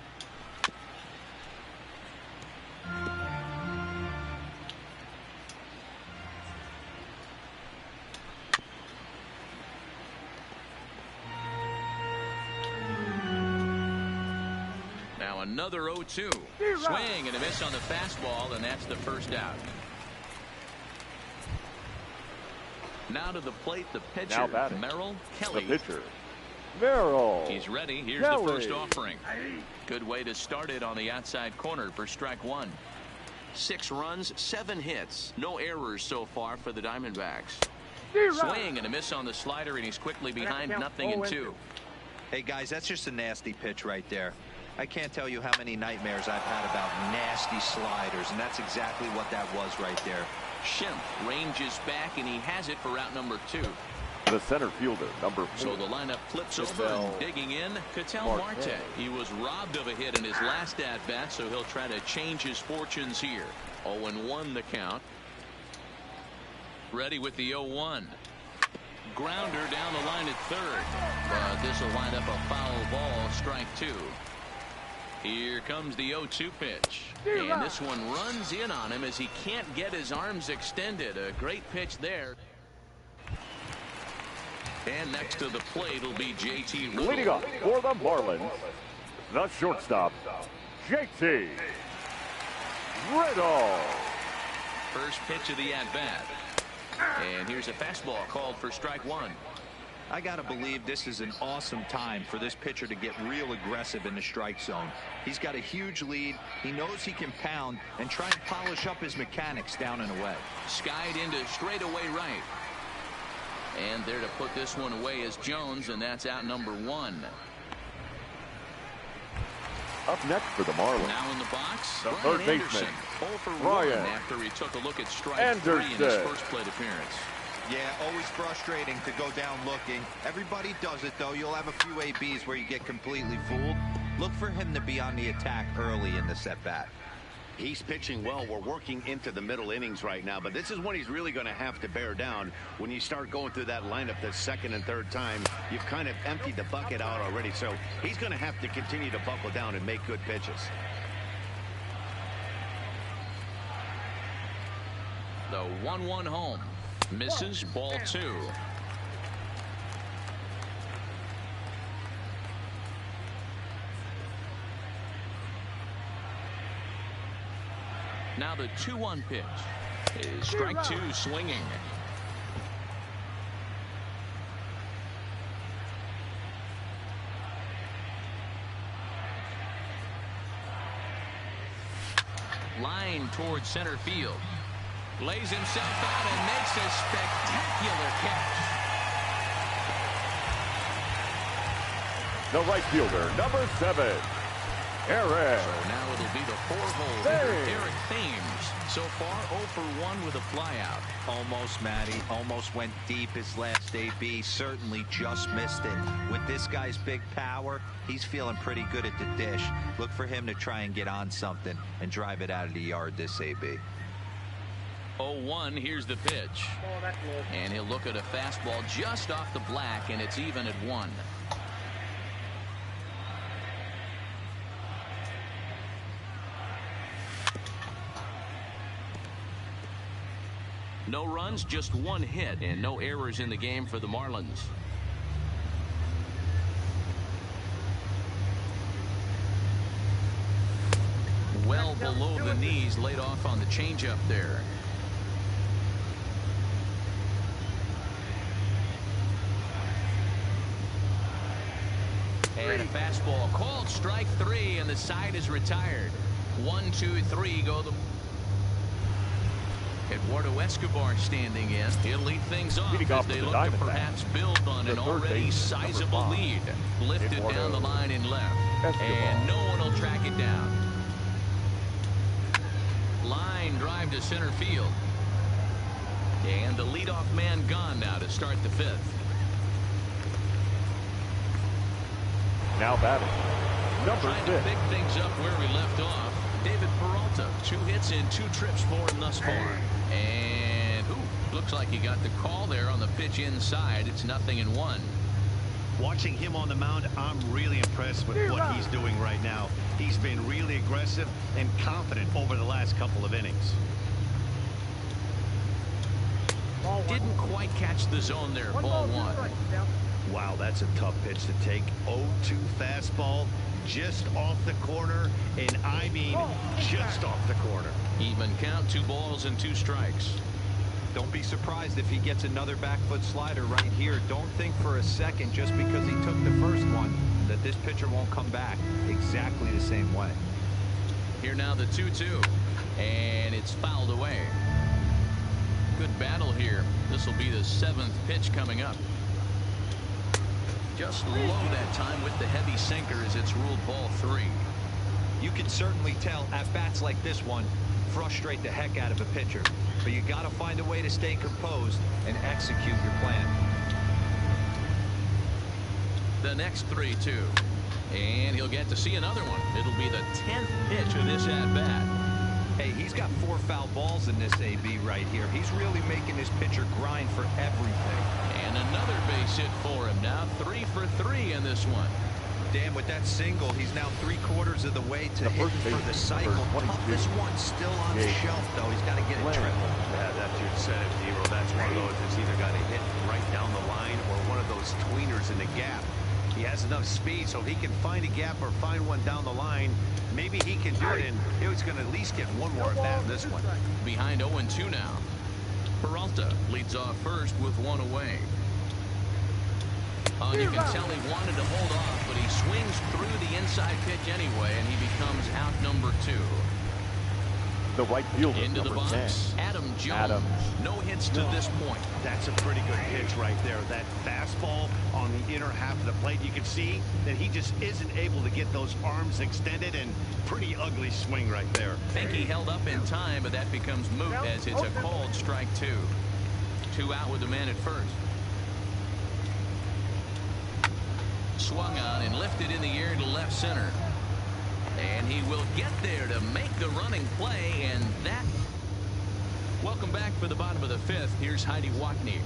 Speaker 1: Another 0-2. Swing and a miss on the fastball, and that's the first out. Now to the plate, the pitcher,
Speaker 2: Now batting.
Speaker 1: Merrill Kelly.
Speaker 2: The pitcher, Merrill.
Speaker 1: He's ready. Here's
Speaker 2: Kelly.
Speaker 1: the first offering. Good way to start it on the outside corner for strike 1. 6 runs, 7 hits. No errors so far for the Diamondbacks. Swing and a miss on the slider, and he's quickly behind 0-2.
Speaker 4: Hey, guys, that's just a nasty pitch right there. I can't tell you how many nightmares I've had about nasty sliders, and that's exactly what that was right there.
Speaker 1: Schimpf ranges back, and he has it for out number 2.
Speaker 2: The center fielder, number 4.
Speaker 1: So the lineup flips over, and digging in, Ketel Marte. He was robbed of a hit in his last at-bat, so he'll try to change his fortunes here. 0-1 the count. Ready with the 0-1. Grounder down the line at third. But this will wind up a foul ball, strike 2. Here comes the 0-2 pitch. And this one runs in on him as he can't get his arms extended. A great pitch there. And next to the plate will be JT Riddle.
Speaker 2: Leading off for the Marlins, the shortstop, JT Riddle.
Speaker 1: First pitch of the at-bat. And here's a fastball called for strike 1.
Speaker 4: I got to believe this is an awesome time for this pitcher to get real aggressive in the strike zone. He's got a huge lead. He knows he can pound and try and polish up his mechanics down and away.
Speaker 1: Skied into straightaway right. And there to put this one away is Jones, and that's out number 1.
Speaker 2: Up next for the Marlins,
Speaker 1: Now in the box,
Speaker 2: the
Speaker 1: Brian
Speaker 2: third
Speaker 1: Anderson.
Speaker 2: baseman,
Speaker 1: 0 for 1
Speaker 2: Brian
Speaker 1: after he took a look at strike
Speaker 2: Anderson.
Speaker 1: 3 in his first plate appearance.
Speaker 4: Yeah, always frustrating to go down looking. Everybody does it, though. You'll have a few ABs where you get completely fooled. Look for him to be on the attack early in the at-bat.
Speaker 3: He's pitching well. We're working into the middle innings right now, but this is when he's really going to have to bear down. When you start going through that lineup the second and third time, you've kind of emptied the bucket out already, so he's going to have to continue to buckle down and make good pitches.
Speaker 1: The 1-1 home. Misses, ball 2. Now the 2-1 pitch is strike 2 swinging. Line towards center field. Lays himself out and makes a spectacular catch.
Speaker 2: The right fielder, number 7, Eric.
Speaker 1: So now it'll be the 4-hole hitter, Eric Thames. So far, 0 for 1 with a flyout.
Speaker 4: Almost, Matty. Almost went deep his last AB. Certainly just missed it. With this guy's big power, he's feeling pretty good at the dish. Look for him to try and get on something and drive it out of the yard this AB.
Speaker 1: 0-1, here's the pitch. And he'll look at a fastball just off the black, and it's even at 1. No runs, just 1 hit, and no errors in the game for the Marlins. Well below the knees, laid off on the changeup there. And a fastball called strike 3, and the side is retired. 1, 2, 3 go the. Eduardo Escobar standing in. He'll lead things off as they look to perhaps build on an already sizable lead. Lifted down the line in left. And no one will track it down. Line drive to center field. And the leadoff man gone now to start the 5th.
Speaker 2: Now batting, number 6.
Speaker 1: Trying to pick things up where we left off. David Peralta, 2 hits in 2 trips for him thus far. And looks like he got the call there on the pitch inside. It's 0-1.
Speaker 3: Watching him on the mound, I'm really impressed with what he's doing right now. He's been really aggressive and confident over the last couple of innings.
Speaker 1: Didn't quite catch the zone there. Ball 1.
Speaker 3: Wow, that's a tough pitch to take. 0-2 fastball just off the corner, and I mean just off the corner.
Speaker 1: Even count, 2 balls and 2 strikes.
Speaker 4: Don't be surprised if he gets another back foot slider right here. Don't think for a second, just because he took the first one, that this pitcher won't come back exactly the same way.
Speaker 1: Here now the 2-2, and it's fouled away. Good battle here. This will be the 7th pitch coming up. Just low that time with the heavy sinker as it's ruled ball 3.
Speaker 4: You can certainly tell at bats like this one frustrate the heck out of a pitcher, but you got to find a way to stay composed and execute your plan.
Speaker 1: The next 3-2, and he'll get to see another one. It'll be the 10th pitch of this at bat.
Speaker 4: Hey, he's got 4 foul balls in this AB right here. He's really making this pitcher grind for everything.
Speaker 1: And another base hit for him now. 3 for 3 in this one.
Speaker 4: Dan, with that single, he's now 3/4 of the way to hit for the cycle. Toughest one still on the shelf, though. He's got to get it triple.
Speaker 3: Yeah, that's your set of zero. That's one of those that's either got to hit right down the line or one of those tweeners in the gap. He has enough speed, so if he can find a gap or find one down the line, maybe he can do it, and he's going to at least get one more at bat in this one.
Speaker 1: Behind 0-2 now. Peralta leads off first with 1 away. You can tell he wanted to hold off, but he swings through the inside pitch anyway, and he becomes out number 2.
Speaker 2: The right fielder,
Speaker 1: into the box,
Speaker 2: 10.
Speaker 1: Adam Jones. No hits to this point.
Speaker 3: That's a pretty good pitch right there. That fastball on the inner half of the plate. You can see that he just isn't able to get those arms extended, and pretty ugly swing right there.
Speaker 1: I think he held up in time, but that becomes moot as it's a called strike 2. 2 out with the man at first. Swung on and lifted in the air to left center. And he will get there to make the running play, and that... Welcome back for the bottom of the fifth. Here's Heidi Watney.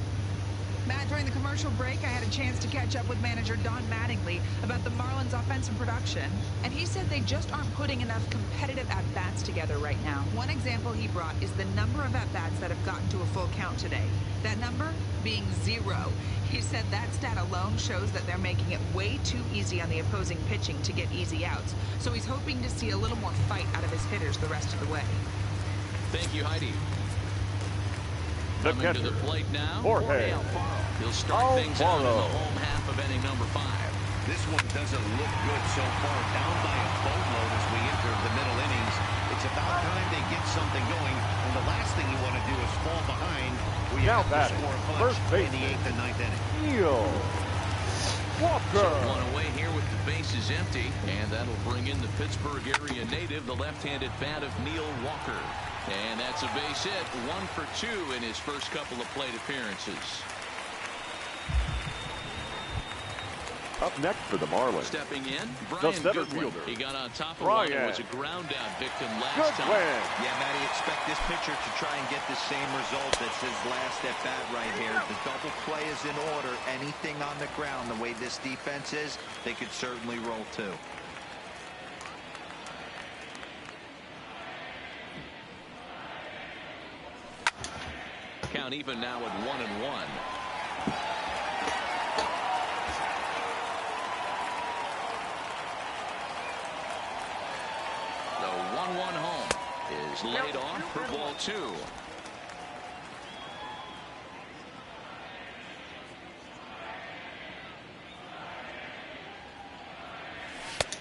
Speaker 7: Matt, during the commercial break, I had a chance to catch up with manager Don Mattingly about the Marlins offensive production, and he said they just aren't putting enough competitive at-bats together right now. One example he brought is the number of at-bats that have gotten to a full count today. That number being 0. He said that stat alone shows that they're making it way too easy on the opposing pitching to get easy outs, so he's hoping to see a little more fight out of his hitters the rest of the way.
Speaker 1: Thank you, Heidi.
Speaker 2: The
Speaker 1: Coming to
Speaker 2: catcher,
Speaker 1: the plate now,
Speaker 2: Jorge
Speaker 1: Alfaro. He'll start things out in the home half of inning number 5.
Speaker 3: This one doesn't look good so far. Down by a boatload as we enter the middle innings. It's about time they get something going, and the last thing you want to do is fall behind where you
Speaker 2: now
Speaker 3: have to score a bunch
Speaker 2: first base
Speaker 3: in the 8th and 9th inning.
Speaker 2: Neil Walker.
Speaker 1: So one away here with the bases empty, and that'll bring in the Pittsburgh area native, the left-handed bat of Neil Walker. And that's a base hit, 1 for 2 in his first couple of plate appearances.
Speaker 2: Up next for the Marlins,
Speaker 1: Stepping in,
Speaker 2: the
Speaker 1: Brian
Speaker 2: center
Speaker 1: Goodwin.
Speaker 2: fielder,
Speaker 1: He got on top of
Speaker 2: Brian
Speaker 1: one and was a ground out victim last time.
Speaker 2: Goodwin.
Speaker 4: Yeah, Matty, expect this pitcher to try and get the same result as his last at bat right here. The double play is in order. Anything on the ground, the way this defense is, they could certainly roll too.
Speaker 1: Count even now at 1-1. The 1-1 home is laid off for ball 2.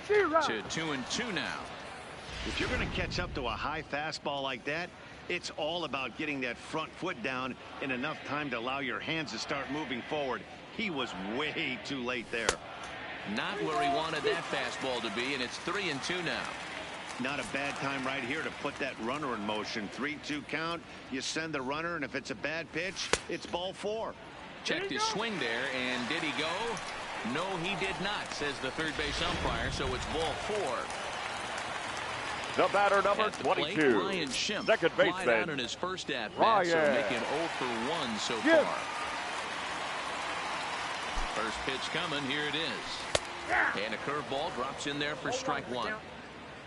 Speaker 1: To 2-2 now.
Speaker 3: If you're going to catch up to a high fastball like that, it's all about getting that front foot down in enough time to allow your hands to start moving forward. He was way too late there.
Speaker 1: Not where he wanted that fastball to be, and it's 3-2 now.
Speaker 3: Not a bad time right here to put that runner in motion. 3-2 count. You send the runner, and if it's a bad pitch, it's ball 4.
Speaker 1: Checked his swing there, and did he go? No, he did not, says the third base umpire, so it's ball 4.
Speaker 2: The batter, number
Speaker 1: At the plate,
Speaker 2: 22,
Speaker 1: Ryan Schimpf,
Speaker 2: second
Speaker 1: fly
Speaker 2: baseman,
Speaker 1: out in his first at-bat, so
Speaker 2: Ryan.
Speaker 1: making 0 for 1 so
Speaker 2: Yes.
Speaker 1: far. First pitch coming, here it is. And a curveball drops in there for strike 1.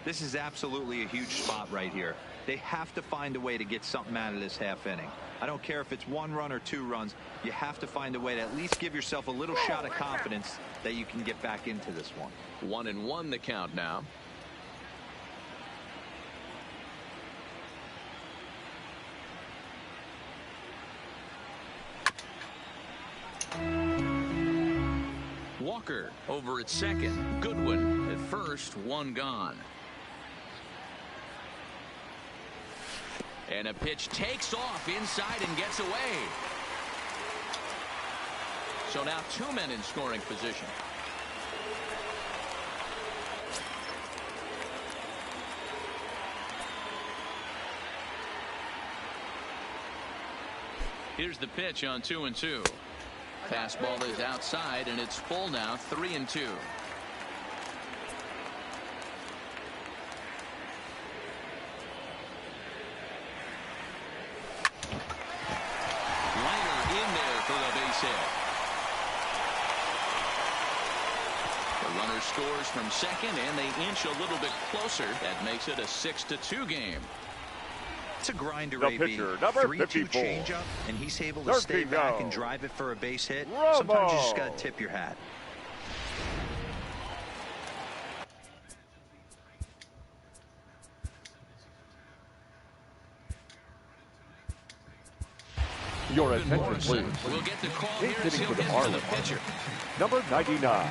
Speaker 4: This is absolutely a huge spot right here. They have to find a way to get something out of this half inning. I don't care if it's 1 run or 2 runs. You have to find a way to at least give yourself a little shot of confidence that you can get back into this one.
Speaker 1: 1-1 the count now. Walker over at second. Goodwin at first, 1 gone. And a pitch takes off inside and gets away. So now 2 men in scoring position. Here's the pitch on 2-2. Fastball is outside, and it's full now, 3-2. Liner in there for the base hit. The runner scores from second, and they inch a little bit closer. That makes it a 6-2 game.
Speaker 4: It's a grinder,
Speaker 2: The
Speaker 4: AB.
Speaker 2: pitcher, number
Speaker 4: 3-2
Speaker 2: 54.
Speaker 4: changeup, and he's able to stay back and drive it for a base hit.
Speaker 2: Romo.
Speaker 4: Sometimes you just got to tip your hat.
Speaker 2: Your attention,
Speaker 1: Morrison
Speaker 2: please.
Speaker 1: will get the call
Speaker 2: He's
Speaker 1: here as
Speaker 2: hitting
Speaker 1: he'll
Speaker 2: for the
Speaker 1: get to the
Speaker 2: Marlins.
Speaker 1: pitcher.
Speaker 2: Number 99,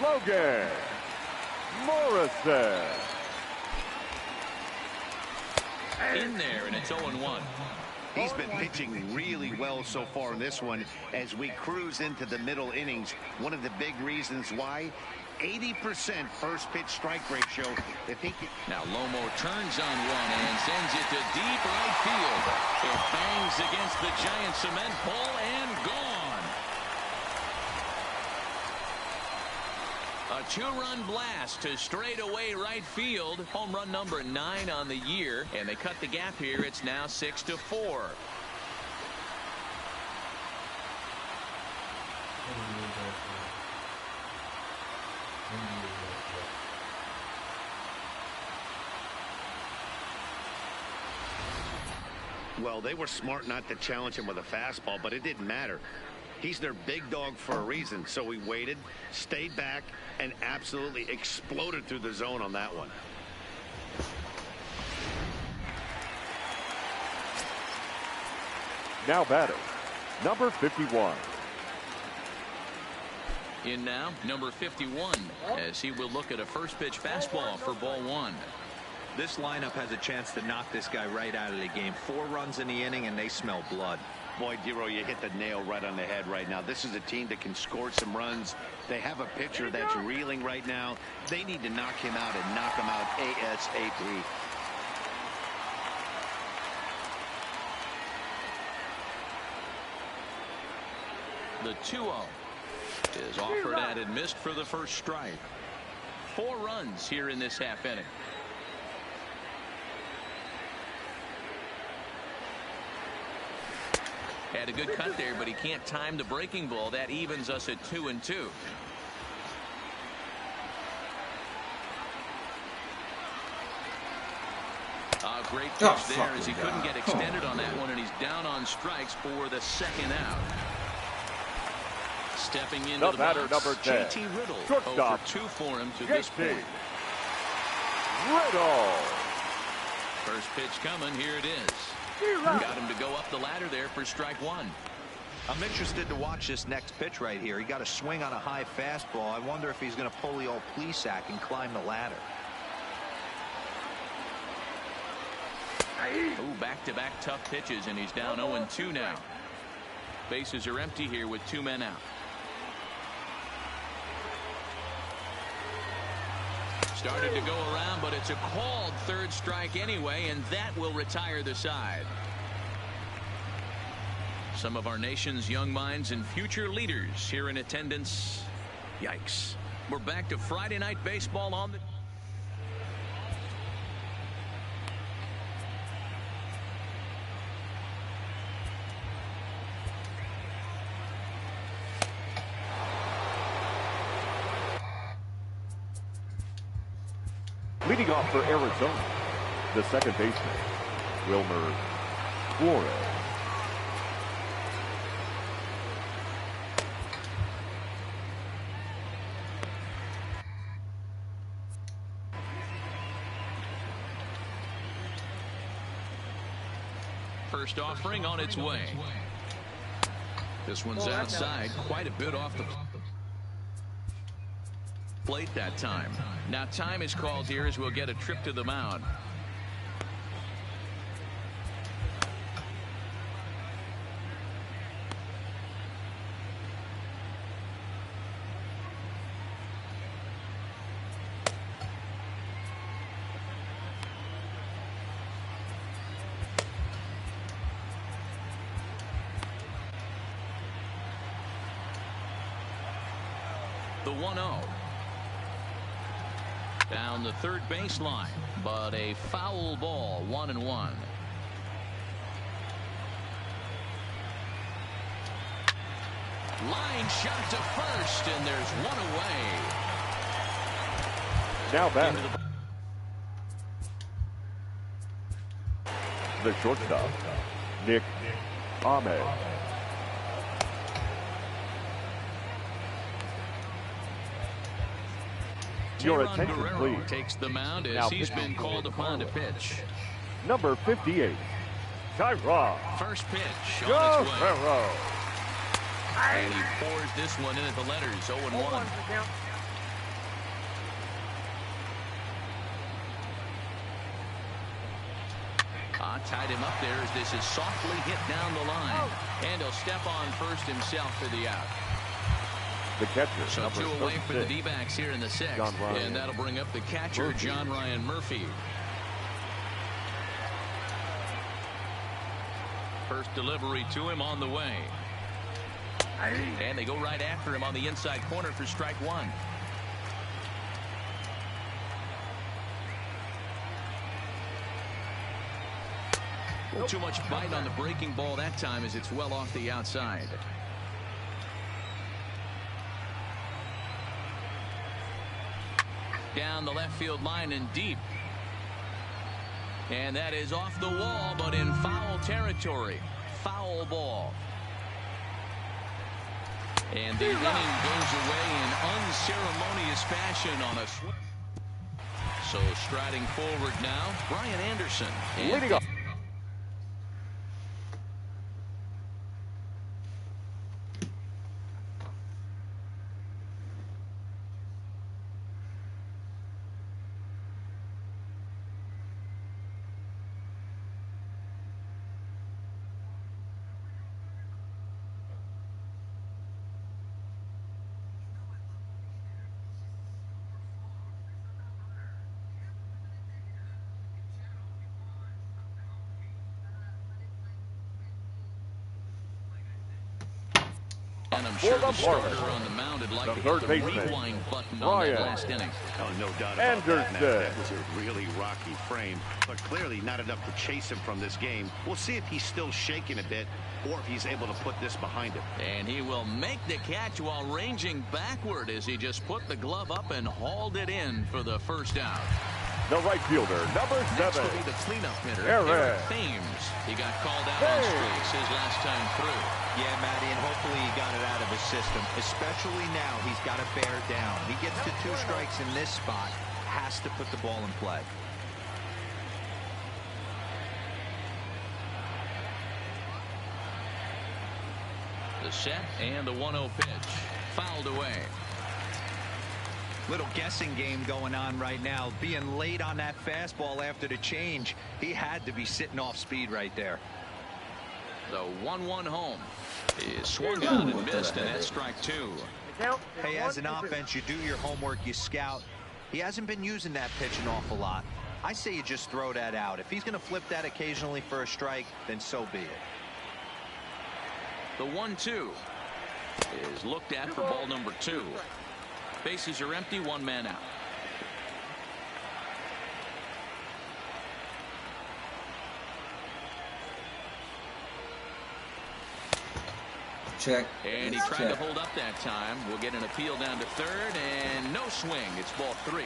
Speaker 2: Logan Morrison.
Speaker 1: In there, and it's 0-1.
Speaker 3: He's been pitching really well so far in this one as we cruise into the middle innings. One of the big reasons why, 80% first pitch strike ratio. If he can...
Speaker 1: Now Lomo turns on one and sends it to deep right field. It bangs against the giant cement pole and gone. A two-run blast to straightaway right field. Home run number 9 on the year. And they cut the gap here. It's now 6-4.
Speaker 3: Well, they were smart not to challenge him with a fastball, but it didn't matter. He's their big dog for a reason, so he waited, stayed back, and absolutely exploded through the zone on that one.
Speaker 2: Now batting, number 51.
Speaker 1: In now, number 51, as he will look at a first pitch fastball for ball 1.
Speaker 4: This lineup has a chance to knock this guy right out of the game. 4 runs in the inning, and they smell blood.
Speaker 3: Boy, Dero, you hit the nail right on the head right now. This is a team that can score some runs. They have a pitcher that's reeling right now. They need to knock him out and knock him out ASAP.
Speaker 1: The 2-0 is offered at and missed for the first strike. 4 runs here in this half inning. Had a good cut there, but he can't time the breaking ball. That evens us at 2-2. Great pitch there as he couldn't get extended on that one, and he's down on strikes for the second out. Stepping into the
Speaker 2: batter,
Speaker 1: box,
Speaker 2: number 10.
Speaker 1: JT Riddle.
Speaker 2: Shortstop.
Speaker 1: 0 for 2 for him to this point.
Speaker 2: Riddle.
Speaker 1: First pitch coming. Here it is. Got him to go up the ladder there for strike 1.
Speaker 4: I'm interested to watch this next pitch right here. He got a swing on a high fastball. I wonder if he's going to pull the old Plesac and climb the ladder.
Speaker 1: Ooh, back-to-back tough pitches, and he's down 0-2 now. Bases are empty here with 2 men out. Started to go around, but it's a called third strike anyway, and that will retire the side. Some of our nation's young minds and future leaders here in attendance. Yikes. We're back to Friday night baseball on the...
Speaker 2: Leading off for Arizona, the second baseman, Wilmer Flores.
Speaker 1: First offering on its way. This one's outside, quite a bit off the plate that time. Now time is called here as we'll get a trip to the mound. The 1-0. Down the third baseline, but a foul ball, 1-1. Line shot to first, and there's one away.
Speaker 2: Now back. The shortstop, Nick Ahmed. Your attention,
Speaker 1: Guerrero
Speaker 2: please.
Speaker 1: takes the mound as
Speaker 2: Now
Speaker 1: he's
Speaker 2: pitching
Speaker 1: been called upon to pitch.
Speaker 2: Number 58, Tyrod
Speaker 1: First pitch on its way.
Speaker 2: Guerrero.
Speaker 1: And he pours this one in at the letters, 0-1. Tied him up there as this is softly hit down the line. And he'll step on first himself for the out.
Speaker 2: The catcher,
Speaker 1: So
Speaker 2: number
Speaker 1: 2 away for the
Speaker 2: 36.
Speaker 1: D-backs here in the 6th.
Speaker 2: John Ryan
Speaker 1: And that'll bring up the catcher,
Speaker 2: Murphy.
Speaker 1: John Ryan Murphy. First delivery to him on the way. And they go right after him on the inside corner for strike 1. A little too much bite on the breaking ball that time as it's well off the outside. Down the left field line and deep. And that is off the wall, but in foul territory. Foul ball. And the inning goes away in unceremonious fashion on a swing. So striding forward now, Brian Anderson.
Speaker 2: Leading up.
Speaker 1: And I'm sure the starter on the mound would like to hit the rewind button on that last inning.
Speaker 3: Oh, no doubt about that. That was a really rocky frame, but clearly not enough to chase him from this game. We'll see if he's still shaking a bit or if he's able to put this behind him.
Speaker 1: And he will make the catch while ranging backward as he just put the glove up and hauled it in for the first out.
Speaker 2: The right fielder, number 7.
Speaker 1: Next will be the cleanup hitter, Eric Thames. He got called out on strikes his last time through.
Speaker 4: Yeah, Matty, and hopefully he got it out of his system. Especially now, he's got to bear down. He gets to 2 strikes in this spot, has to put the ball in play.
Speaker 1: The set and the 1-0 pitch. Fouled away.
Speaker 4: Little guessing game going on right now. Being late on that fastball after the change. He had to be sitting off speed right there.
Speaker 1: The 1-1 home is swung out and missed, and that's strike 2.
Speaker 4: Hey, as an offense, you do your homework, you scout. He hasn't been using that pitch an awful lot. I say you just throw that out. If he's going to flip that occasionally for a strike, then so be it.
Speaker 1: The 1-2 is looked at for ball number 2. Bases are empty, 1 man out.
Speaker 6: Check.
Speaker 1: And he tried to hold up that time. We'll get an appeal down to third, and no swing. It's ball 3.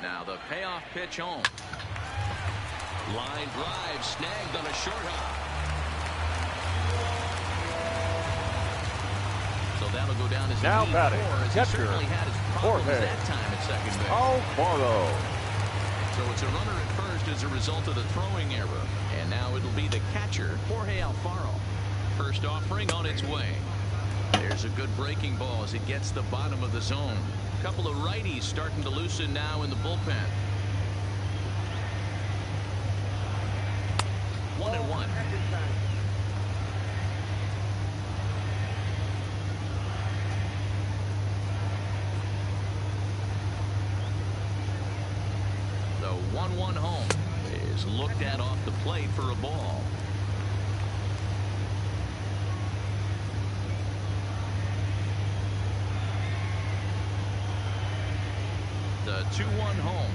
Speaker 1: Now the payoff pitch home. Line drive snagged on a short hop. So that'll go down as
Speaker 2: now batting.
Speaker 1: He certainly had his problems that time at second base.
Speaker 2: Alfaro.
Speaker 1: So it's a runner at first as a result of the throwing error. And now it'll be the catcher, Jorge Alfaro. First offering on its way. There's a good breaking ball as it gets the bottom of the zone. A couple of righties starting to loosen now in the bullpen. 1-1. The 1-1 home is looked at off the plate for a ball. The 2-1 home.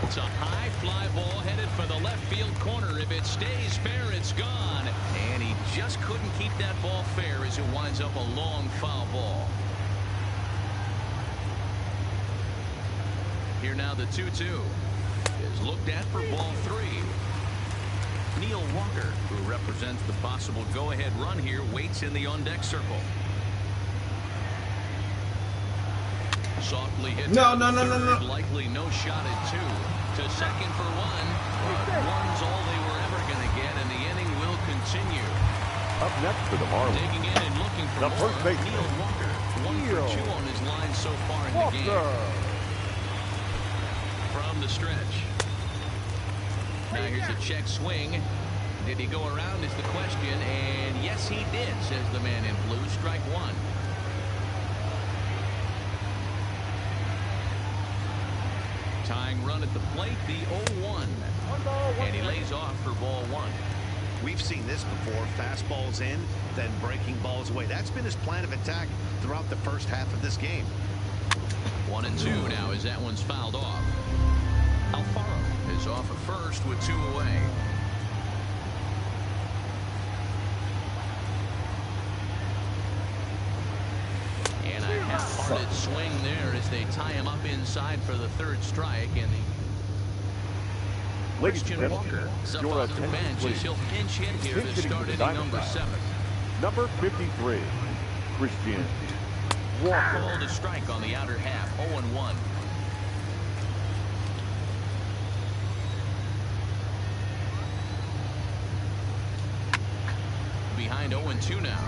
Speaker 1: It's a high fly ball headed for the left field corner. If it stays fair, it's gone. And he just couldn't keep that ball fair as it winds up a long foul ball. Here now the 2-2 is looked at for ball 3. Neil Walker, who represents the possible go-ahead run here, waits in the on-deck circle. Softly hit.
Speaker 6: No.
Speaker 1: Likely no shot at 2. To second for 1. But one's all they were ever going to get, and the inning will continue.
Speaker 2: Up next for the Marlins.
Speaker 1: Digging in and looking for
Speaker 2: the
Speaker 1: more.
Speaker 2: first baseman.
Speaker 1: Neil Walker. 1 for 2 on his line so far in the game. From the stretch. Now here's a check swing. Did he go around is the question, and yes he did, says the man in blue. Strike 1. Tying run at the plate, the 0-1. And he lays off for ball 1.
Speaker 3: We've seen this before. Fastballs in, then breaking balls away. That's been his plan of attack throughout the first half of this game.
Speaker 1: 1-2 now as that one's fouled off. Alfaro is off at first with 2 away. And a half-hearted swing there as they tie him up inside for the 3rd strike. And Christian Walker is up off the bench as he'll pinch hit here to start inning number 7.
Speaker 2: Number 53, Christian Walker.
Speaker 1: Called a strike on the outer half, 0-1. Behind 0-2 now.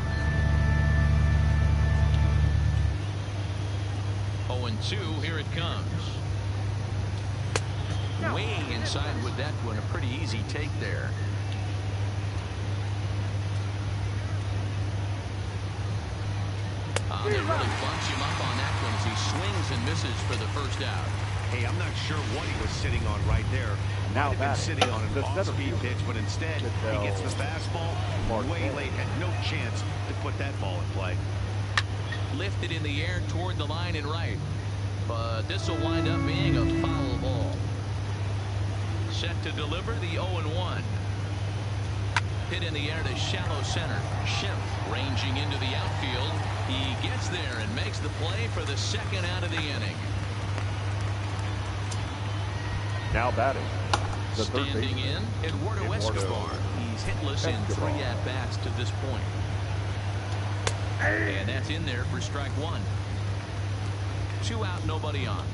Speaker 1: 0-2, here it comes. Way inside with that one, a pretty easy take there. They really bunch him up on that one as he swings and misses for the 1st out.
Speaker 3: Hey, I'm not sure what he was sitting on right there.
Speaker 2: Now
Speaker 3: Might have been sitting on an off-speed pitch, but instead he gets the fastball way late. Had no chance to put that ball in play.
Speaker 1: Lifted in the air toward the line and right, but this will wind up being a foul ball. Set to deliver the 0-1. Hit in the air to shallow center. Schimpf ranging into the outfield. He gets there and makes the play for the 2nd out of the inning.
Speaker 2: Now batting.
Speaker 1: Standing in, Eduardo Escobar. He's hitless in 3 at-bats to this point. And that's in there for strike 1. 2 out, nobody on.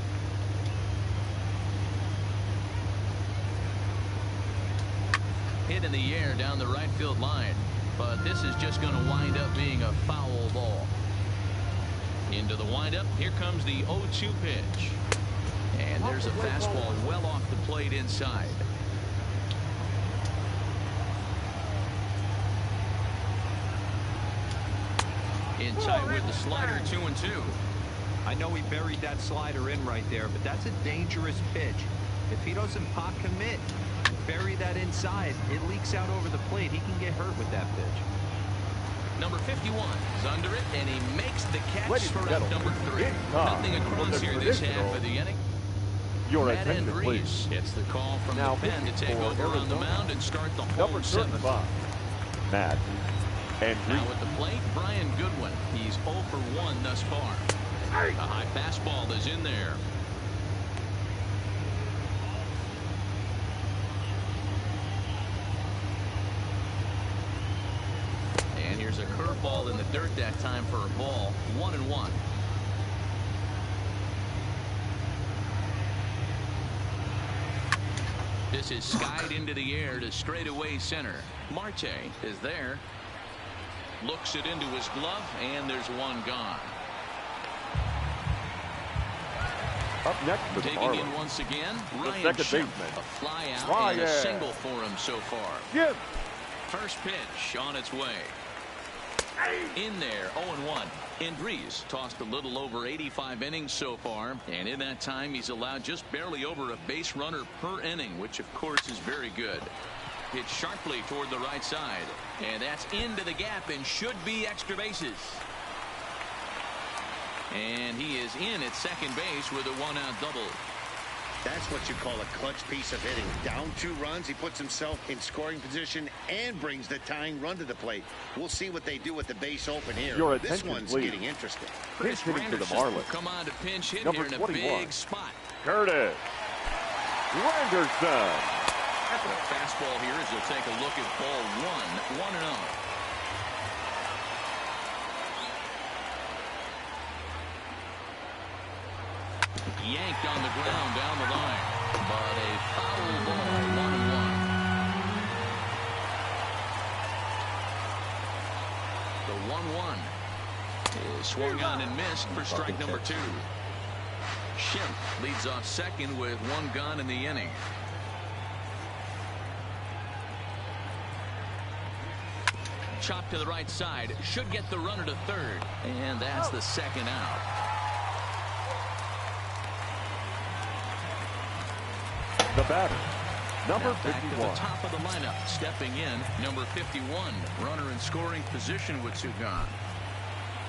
Speaker 1: Hit in the air down the right field line, but this is just going to wind up being a foul ball. Into the windup, here comes the 0-2 pitch. And there's a fastball well off the plate inside. Inside with the slider, 2-2.
Speaker 4: I know he buried that slider in right there, but that's a dangerous pitch. If he doesn't pop commit, bury that inside, it leaks out over the plate. He can get hurt with that pitch.
Speaker 1: Number 51 is under it, and he makes the catch for out number 3. Nothing across here this half of the inning. Matt Andrees gets the call from the pen to take over on the mound and start the home 7th.
Speaker 2: Matt Andrees.
Speaker 1: Now at the plate, Brian Goodwin. He's 0 for 1 thus far. A high fastball is in there. And here's a curveball in the dirt that time for a ball. 1-1. This is skied into the air to straightaway center. Marte is there. Looks it into his glove, and there's one gone.
Speaker 2: Up next for
Speaker 1: Taking
Speaker 2: Marlins.
Speaker 1: in once again, Ryan
Speaker 2: second
Speaker 1: Schimpf.
Speaker 2: baseman.
Speaker 1: A fly out and a single for him so far.
Speaker 2: Yes.
Speaker 1: First pitch on its way. In there, 0-1. Andrees tossed a little over 85 innings so far, and in that time he's allowed just barely over a base runner per inning, which of course is very good. Hit sharply toward the right side, and that's into the gap and should be extra bases. And he is in at second base with a 1-out double.
Speaker 3: That's what you call a clutch piece of hitting. Down 2 runs, he puts himself in scoring position and brings the tying run to the plate. We'll see what they do with the base open here. This one's getting interesting.
Speaker 2: Chris hitting to the Marlins.
Speaker 1: Come on to pinch hit
Speaker 2: Number
Speaker 1: here in
Speaker 2: 21.
Speaker 1: a big spot.
Speaker 2: Curtis Granderson.
Speaker 1: The fastball here as you'll take a look at ball 1, 1-0. Yanked on the ground down the line, but a foul ball, 1-1. The 1-1 is swung on and missed for strike number 2. Schimpf leads off second with 1 gone in the inning. Chop to the right side, should get the runner to third, and that's the 2nd out.
Speaker 2: The batter, number
Speaker 1: Now back
Speaker 2: 51.
Speaker 1: to the top of the lineup, stepping in, number 51, runner in scoring position with 2 gone.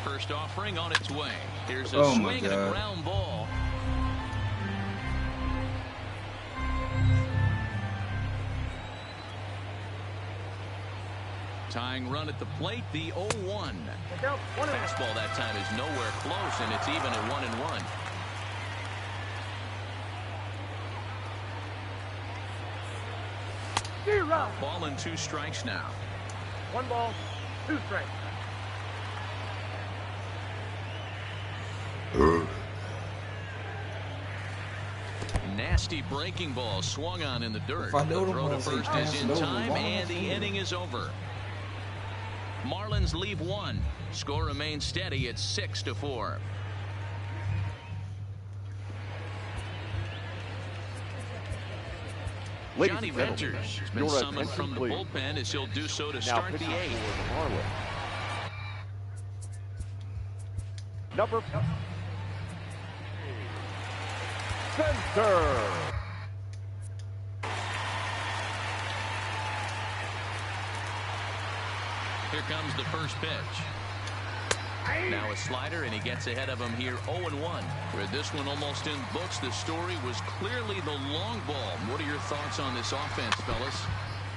Speaker 1: First offering on its way. Here's a swing and a ground ball. Tying run at the plate, the 0-1. Fastball that time is nowhere close, and it's even at 1-1. Ball and 2 strikes now.
Speaker 5: 1 ball, 2 strikes.
Speaker 1: Nasty breaking ball swung on in the dirt. The throw to first is in time, and the inning is over. Marlins leave 1. Score remains steady at 6-4. Johnny Venters has been summoned from the bullpen as he'll do so to start the 8th.
Speaker 2: Number Center.
Speaker 1: Here comes the first pitch. Now a slider, and he gets ahead of him here 0-1. With this one almost in books, the story was clearly the long ball. What are your thoughts on this offense, fellas?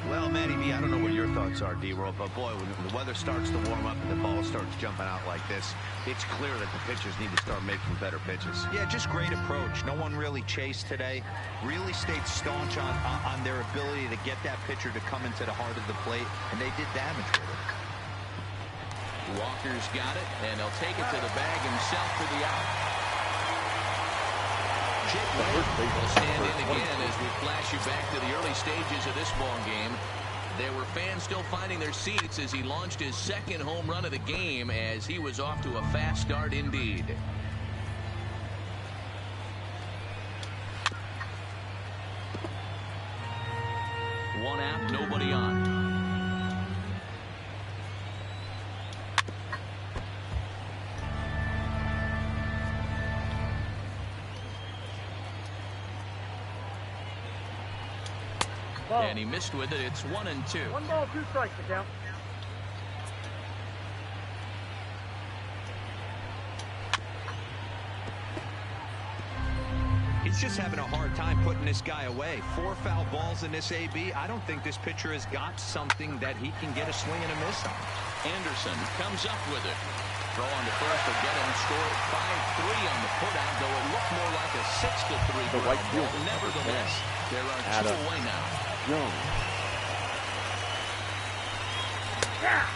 Speaker 3: Well, Matty B, I don't know what your thoughts are, D-Roll, but boy, when the weather starts to warm up and the ball starts jumping out like this, it's clear that the pitchers need to start making better pitches.
Speaker 4: Yeah, just great approach. No one really chased today. Really stayed staunch on their ability to get that pitcher to come into the heart of the plate, and they did damage with it.
Speaker 1: Walker's got it, and he'll take it to the bag himself for the out. Jake will stand in again as we flash you back to the early stages of this ball game. There were fans still finding their seats as he launched his 2nd home run of the game, as he was off to a fast start indeed. One out, nobody on. And he missed with it. It's 1-2.
Speaker 5: 1 ball, 2 strikes to count.
Speaker 4: He's just having a hard time putting this guy away. 4 foul balls in this AB. I don't think this pitcher has got something that he can get a swing and a miss on.
Speaker 1: Anderson comes up with it. Throw on the first will get him scored 5-3 on the putout, though it looked more like a 6-3
Speaker 2: right field.
Speaker 1: Nevertheless, there are 2 away now.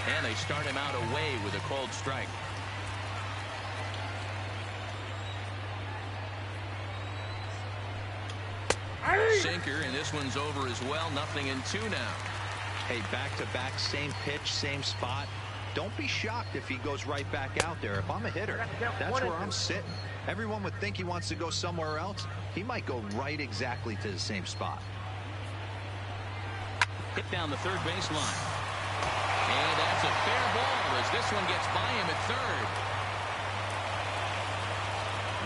Speaker 1: And they start him out away with a cold strike. Sinker, and this one's over as well. 0-2 now.
Speaker 4: Hey, back-to-back, same pitch, same spot. Don't be shocked if he goes right back out there. If I'm a hitter, that's where I'm sitting. Everyone would think he wants to go somewhere else. He might go right exactly to the same spot.
Speaker 1: Hit down the third baseline. And that's a fair ball as this one gets by him at third.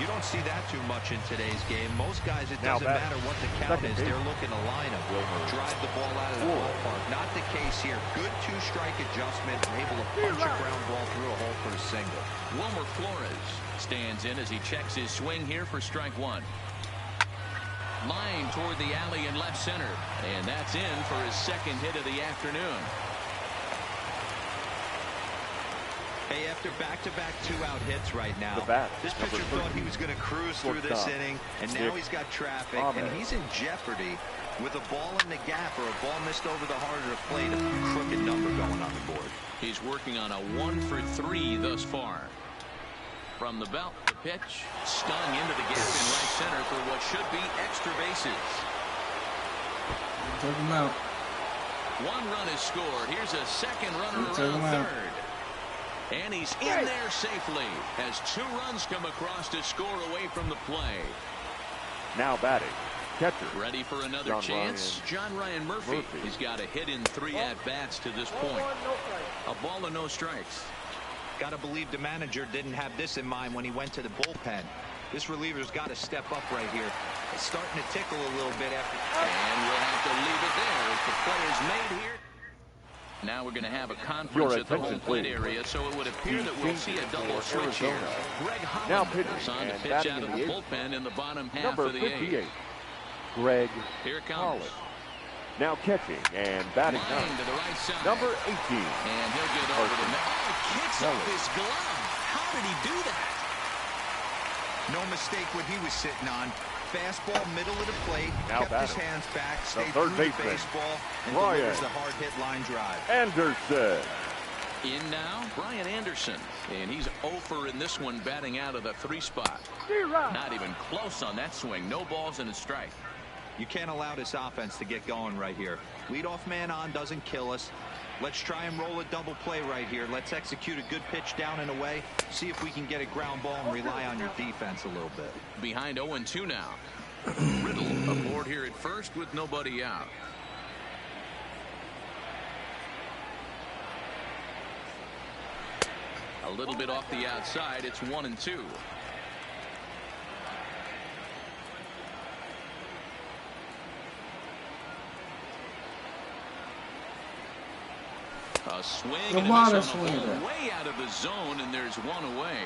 Speaker 4: You don't see that too much in today's game. Most guys, it doesn't matter what the count is. They're looking to line up, drive the ball out of the ballpark. Not the case here. Good 2-strike adjustment, able to punch a ground ball through a hole for a single.
Speaker 1: Wilmer Flores stands in as he checks his swing here for strike 1. Line toward the alley in left center, and that's in for his 2nd hit of the afternoon.
Speaker 4: Hey, after back-to-back 2-out hits right now, this pitcher thought he was going to cruise through this inning, and now he's got traffic, and he's in jeopardy with a ball in the gap or a ball missed over the heart of the plate, a crooked number going on the board.
Speaker 1: He's working on a 1-for-3 thus far. From the belt, the pitch stung into the gap in right center for what should be extra bases.
Speaker 6: Take him out.
Speaker 1: 1 run is scored. Here's a 2nd runner around third. And he's in there safely as 2 runs come across to score away from the play.
Speaker 2: Now batting, catcher.
Speaker 1: Ready for another chance? John Ryan Murphy. He's got a hit in 3 at-bats to this point. A ball and no strikes.
Speaker 4: Got to believe the manager didn't have this in mind when he went to the bullpen. This reliever's got to step up right here. It's starting to tickle a little bit after.
Speaker 1: And we'll have to leave it there as the play is made here. Now we're going to have a conference at the home plate area, so it would appear that we'll see a double switch here. Greg Holland is on to pitch out of the bullpen in the bottom half of the 8th.
Speaker 2: Greg
Speaker 1: Here it comes.
Speaker 2: Now catching and batting
Speaker 1: Line to the right side.
Speaker 2: number 18.
Speaker 1: And he'll get over to him. Oh, kicks off his glove. How did he do that?
Speaker 4: No mistake what he was sitting on. Fastball, middle of the plate,
Speaker 2: Now
Speaker 4: kept his
Speaker 2: batting.
Speaker 4: hands back, stayed
Speaker 2: third
Speaker 4: through the
Speaker 2: baseman,
Speaker 4: baseball, and
Speaker 2: Brian
Speaker 4: delivers the hard-hit line drive.
Speaker 2: Anderson.
Speaker 1: In now, Brian Anderson. And he's 0 in this one, batting out of the 3 spot. Not even close on that swing. No balls and a strike.
Speaker 4: You can't allow this offense to get going right here. Leadoff man on doesn't kill us. Let's try and roll a double play right here. Let's execute a good pitch down and away. See if we can get a ground ball and rely on your defense a little bit.
Speaker 1: Behind 0-2 now. Riddle aboard here at first with nobody out. A little bit off the outside. It's 1-2. A swing and a miss on the ball, way out of the zone, and there's one away.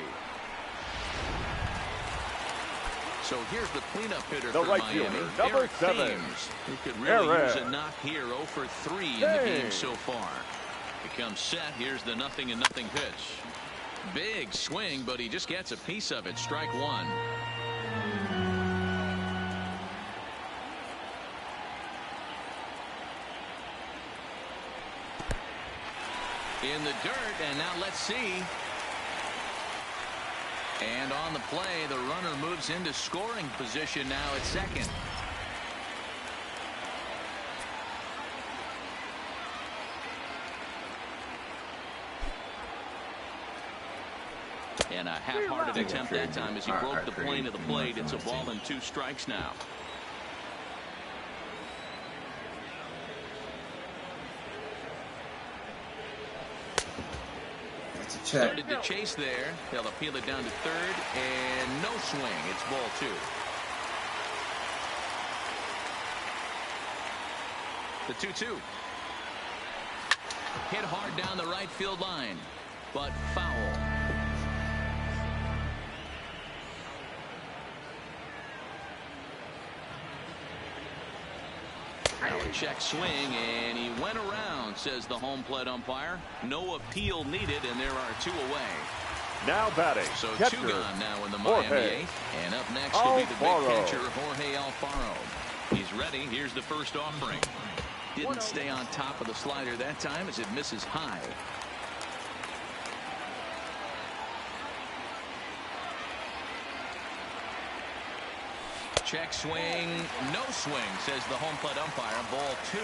Speaker 1: So here's the cleanup hitter for
Speaker 2: right
Speaker 1: Miami,
Speaker 2: fielder, number
Speaker 1: Eric
Speaker 2: 7.
Speaker 1: Thames, who could really use a knock here. 0 for 3 in the game so far. Becomes set. Here's the 0-0 pitch. Big swing, but he just gets a piece of it. Strike one. In the dirt, and now let's see. And on the play, the runner moves into scoring position now at second. And a half-hearted attempt that time as he broke the plane of the plate. It's a ball and 2 strikes now. Started to chase there. They'll appeal it down to third, and no swing. It's ball 2. The 2-2. Hit hard down the right field line, but foul. Now a check swing, and he went around, says the home plate umpire. No appeal needed, and there are 2 away.
Speaker 2: Now batting.
Speaker 1: So
Speaker 2: catcher,
Speaker 1: 2 gone now in the
Speaker 2: Jorge
Speaker 1: Miami 8th. And up next will be the big
Speaker 2: Alfaro.
Speaker 1: catcher, Jorge Alfaro. He's ready. Here's the first offering. Didn't stay on top of the slider that time as it misses high. Check swing, no swing, says the home plate umpire. Ball 2.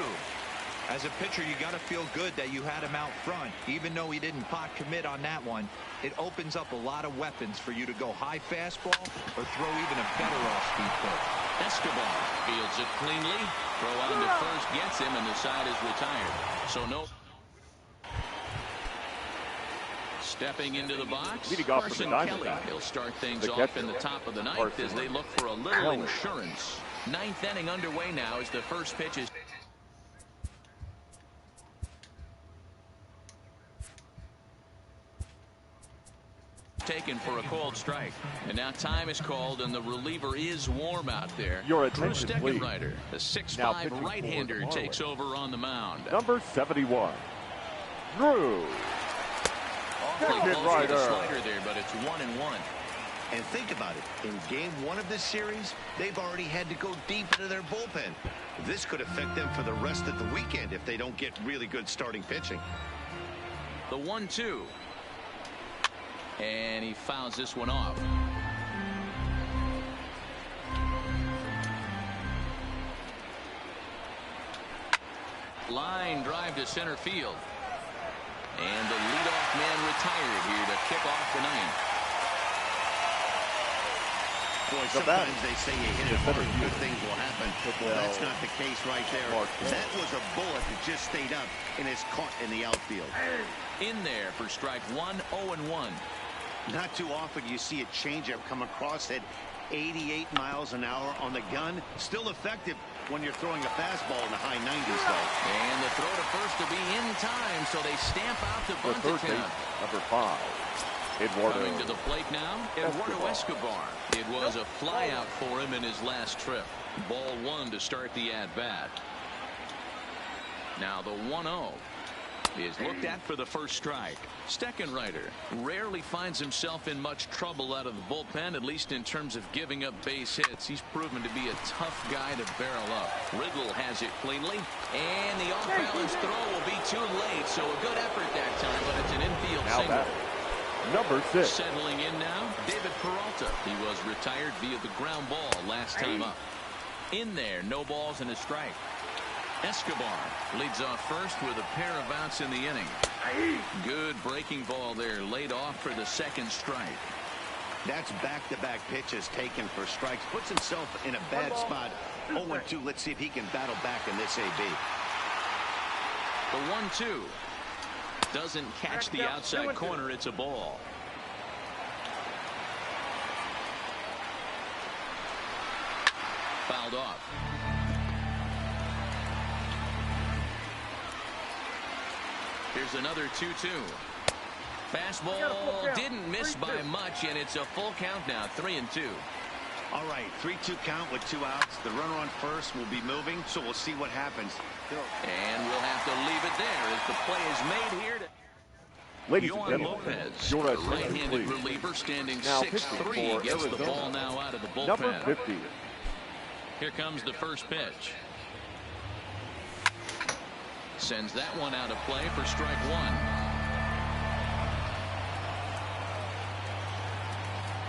Speaker 4: As a pitcher, you got to feel good that you had him out front. Even though he didn't pot commit on that one, it opens up a lot of weapons for you to go high fastball or throw even a better off-speed pitch.
Speaker 1: Escobar fields it cleanly. Throw on to first gets him, and the side is retired. So no. Stepping into the box, Carson Kelly. He'll start things off in the top of the 9th as they look for a little insurance. 9th inning underway now as the first pitch is taken for a called strike. And now time is called, and the reliever is warm out there.
Speaker 2: Your
Speaker 1: Drew
Speaker 2: attention, please.
Speaker 1: Steckenrider, the 6'5" right-hander, takes over on the mound.
Speaker 2: Number 71, Drew
Speaker 1: Steckenrider. Slider there, but it's 1-1.
Speaker 3: And think about it. In game 1 of this series, they've already had to go deep into their bullpen. This could affect them for the rest of the weekend if they don't get really good starting pitching.
Speaker 1: The 1-2. And he fouls this one off. Line drive to center field. And the leadoff man retired here to kick off the 9th.
Speaker 3: Boy, sometimes they say you hit it hard, good things will happen. Well, that's not the case right there. That was a bullet that just stayed up and is caught in the outfield.
Speaker 1: In there for strike 1, 0-1.
Speaker 3: Not too often you see a changeup come across at 88 miles an hour on the gun. Still effective when you're throwing a fastball in the high 90s, though.
Speaker 1: And the throw to first to be in time, so they stamp out the bunt attempt.
Speaker 2: Number 5, Eduardo.
Speaker 1: Coming to the plate now, Eduardo Escobar. It was a flyout for him in his last trip. Ball 1 to start the at-bat. Now the 1-0 is looked at for the first strike. Steckenrider rarely finds himself in much trouble out of the bullpen, at least in terms of giving up base hits. He's proven to be a tough guy to barrel up. Riddle has it cleanly, and the off-balance throw will be too late, so a good effort that time, but it's an infield single.
Speaker 2: Number 6.
Speaker 1: Settling in now, David Peralta. He was retired via the ground ball last time up. In there, no balls and a strike. Escobar leads off first with a pair of outs in the inning. Good breaking ball there, laid off for the second strike.
Speaker 3: That's back-to-back pitches taken for strikes. Puts himself in a bad spot. 0-2. Let's see if he can battle back in this AB.
Speaker 1: The 1-2 doesn't catch the outside corner. It's a ball. Fouled off. Here's another 2-2. Fastball didn't miss by much, and it's a full count now, 3-2.
Speaker 3: All right, 3-2 count with 2 outs. The runner on first will be moving, so we'll see what happens.
Speaker 1: And we'll have to leave it there as the play is made here.
Speaker 2: Ladies and gentlemen,
Speaker 1: Lopez,
Speaker 2: your
Speaker 1: a right-handed reliever, standing 6'3", gets the ball now out of the bullpen.
Speaker 2: Number 50.
Speaker 1: Here comes the first pitch. Sends that one out of play for strike 1.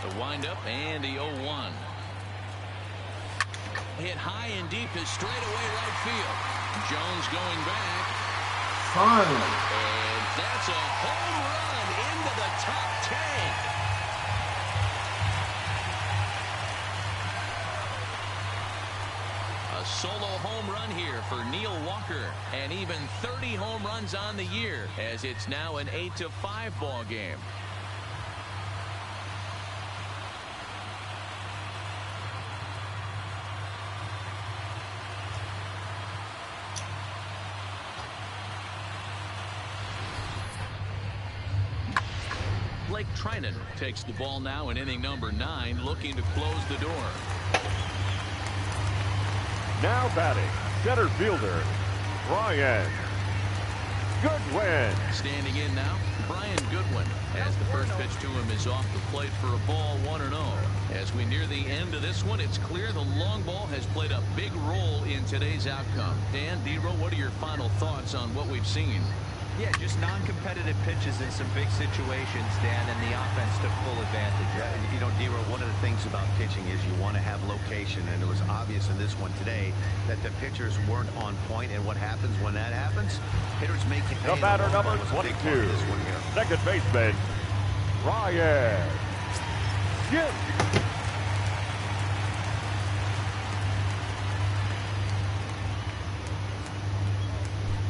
Speaker 1: The windup and the 0-1. Hit high and deep to straightaway right field. Jones going back.
Speaker 6: Fun.
Speaker 1: And that's a home run into the top tank. A solo home run here for Neil Walker, and even 30 home runs on the year, as it's now an 8-5 ball game. Blake Trinan takes the ball now in inning number 9, looking to close the door.
Speaker 2: Now batting, center fielder, Brian Goodwin.
Speaker 1: Standing in now, Brian Goodwin, as the first pitch to him is off the plate for a ball, 1-0. As we near the end of this one, it's clear the long ball has played a big role in today's outcome. Dan, D-Row, what are your final thoughts on what we've seen?
Speaker 4: Yeah, just non-competitive pitches in some big situations, Dan, and the offense took full advantage.
Speaker 3: You know, D-Row, one of the things about pitching is you want to have location, and it was obvious in this one today that the pitchers weren't on point, and what happens when that happens? Hitters make you pay.
Speaker 2: The batter number 22, second baseman, Ryan Jim.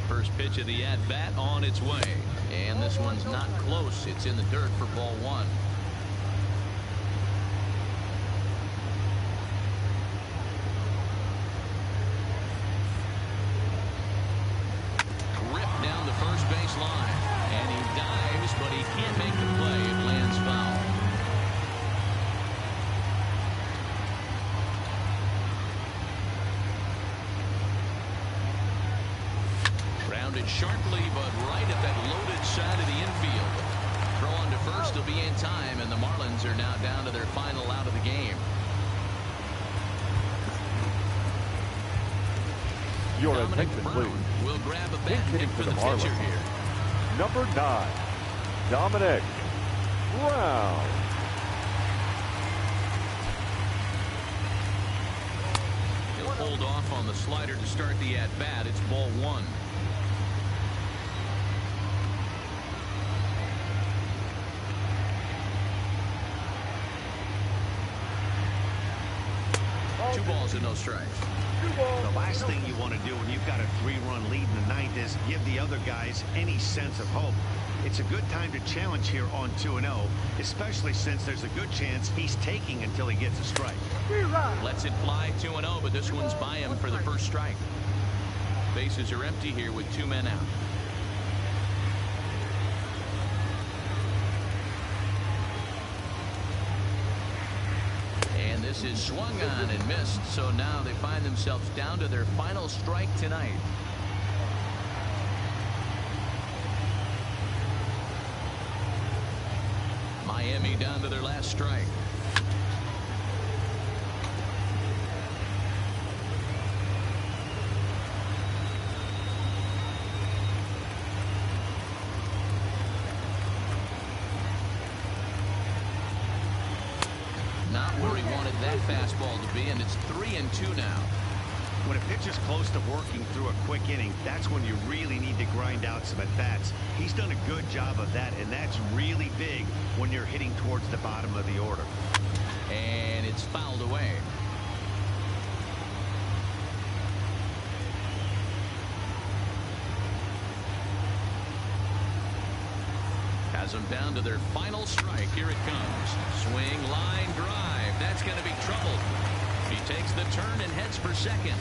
Speaker 1: First pitch of the at-bat on its way. And this one's not close. It's in the dirt for ball 1. Ripped down the first base line. And he dives, but he can't make the play. It lands foul. Rounded sharply, but right at that loaded side of the infield. Throw on to first will be in time, and the Marlins are now down to their final out of the game.
Speaker 2: Your
Speaker 1: Dominic
Speaker 2: attention,
Speaker 1: Brown
Speaker 2: please.
Speaker 1: will grab a bat
Speaker 2: Hitting
Speaker 1: for
Speaker 2: for
Speaker 1: the
Speaker 2: the
Speaker 1: pitcher
Speaker 2: Marlins.
Speaker 1: here.
Speaker 2: Number 9, Dominic Brown.
Speaker 1: He'll hold off on the slider to start the at-bat. It's ball 1. Two balls and no strikes.
Speaker 3: The last thing you want to do when you've got a 3-run lead in the 9th is give the other guys any sense of hope. It's a good time to challenge here on 2-0, especially since there's a good chance he's taking until he gets a strike.
Speaker 1: Lets it fly 2-0, but this one's by him for the first strike. Bases are empty here with 2 men out. And this is swung on and missed, so now they find themselves down to their final strike tonight. Miami down to their last strike. Not where he wanted that fastball to be, and it's 3-2 now.
Speaker 3: When a pitcher's close to working through a quick inning, that's when you really need to grind out some at-bats. He's done a good job of that, and that's really big when you're hitting towards the bottom of the order.
Speaker 1: And it's fouled away. Has them down to their final strike. Here it comes. Swing, line, drive. That's going to be trouble. He takes the turn and heads for second.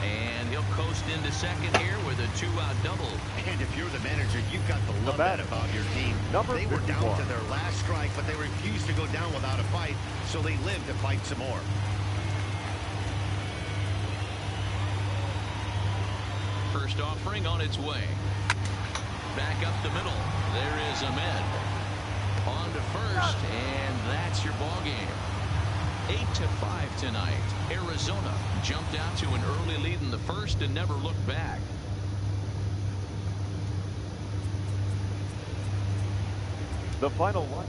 Speaker 1: And he'll coast into second here with a 2-out double.
Speaker 3: And if you're the manager, you've got to love that about your team. They were down to their last strike, but they refused to go down without a fight, so they lived to fight some more.
Speaker 1: First offering on its way. Back up the middle. There is Ahmed. On to first, and that's your ball game. 8-5 tonight. Arizona jumped out to an early lead in the first and never looked back.
Speaker 2: The final lineup.